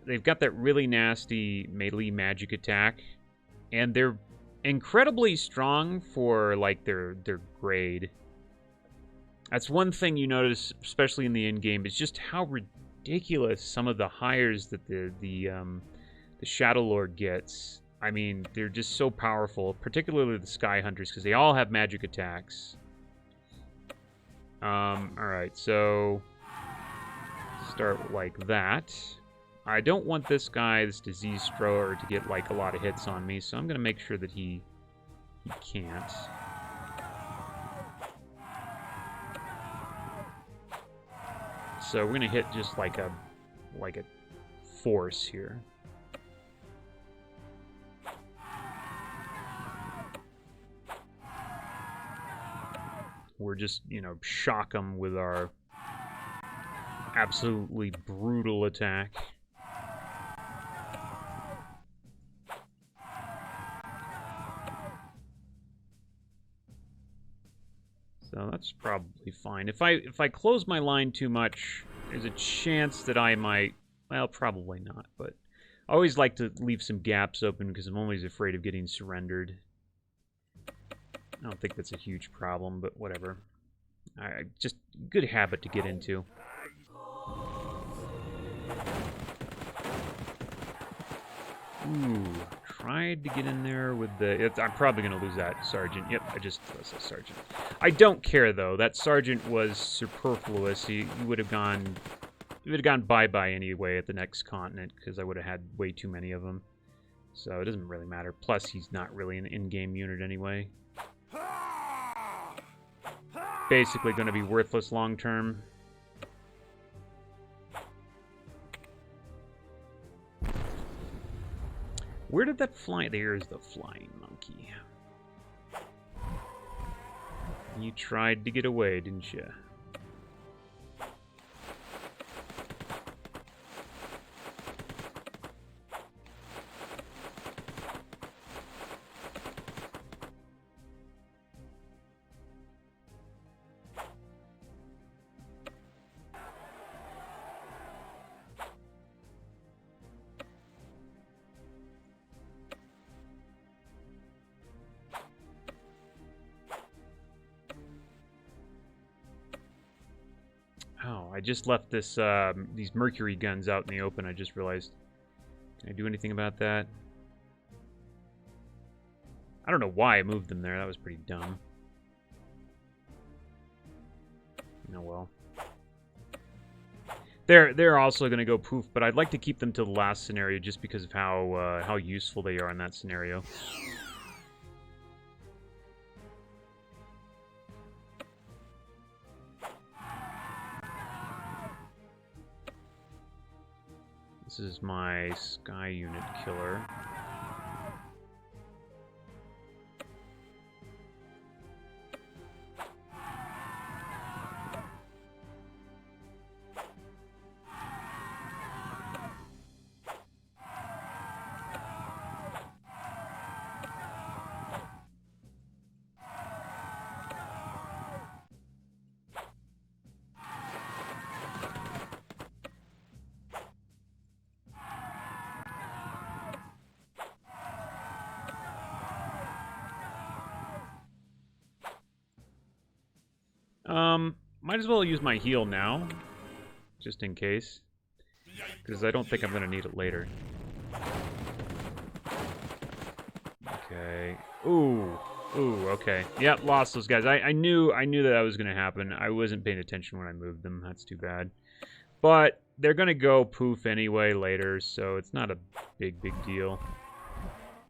really nasty melee magic attack, and they're incredibly strong for like their grade. That's one thing you notice, especially in the end game, is just how ridiculous some of the hires that the Shadow Lord gets. I mean, they're just so powerful, particularly the Sky Hunters, because they all have magic attacks. Alright, so start like that. I don't want this guy, this disease thrower, to get like a lot of hits on me, so I'm gonna make sure that he can't. So we're gonna hit just like a force here. We're just, you know, shock them with our absolutely brutal attack. So that's probably fine. If I close my line too much, there's a chance that I might, well, probably not, but I always like to leave some gaps open because I'm always afraid of getting surrendered. I don't think that's a huge problem, but whatever. Just good habit to get into. Ooh, tried to get in there with the... I'm probably going to lose that sergeant. Yep, I just lost a sergeant. I don't care, though. That sergeant was superfluous. He would have gone... He would have gone bye-bye anyway at the next continent, because I would have had way too many of them. So it doesn't really matter. Plus, he's not really an in-game unit anyway. Basically going to be worthless long-term. Where did that fly? There's the flying monkey. You tried to get away, didn't you? I just left this these mercury guns out in the open. I just realized. Can I do anything about that? I don't know why I moved them there. That was pretty dumb. Oh well. They're also going to go poof, but I'd like to keep them to the last scenario just because of how useful they are in that scenario. This is my Sky Unit killer. Might as well use my heal now, just in case, because I don't think I'm going to need it later. Okay. Ooh, okay. Yeah, lost those guys. I knew that was going to happen. I wasn't paying attention when I moved them. That's too bad. But they're going to go poof anyway later, so it's not a big deal.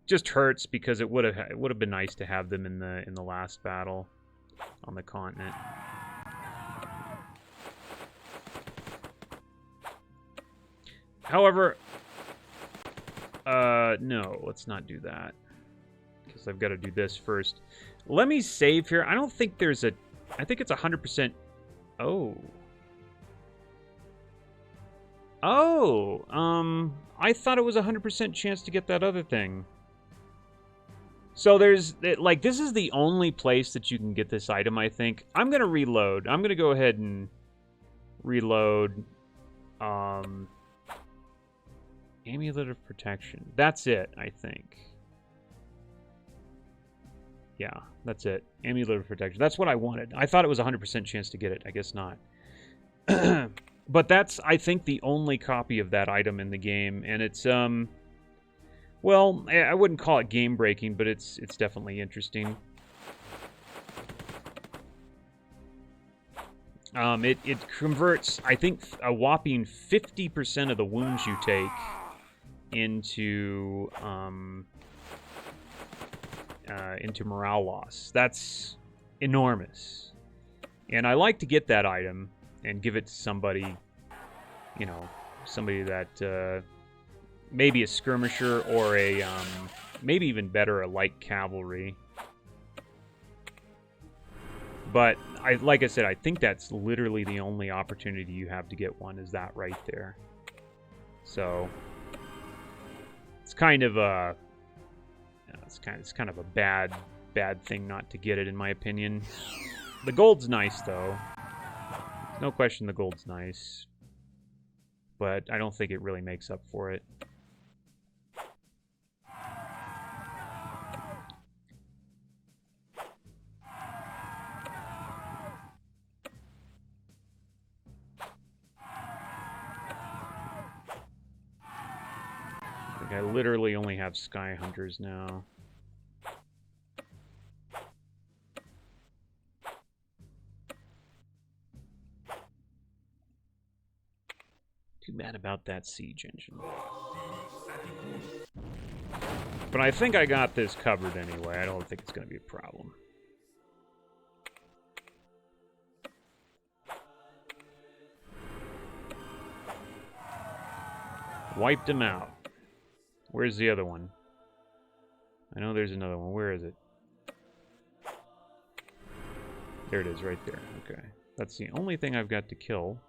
Just hurts because it would have been nice to have them in the last battle on the continent. However, no, let's not do that. Because I've got to do this first. Let me save here. I don't think there's a... I think it's 100%... Oh. Oh, I thought it was 100% chance to get that other thing. So there's... Like, this is the only place that you can get this item, I think. I'm going to reload. I'm going to go ahead and reload... Amulet of Protection. That's it, I think. Yeah, that's it. Amulet of Protection. That's what I wanted. I thought it was a 100% chance to get it. I guess not. But that's, I think, the only copy of that item in the game. And it's, well, I wouldn't call it game-breaking, but it's definitely interesting. It converts, I think, a whopping 50% of the wounds you take into morale loss. That's enormous. And I like to get that item and give it to somebody, you know, somebody that maybe a skirmisher or a maybe even better, a light cavalry. But like I said, I think that's literally the only opportunity you have to get one, is that right there. So it's kind of a it's kind of a bad thing not to get it, in my opinion. The gold's nice though. No question, the gold's nice, but I don't think it really makes up for it. I literally only have Sky Hunters now. Too bad about that siege engine. But I think I got this covered anyway. I don't think it's going to be a problem. Wiped him out. Where's the other one? I know there's another one. Where is it? There it is, right there. Okay. That's the only thing I've got to kill.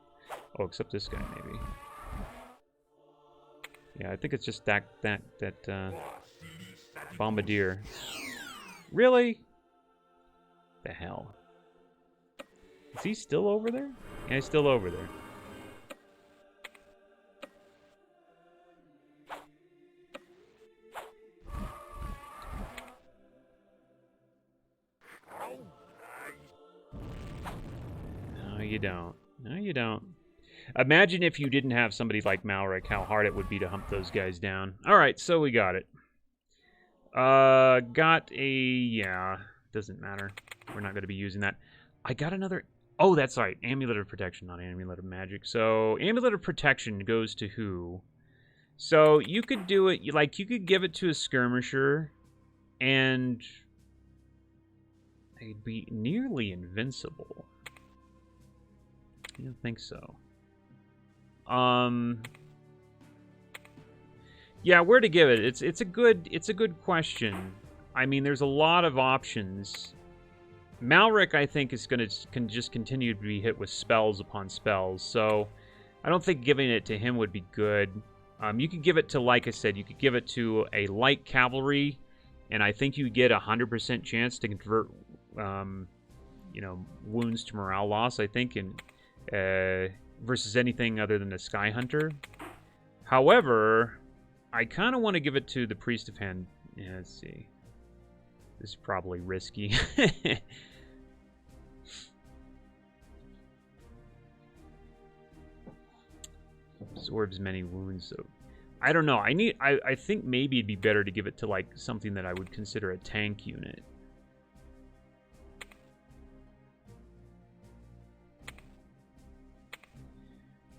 Oh, except this guy, maybe. Yeah, I think it's just that bombardier. Really? The hell? Is he still over there? Yeah, he's still over there. No, you don't. No, you don't. Imagine if you didn't have somebody like Malric, how hard it would be to hump those guys down. Alright, so we got it. Got a... yeah, doesn't matter. We're not going to be using that. I got another... oh, that's right. Amulet of Protection, not Amulet of Magic. So, Amulet of Protection goes to who? So, you could do it... like, you could give it to a skirmisher, and... they'd be nearly invincible. I don't think so. Yeah, where to give it? It's a good question. I mean, there's a lot of options. Malric, I think, can just continue to be hit with spells upon spells, so I don't think giving it to him would be good. You could give it to, like I said, you could give it to a light cavalry, and I think you get a 100% chance to convert, you know, wounds to morale loss, I think, and versus anything other than the Sky Hunter. However, I kind of want to give it to the Priest of Hand. Yeah, let's see. This is probably risky. Absorbs many wounds. So I don't know. I think maybe it'd be better to give it to like something that I would consider a tank unit.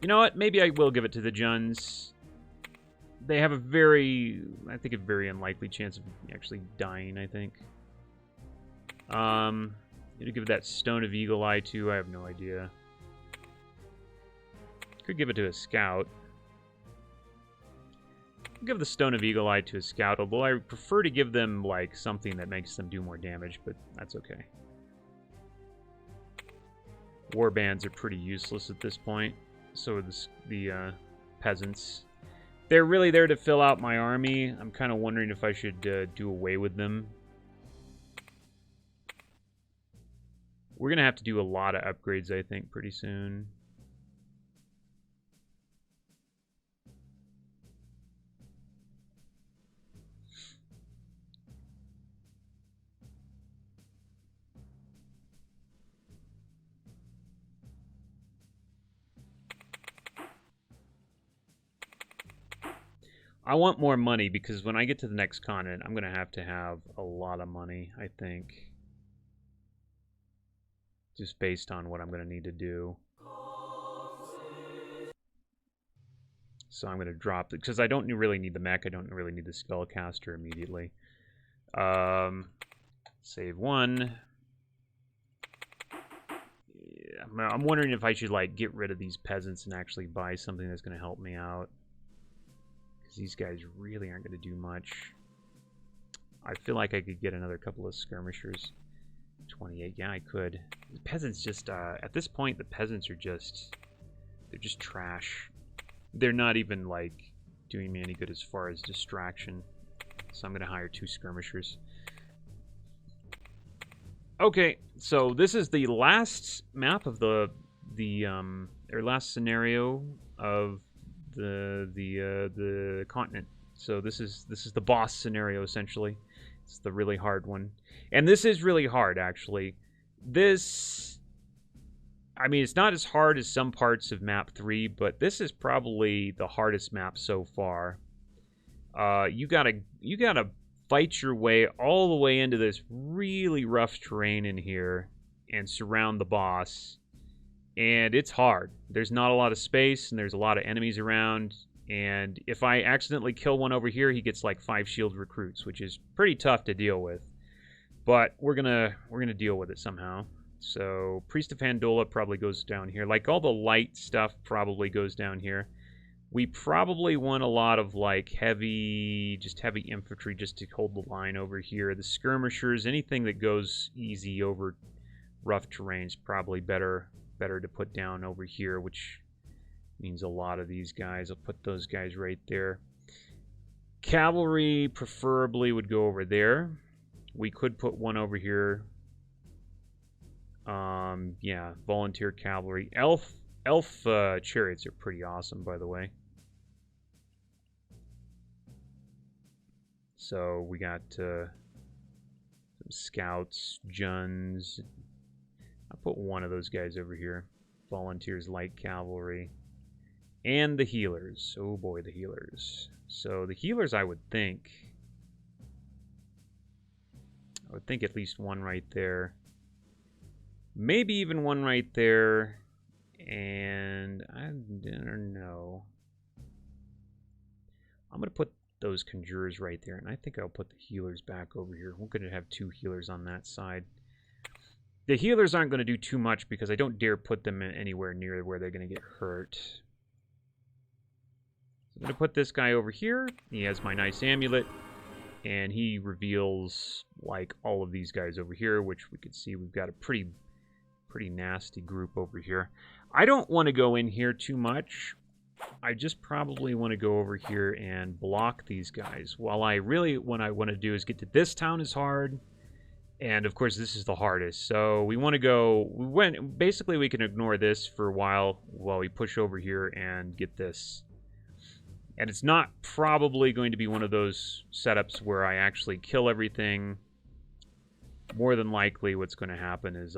You know what? Maybe I will give it to the Juns. They have a very unlikely chance of actually dying, I think. To give it that Stone of Eagle Eye to, I have no idea. Could give it to a scout. I'll give the Stone of Eagle Eye to a scout, although I prefer to give them like something that makes them do more damage, but that's okay. Warbands are pretty useless at this point. So are the peasants. They're really there to fill out my army. I'm kind of wondering if I should do away with them. We're going to have to do a lot of upgrades, I think, pretty soon. I want more money because when I get to the next continent, I'm going to have a lot of money, I think. Just based on what I'm going to need to do. So I'm going to drop it because I don't really need the mech. I don't really need the spellcaster immediately. Save one. Yeah, I'm wondering if I should like get rid of these peasants and actually buy something that's going to help me out. Because these guys really aren't going to do much. I feel like I could get another couple of skirmishers. 28, yeah, I could. The peasants just, at this point, the peasants are just, they're just trash. They're not even, like, doing me any good as far as distraction. So I'm going to hire 2 skirmishers. Okay, so this is the last map of or last scenario of the continent. So this is the boss scenario, essentially. It's the really hard one. And this is really hard, actually. This... I mean, it's not as hard as some parts of map 3, but this is probably the hardest map so far. You gotta fight your way all the way into this really rough terrain in here and surround the boss. And it's hard. There's not a lot of space, and there's a lot of enemies around. And if I accidentally kill one over here, he gets like 5 shield recruits, which is pretty tough to deal with. But we're gonna deal with it somehow. So Priest of Handola probably goes down here. Like all the light stuff probably goes down here. We probably want a lot of like heavy infantry just to hold the line over here. The skirmishers, anything that goes easy over rough terrains, probably better to put down over here, which means a lot of these guys. I'll put those guys right there. Cavalry preferably would go over there. We could put one over here. Yeah, volunteer cavalry. Elf chariots are pretty awesome, by the way. So we got some scouts, Juns. I'll put one of those guys over here. Volunteers, light cavalry. And the healers. Oh boy, the healers. So the healers, I would think at least one right there. Maybe even one right there. And I don't know. I'm going to put those conjurers right there. And I think I'll put the healers back over here. We're going to have 2 healers on that side. The healers aren't going to do too much because I don't dare put them anywhere near where they're going to get hurt. So I'm going to put this guy over here. He has my nice amulet. And he reveals like all of these guys over here, which we could see we've got a pretty nasty group over here. I don't want to go in here too much. I just probably want to go over here and block these guys. While I really, what I want to do is get to this town is hard. And of course this is the hardest. So we want to go, basically we can ignore this for a while we push over here and get this. And it's not probably going to be one of those setups where I actually kill everything. More than likely what's going to happen is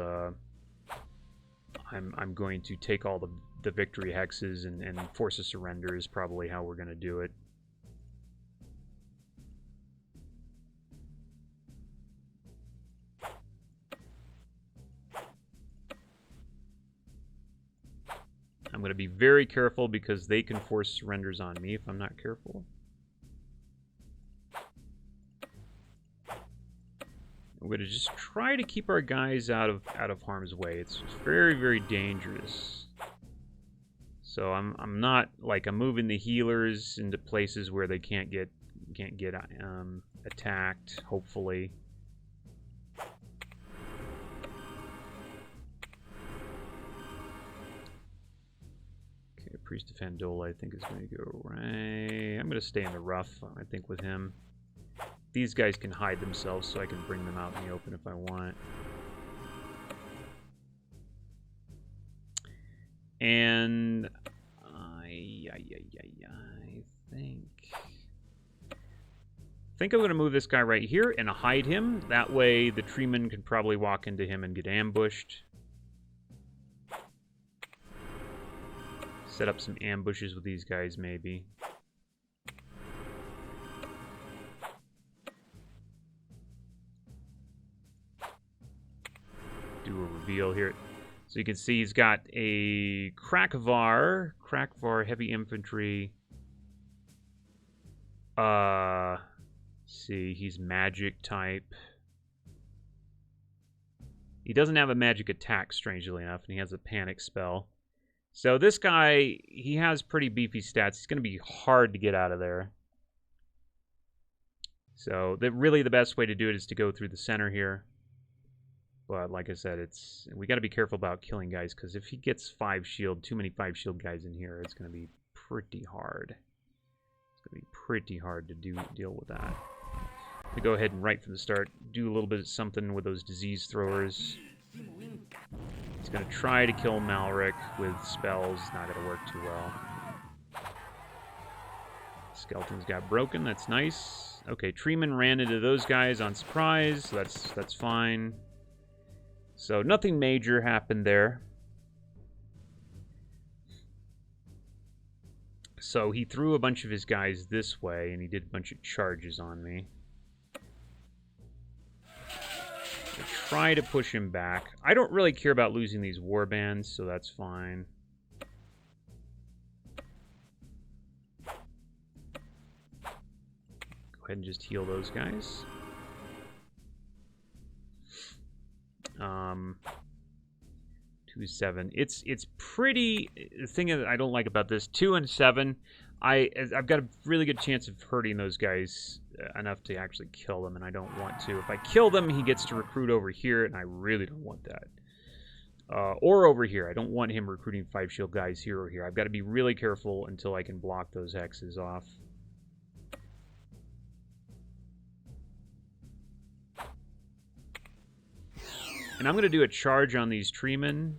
I'm going to take all the victory hexes and force a surrender is probably how we're going to do it. I'm going to be very careful because they can force surrenders on me if I'm not careful. We're going to just try to keep our guys out of harm's way. It's very, very dangerous. So I'm not like I'm moving the healers into places where they can't get attacked. Hopefully. Okay, Priest of Fandola I think is going to go right. I'm going to stay in the rough. I think with him. These guys can hide themselves so I can bring them out in the open if I want. And I think I'm going to move this guy right here and hide him. That way the treeman can probably walk into him and get ambushed. Set up some ambushes with these guys maybe. Do a reveal here. So you can see he's got a Krakvar heavy infantry. See, he's magic type. He doesn't have a magic attack, strangely enough, and he has a panic spell. So this guy, he has pretty beefy stats. He's going to be hard to get out of there. So really the best way to do it is to go through the center here. But like I said, we got to be careful about killing guys, because if he gets 5 shield, too many 5 shield guys in here, it's going to be pretty hard. It's going to be pretty hard to deal with that. To go ahead and right from the start, do a little bit of something with those disease throwers. He's going to try to kill Malric with spells. Not going to work too well. Skeleton's got broken. That's nice. Okay, Treeman ran into those guys on surprise. So that's fine. So nothing major happened there. So he threw a bunch of his guys this way, and he did a bunch of charges on me. I try to push him back. I don't really care about losing these warbands, so that's fine. Go ahead and just heal those guys. 2-7. It's pretty. The thing that I don't like about this 2 and 7, I've got a really good chance of hurting those guys enough to actually kill them, and I don't want to. If I kill them, he gets to recruit over here, and I really don't want that. Or over here. I don't want him recruiting 5 shield guys here or here. I've got to be really careful until I can block those hexes off. And I'm going to do a charge on these treemen.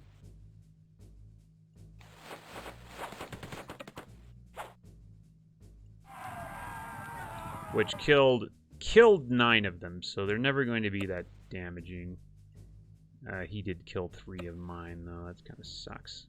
Which killed 9 of them, so they're never going to be that damaging. He did kill 3 of mine, though. That kind of sucks.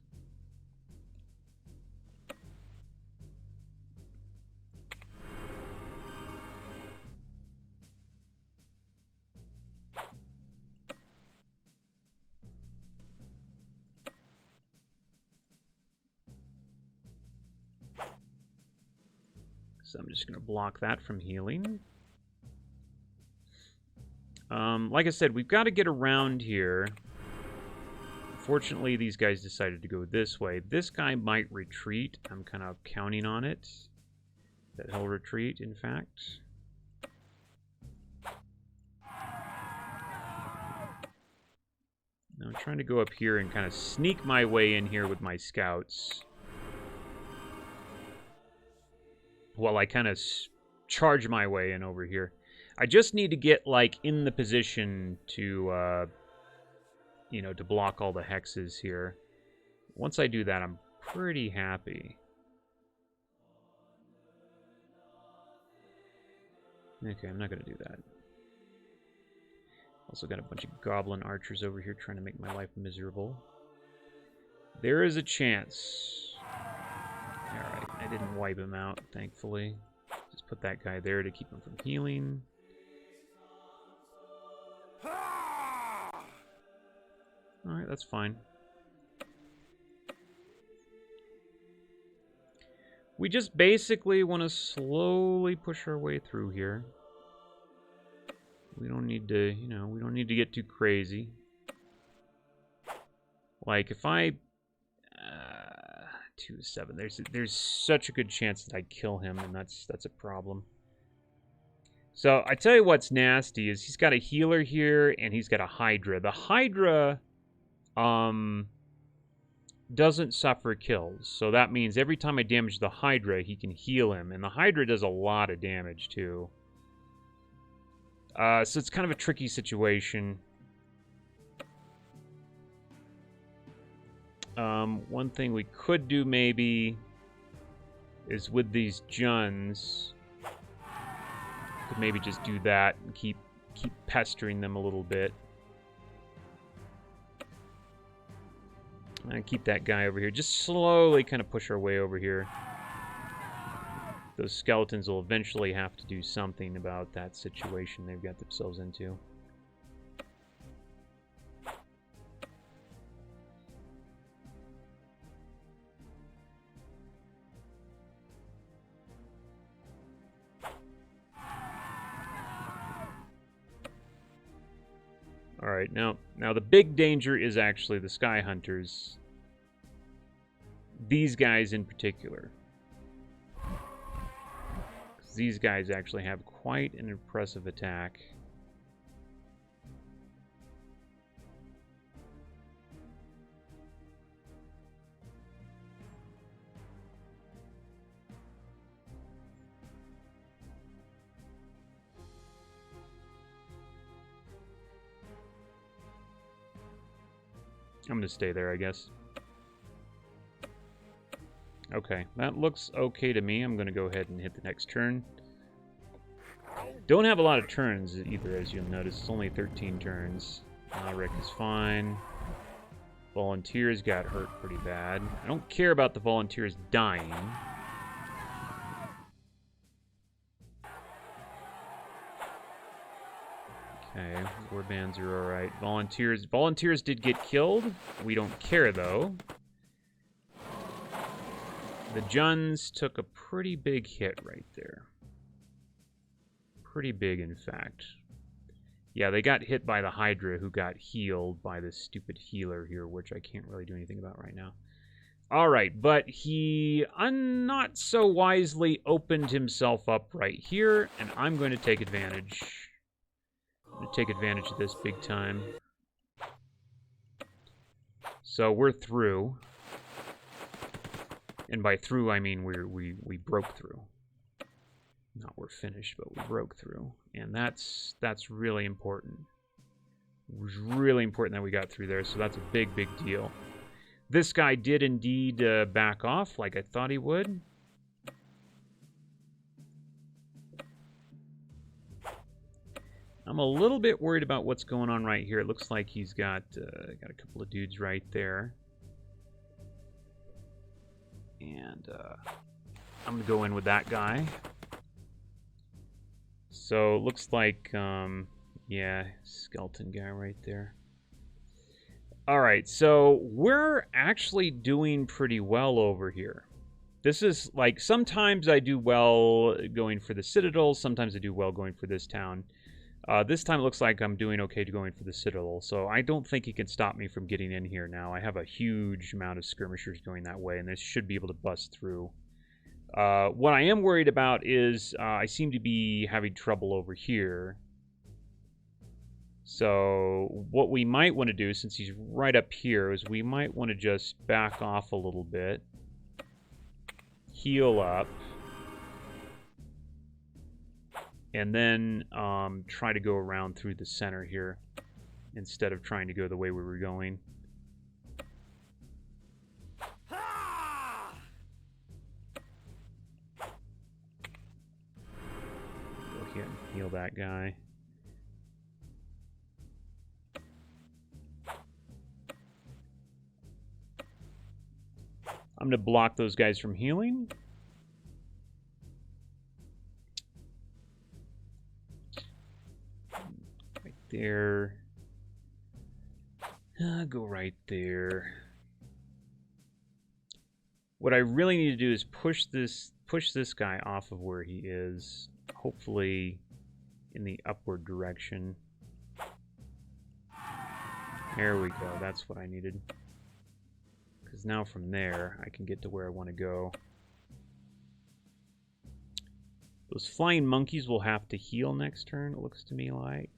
So I'm just going to block that from healing. Like I said, we've got to get around here. Fortunately, these guys decided to go this way. This guy might retreat. I'm kind of counting on it. That he'll retreat, in fact. Now I'm trying to go up here and kind of sneak my way in here with my scouts. While I kind of charge my way in over here. I just need to get, like, in the position to, you know, to block all the hexes here. Once I do that, I'm pretty happy. Okay, I'm not going to do that. Also got a bunch of goblin archers over here trying to make my life miserable. There is a chance. Alright, I didn't wipe him out, thankfully. Just put that guy there to keep him from healing. Alright, that's fine. We just basically want to slowly push our way through here. We don't need to, you know, we don't need to get too crazy. Like, if I... 2-7, there's such a good chance that I kill him, and that's a problem. So, I tell you what's nasty is he's got a healer here, and he's got a Hydra. The Hydra, doesn't suffer kills. So that means every time I damage the Hydra, he can heal him. And the Hydra does a lot of damage, too. So it's kind of a tricky situation. One thing we could do, maybe, is with these Juns, could maybe just do that and keep pestering them a little bit. And keep that guy over here. Just slowly kind of push our way over here. Those skeletons will eventually have to do something about that situation they've got themselves into. Alright, now the big danger is actually the Sky Hunters. These guys in particular. These guys actually have quite an impressive attack. I'm going to stay there, I guess. Okay, that looks okay to me. I'm going to go ahead and hit the next turn. Don't have a lot of turns either, as you'll notice. It's only 13 turns. Rick is fine. Volunteers got hurt pretty bad. I don't care about the volunteers dying. Okay, warbands are alright. Volunteers did get killed. We don't care, though. The Juns took a pretty big hit right there. Pretty big, in fact. Yeah, they got hit by the Hydra, who got healed by this stupid healer here, which I can't really do anything about right now. Alright, but he not so wisely opened himself up right here, and I'm going to take advantage. I'm going to take advantage of this big time. So we're through. And by through, I mean we broke through. Not we're finished, but we broke through. And that's really important. It was really important that we got through there, so that's a big, big deal. This guy did indeed back off like I thought he would. I'm a little bit worried about what's going on right here. It looks like he's got a couple of dudes right there. And I'm going to go in with that guy. So, it looks like, yeah, skeleton guy right there. Alright, so we're actually doing pretty well over here. This is, like, sometimes I do well going for the Citadel, sometimes I do well going for this town. This time it looks like I'm doing okay to going for the Citadel, so I don't think he can stop me from getting in here now. I have a huge amount of skirmishers going that way, and they should be able to bust through. What I am worried about is I seem to be having trouble over here. So what we might want to do, since he's right up here, is we might want to just back off a little bit. Heal up. And then try to go around through the center here instead of trying to go the way we were going. Go ahead and heal that guy. I'm going to block those guys from healing. Right there. Go right there. What I really need to do is push this guy off of where he is, hopefully in the upward direction. There we go. That's what I needed. Because now from there, I can get to where I want to go. Those flying monkeys will have to heal next turn, it looks to me like.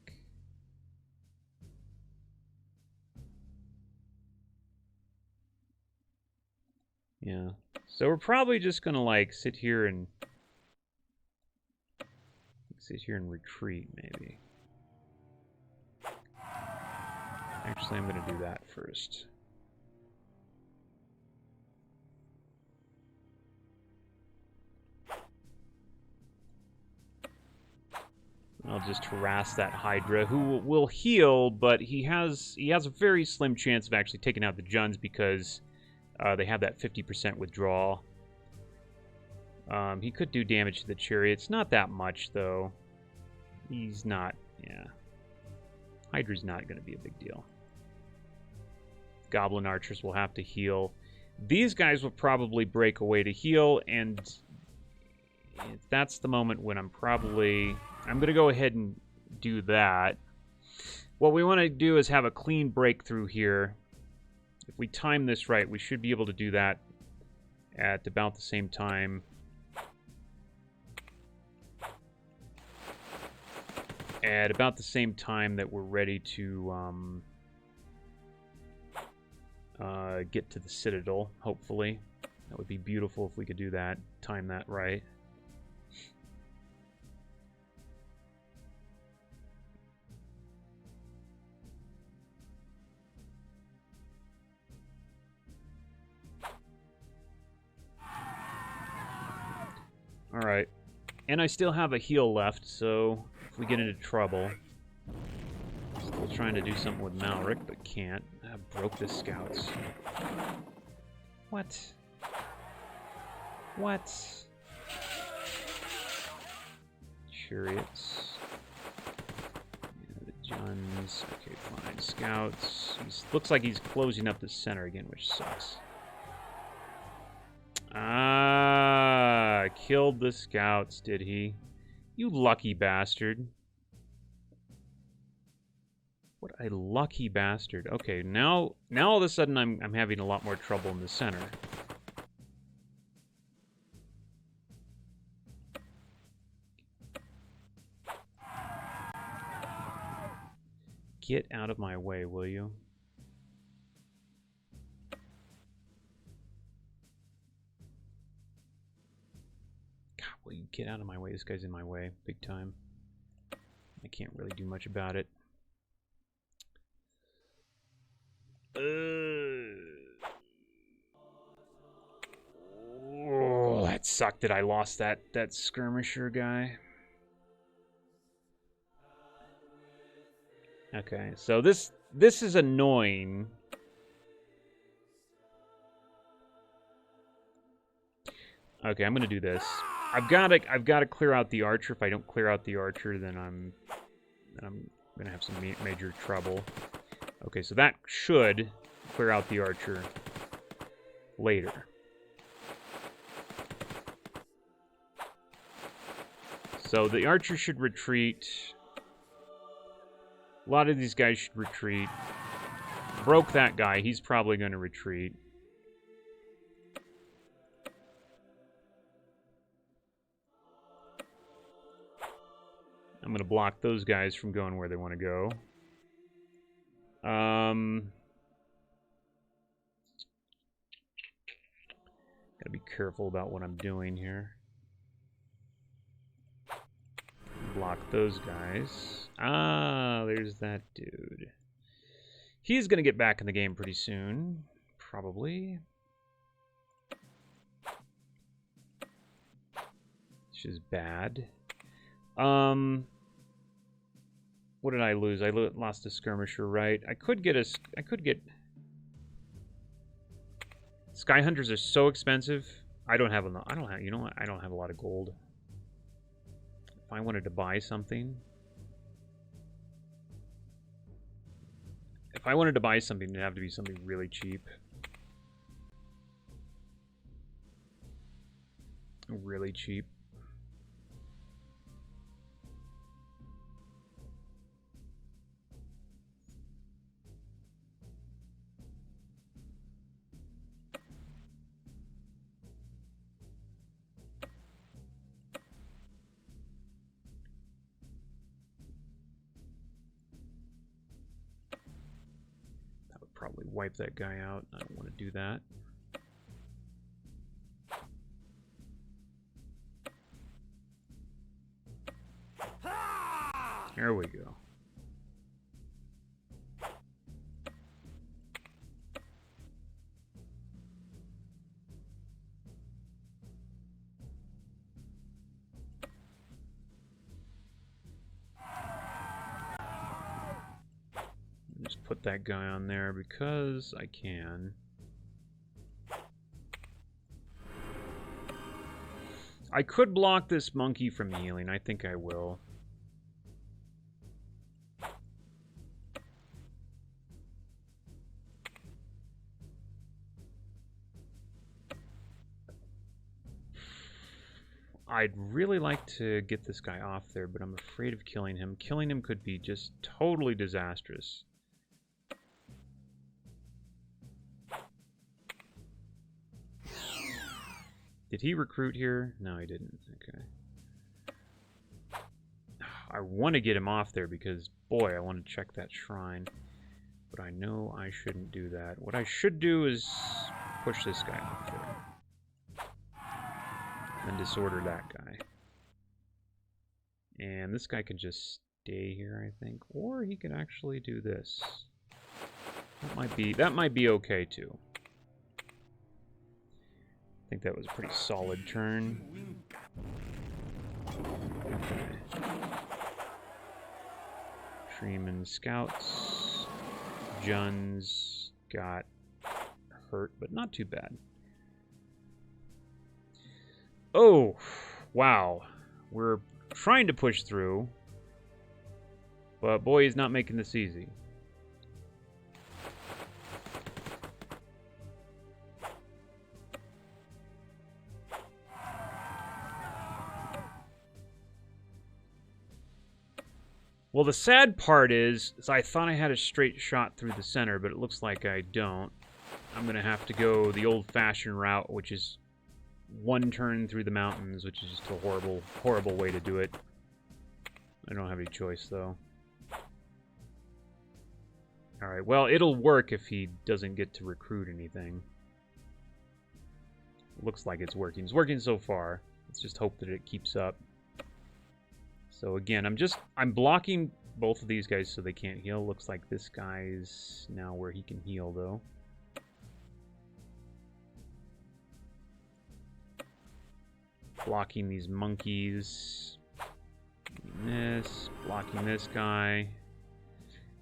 Yeah. So we're probably just going to, like, sit here and retreat, maybe. Actually, I'm going to do that first. I'll just harass that Hydra, who will heal, but he has a very slim chance of actually taking out the Juns because they have that 50% withdrawal. He could do damage to the chariots. Not that much, though. He's not... Yeah. Hydra's not going to be a big deal. Goblin archers will have to heal. These guys will probably break away to heal, and that's the moment when I'm going to go ahead and do that. What we want to do is have a clean breakthrough here. If we time this right, we should be able to do that at about the same time. At about the same time that we're ready to get to the Citadel, hopefully. That would be beautiful if we could do that, time that right. Alright. And I still have a heal left, so if we get into trouble... Still trying to do something with Malric, but can't. I broke the scouts. What? What? Chariots. Yeah, the Juns. Okay, fine. Scouts. Looks like he's closing up the center again, which sucks. Ah, killed the scouts, did he? You lucky bastard. What a lucky bastard. Okay, now all of a sudden I'm having a lot more trouble in the center. Get out of my way, will you? God, will you get out of my way? This guy's in my way, big time. I can't really do much about it. Oh, that sucked that I lost that skirmisher guy. Okay, so this is annoying. Okay, I'm gonna do this. I've got to clear out the archer. If I don't clear out the archer, then I'm gonna have some major trouble. Okay, so that should clear out the archer later. So the archer should retreat. A lot of these guys should retreat. Broke that guy. He's probably going to retreat. I'm going to block those guys from going where they want to go. Gotta be careful about what I'm doing here. Block those guys. Ah, there's that dude. He's gonna get back in the game pretty soon. Probably. Which is bad. What did I lose? I lost a skirmisher, right? I could get Sky Hunters are so expensive. I don't have enough. You know what? I don't have a lot of gold. If I wanted to buy something... If I wanted to buy something, it'd have to be something really cheap. Really cheap. Probably wipe that guy out. I don't want to do that. There we go. Just put that guy on there because I can. I could block this monkey from healing. I think I will. I'd really like to get this guy off there, but I'm afraid of killing him. Killing him could be just totally disastrous. Did he recruit here? No, he didn't. Okay. I want to get him off there because, boy, I want to check that shrine. But I know I shouldn't do that. What I should do is push this guy off there. And disorder that guy. And this guy can just stay here, I think. Or he can actually do this. That might be okay, too. I think that was a pretty solid turn. Okay. Freeman scouts. Juns got hurt, but not too bad. Oh, wow. We're trying to push through. But boy, he's not making this easy. Well, the sad part is I thought I had a straight shot through the center, but it looks like I don't. I'm going to have to go the old-fashioned route, which is one turn through the mountains, which is just a horrible, horrible way to do it. I don't have any choice, though. Alright, well, it'll work if he doesn't get to recruit anything. Looks like it's working. It's working so far. Let's just hope that it keeps up. So again, I'm blocking both of these guys so they can't heal. Looks like this guy's now where he can heal, though. Blocking these monkeys. Blocking this guy.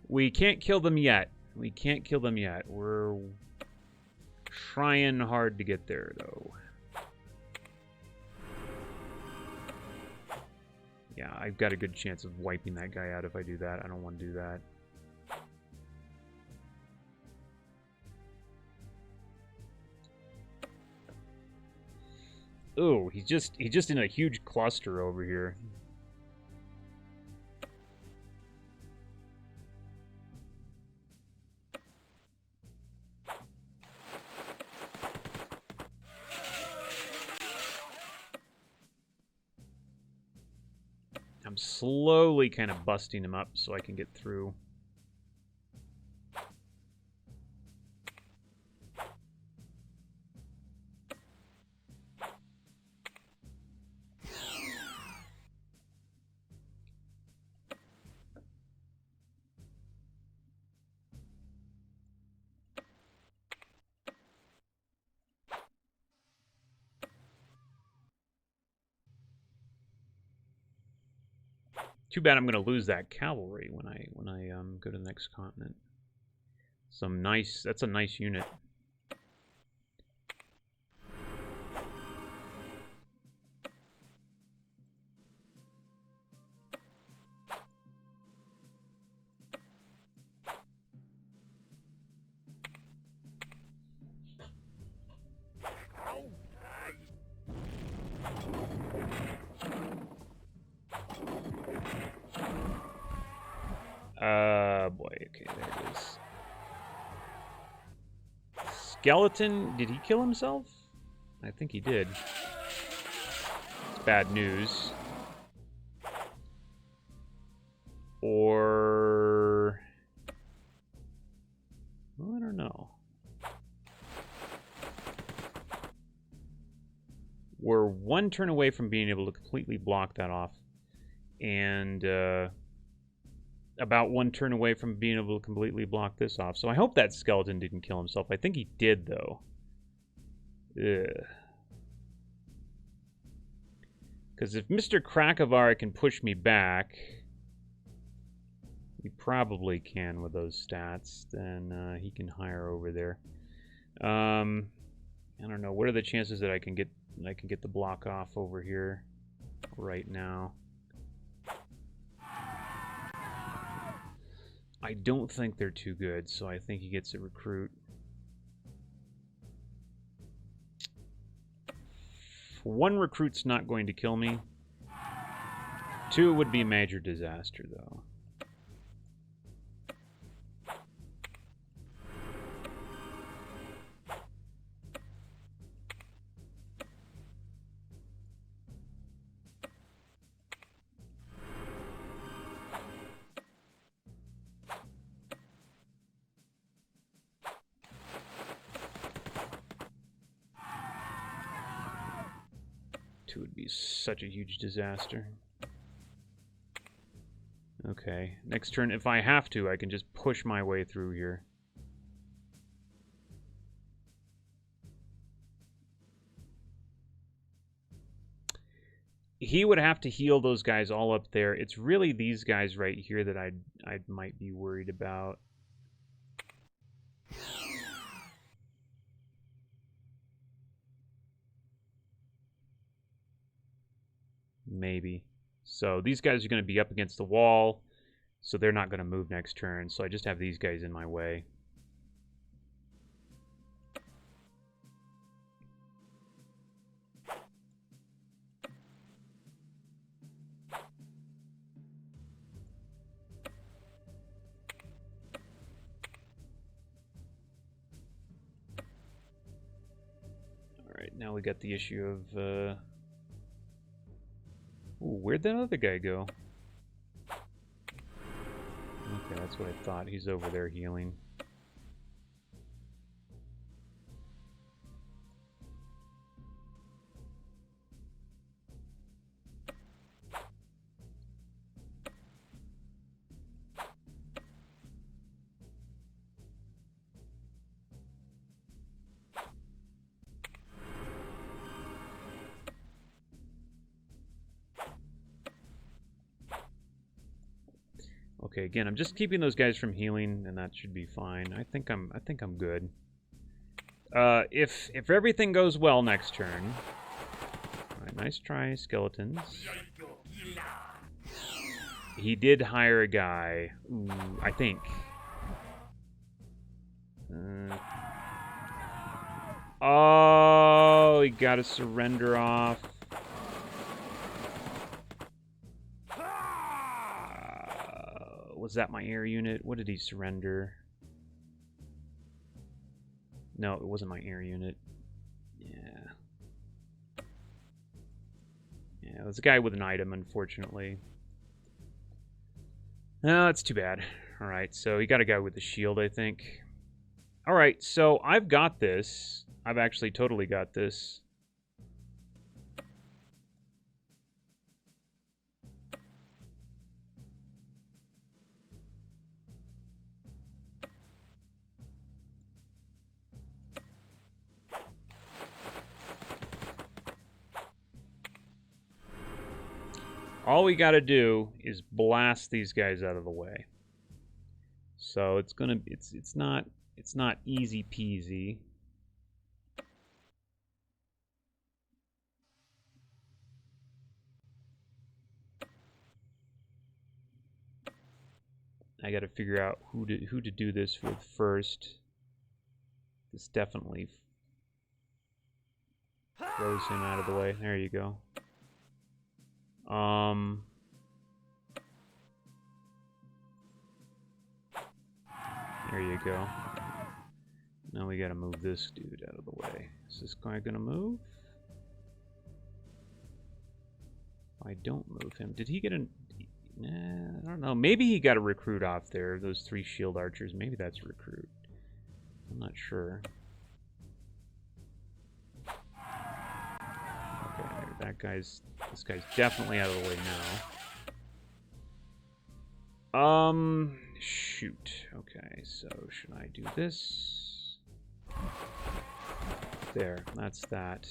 We can't kill them yet. We can't kill them yet. We're trying hard to get there, though. Yeah, I've got a good chance of wiping that guy out if I do that. I don't want to do that. Oh, he's just in a huge cluster over here. I'm slowly kind of busting him up so I can get through. Too bad I'm going to lose that cavalry when I go to the next continent. That's a nice unit. Boy, okay, there it is. Skeleton, did he kill himself? I think he did. It's bad news. Or... well, I don't know. We're one turn away from being able to completely block that off. And, about one turn away from being able to completely block this off. So I hope that skeleton didn't kill himself. I think he did, though. Ugh. Because if Mr. Krakovar can push me back, he probably can with those stats, then he can hire over there. I don't know. What are the chances that I can get the block off over here right now? I don't think they're too good, so I think he gets a recruit. One recruit's not going to kill me. Two would be a major disaster, though. Two would be such a huge disaster. Okay, next turn, if I have to, I can just push my way through here. He would have to heal those guys all up there. It's really these guys right here that I might be worried about. Maybe. So these guys are going to be up against the wall, so they're not going to move next turn. So I just have these guys in my way. Alright, now we got the issue of... Ooh, where'd that other guy go? Okay, that's what I thought. He's over there healing. Okay, again, I'm just keeping those guys from healing, and that should be fine. I think I'm good. If everything goes well next turn. Alright, nice try, skeletons. He did hire a guy. Ooh, I think. Oh, he got a surrender off. Was that my air unit? What did he surrender? No, it wasn't my air unit. Yeah. Yeah, it was a guy with an item, unfortunately. No, that's too bad. Alright, so he got a guy with a shield, I think. Alright, so I've got this. I've actually totally got this. All we got to do is blast these guys out of the way. So it's gonna it's not easy peasy. I got to figure out who to do this with first. This definitely throws him out of the way. There you go. There you go. Now we gotta move this dude out of the way. Is this guy gonna move? I don't move him. Did he get an... Nah, I don't know. Maybe he got a recruit off there. Those 3 shield archers. Maybe that's a recruit. I'm not sure. Okay, that guy's... This guy's definitely out of the way now. Shoot. Okay, so should I do this? There, that's that.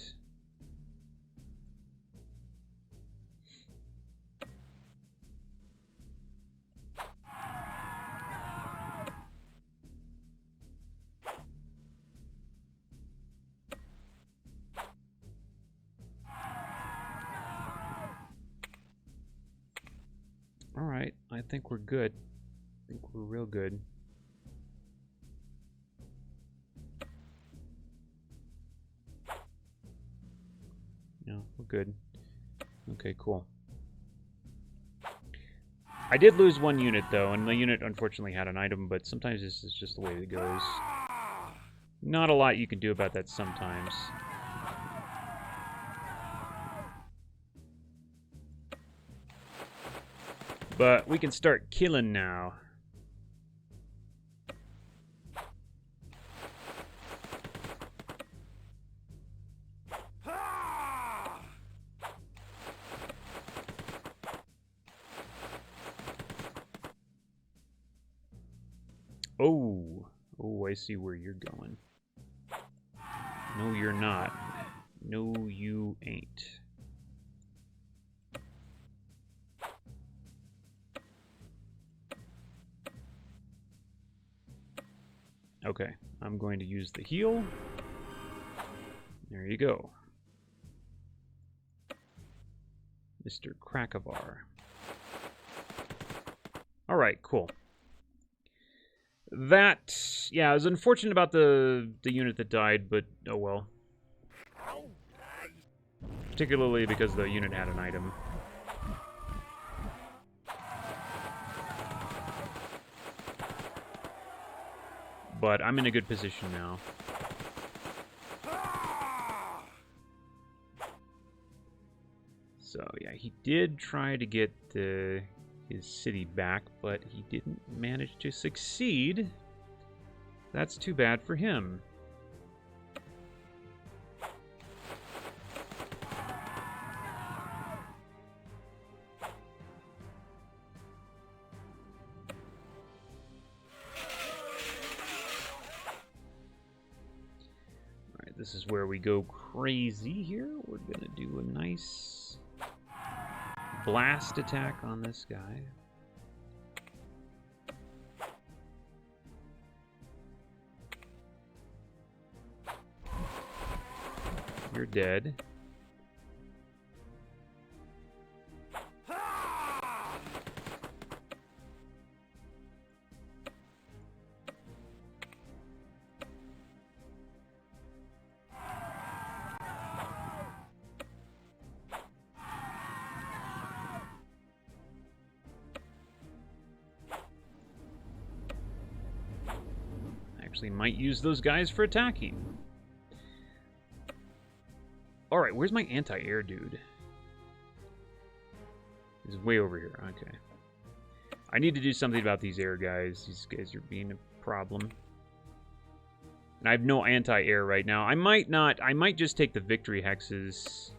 Alright, I think we're good. I think we're real good. Yeah, we're good. Okay, cool. I did lose 1 unit, though, and the unit unfortunately had an item, but sometimes this is just the way it goes. Not a lot you can do about that sometimes. But we can start killing now. Oh. Oh, I see where you're going. No, you're not. No, you ain't. Okay, I'm going to use the heal. There you go. Mr. Krakavar. Alright, cool. That, yeah, I was unfortunate about the unit that died, but oh well. Particularly because the unit had an item. But I'm in a good position now. So, yeah, he did try to get his city back, but he didn't manage to succeed. That's too bad for him. Alright, this is where we go crazy here. We're gonna do a nice blast attack on this guy. You're dead. Actually might use those guys for attacking. Alright, where's my anti-air dude? He's way over here. Okay. I need to do something about these air guys. These guys are being a problem. And I have no anti-air right now. I might just take the victory hexes.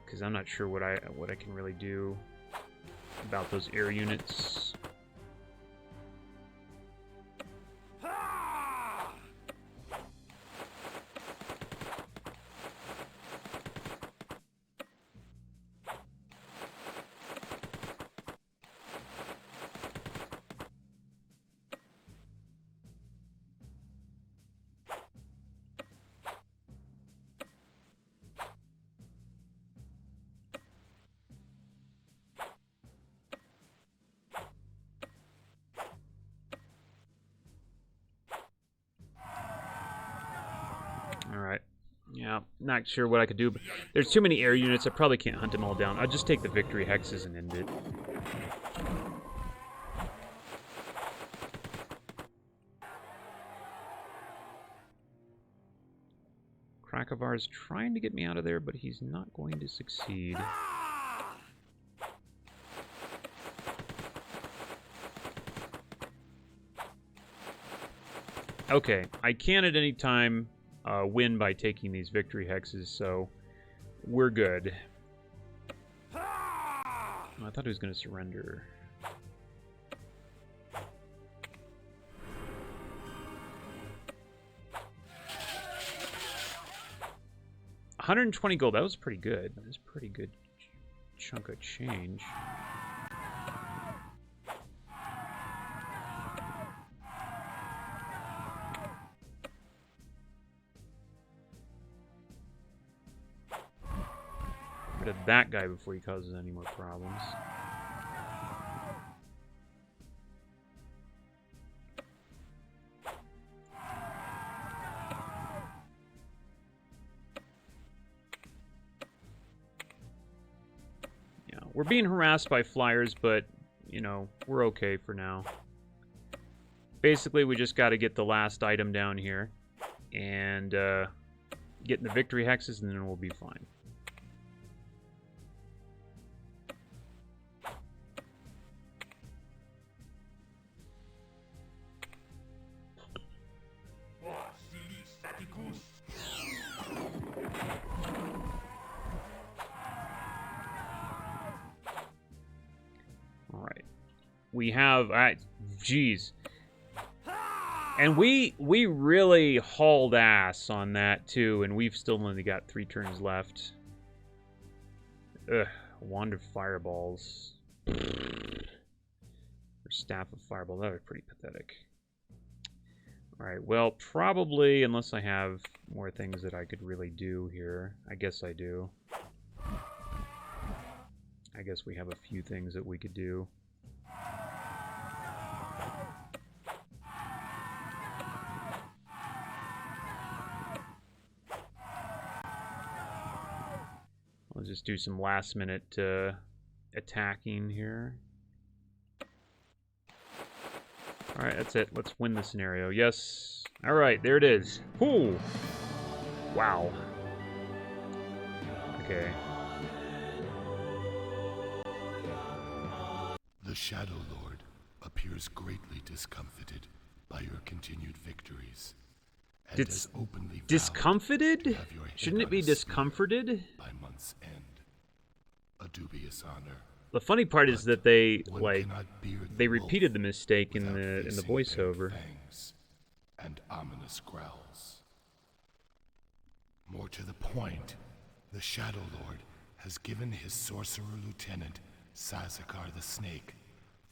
Because I'm not sure what I can really do about those air units. Alright. Yeah, not sure what I could do, but there's too many air units. I probably can't hunt them all down. I'll just take the victory hexes and end it. Krakovar's trying to get me out of there, but he's not going to succeed. Okay, I can at any time win by taking these victory hexes, so we're good. Oh, I thought he was going to surrender. $120 gold, that was pretty good. That was a pretty good chunk of change. Rid of that guy before he causes any more problems. Yeah, we're being harassed by flyers, but, you know, we're okay for now. Basically, we just got to get the last item down here and get in the victory hexes, and then we'll be fine. We have, geez, and we really hauled ass on that too, and we've still only got 3 turns left. Ugh, wand of fireballs, or staff of fireball. That was pretty pathetic. All right, well, probably unless I have more things that I could really do here. I guess I do. I guess we have a few things that we could do. I'll just do some last-minute attacking here. All right, that's it. Let's win the scenario. Yes. All right, there it is. Whoo! Wow. Okay. The Shadow Lord appears greatly discomfited by your continued victories. And has openly vowed discomfited? to have your head Shouldn't it on be a spear discomforted? by month's end. A dubious honor. The funny part is that they One cannot beard the wolf repeated the mistake in without the facing voiceover. bared fangs and ominous growls. More to the point, the Shadow Lord has given his sorcerer lieutenant, Sazakar the Snake,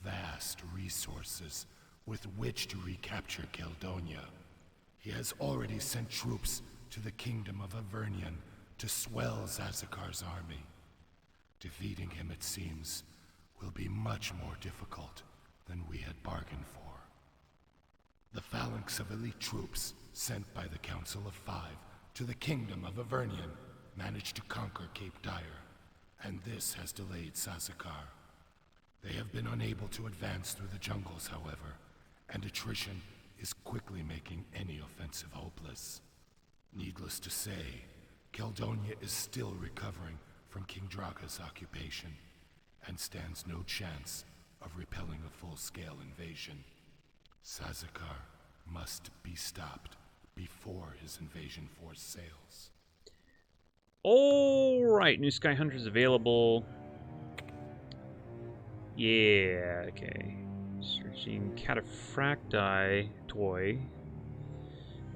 vast resources with which to recapture Keldonia. He has already sent troops to the kingdom of Avernian to swell Zazakar's army. Defeating him, it seems, will be much more difficult than we had bargained for. The phalanx of elite troops sent by the Council of Five to the kingdom of Avernian managed to conquer Cape Dire, and this has delayed Sazakar. They have been unable to advance through the jungles, however, and attrition is quickly making any offensive hopeless. Needless to say, Keldonia is still recovering from King Draga's occupation, and stands no chance of repelling a full-scale invasion. Sazakar must be stopped before his invasion force sails. Alright, new Sky Hunters available. Yeah, okay. Searching Cataphracti toy.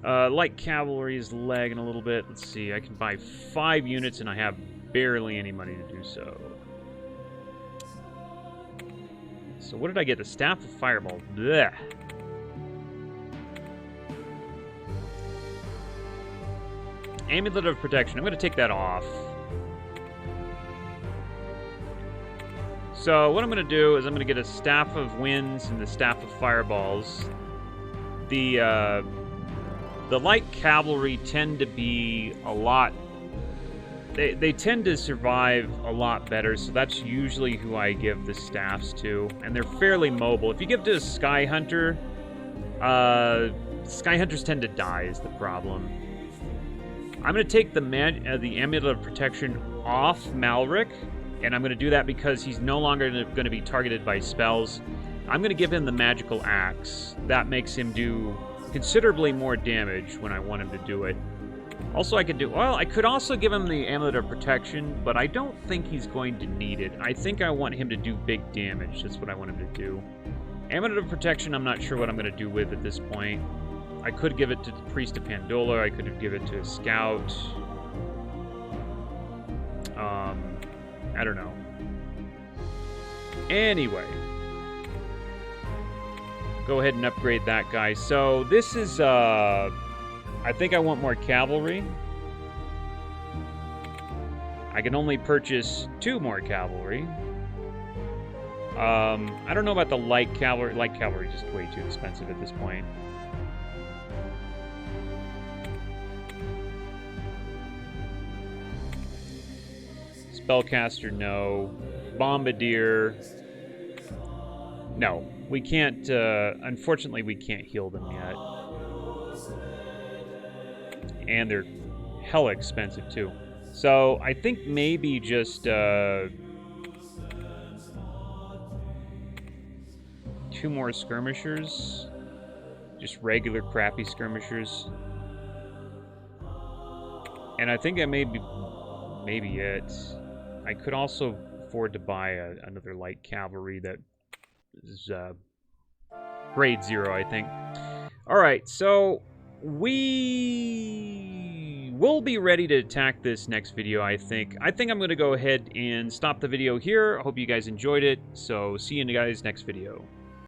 Light cavalry is lagging a little bit. Let's see, I can buy 5 units and I have barely any money to do so. So what did I get? The Staff of Fireball. Blech. Amulet of Protection. I'm going to take that off. So what I'm going to do is I'm going to get a Staff of Winds and the Staff of Fireballs. The light cavalry tend to be a lot... They tend to survive a lot better, so that's usually who I give the staffs to. And they're fairly mobile. If you give it to a Sky Hunter, Sky Hunters tend to die is the problem. I'm going to take the Amulet of Protection off Malric, and I'm going to do that because he's no longer going to be targeted by spells. I'm going to give him the Magical Axe. That makes him do considerably more damage when I want him to do it. Also, I could also give him the Amulet of Protection, but I don't think he's going to need it. I think I want him to do big damage. That's what I want him to do. Amulet of Protection, I'm not sure what I'm going to do with at this point. I could give it to the Priest of Pandola. I could give it to a Scout. I don't know. Anyway. Go ahead and upgrade that guy. So, this is, I think I want more cavalry. I can only purchase 2 more cavalry. I don't know about the light cavalry. Light cavalry is just way too expensive at this point. Spellcaster, no. Bombardier. No. We can't, unfortunately, we can't heal them yet. And they're hella expensive, too. So, I think maybe just, 2 more skirmishers. Just regular crappy skirmishers. And I think that may be maybe it. I could also afford to buy another light cavalry that is grade 0, I think. Alright, so we will be ready to attack this next video, I think. I think I'm going to go ahead and stop the video here. I hope you guys enjoyed it. So see you guys next video.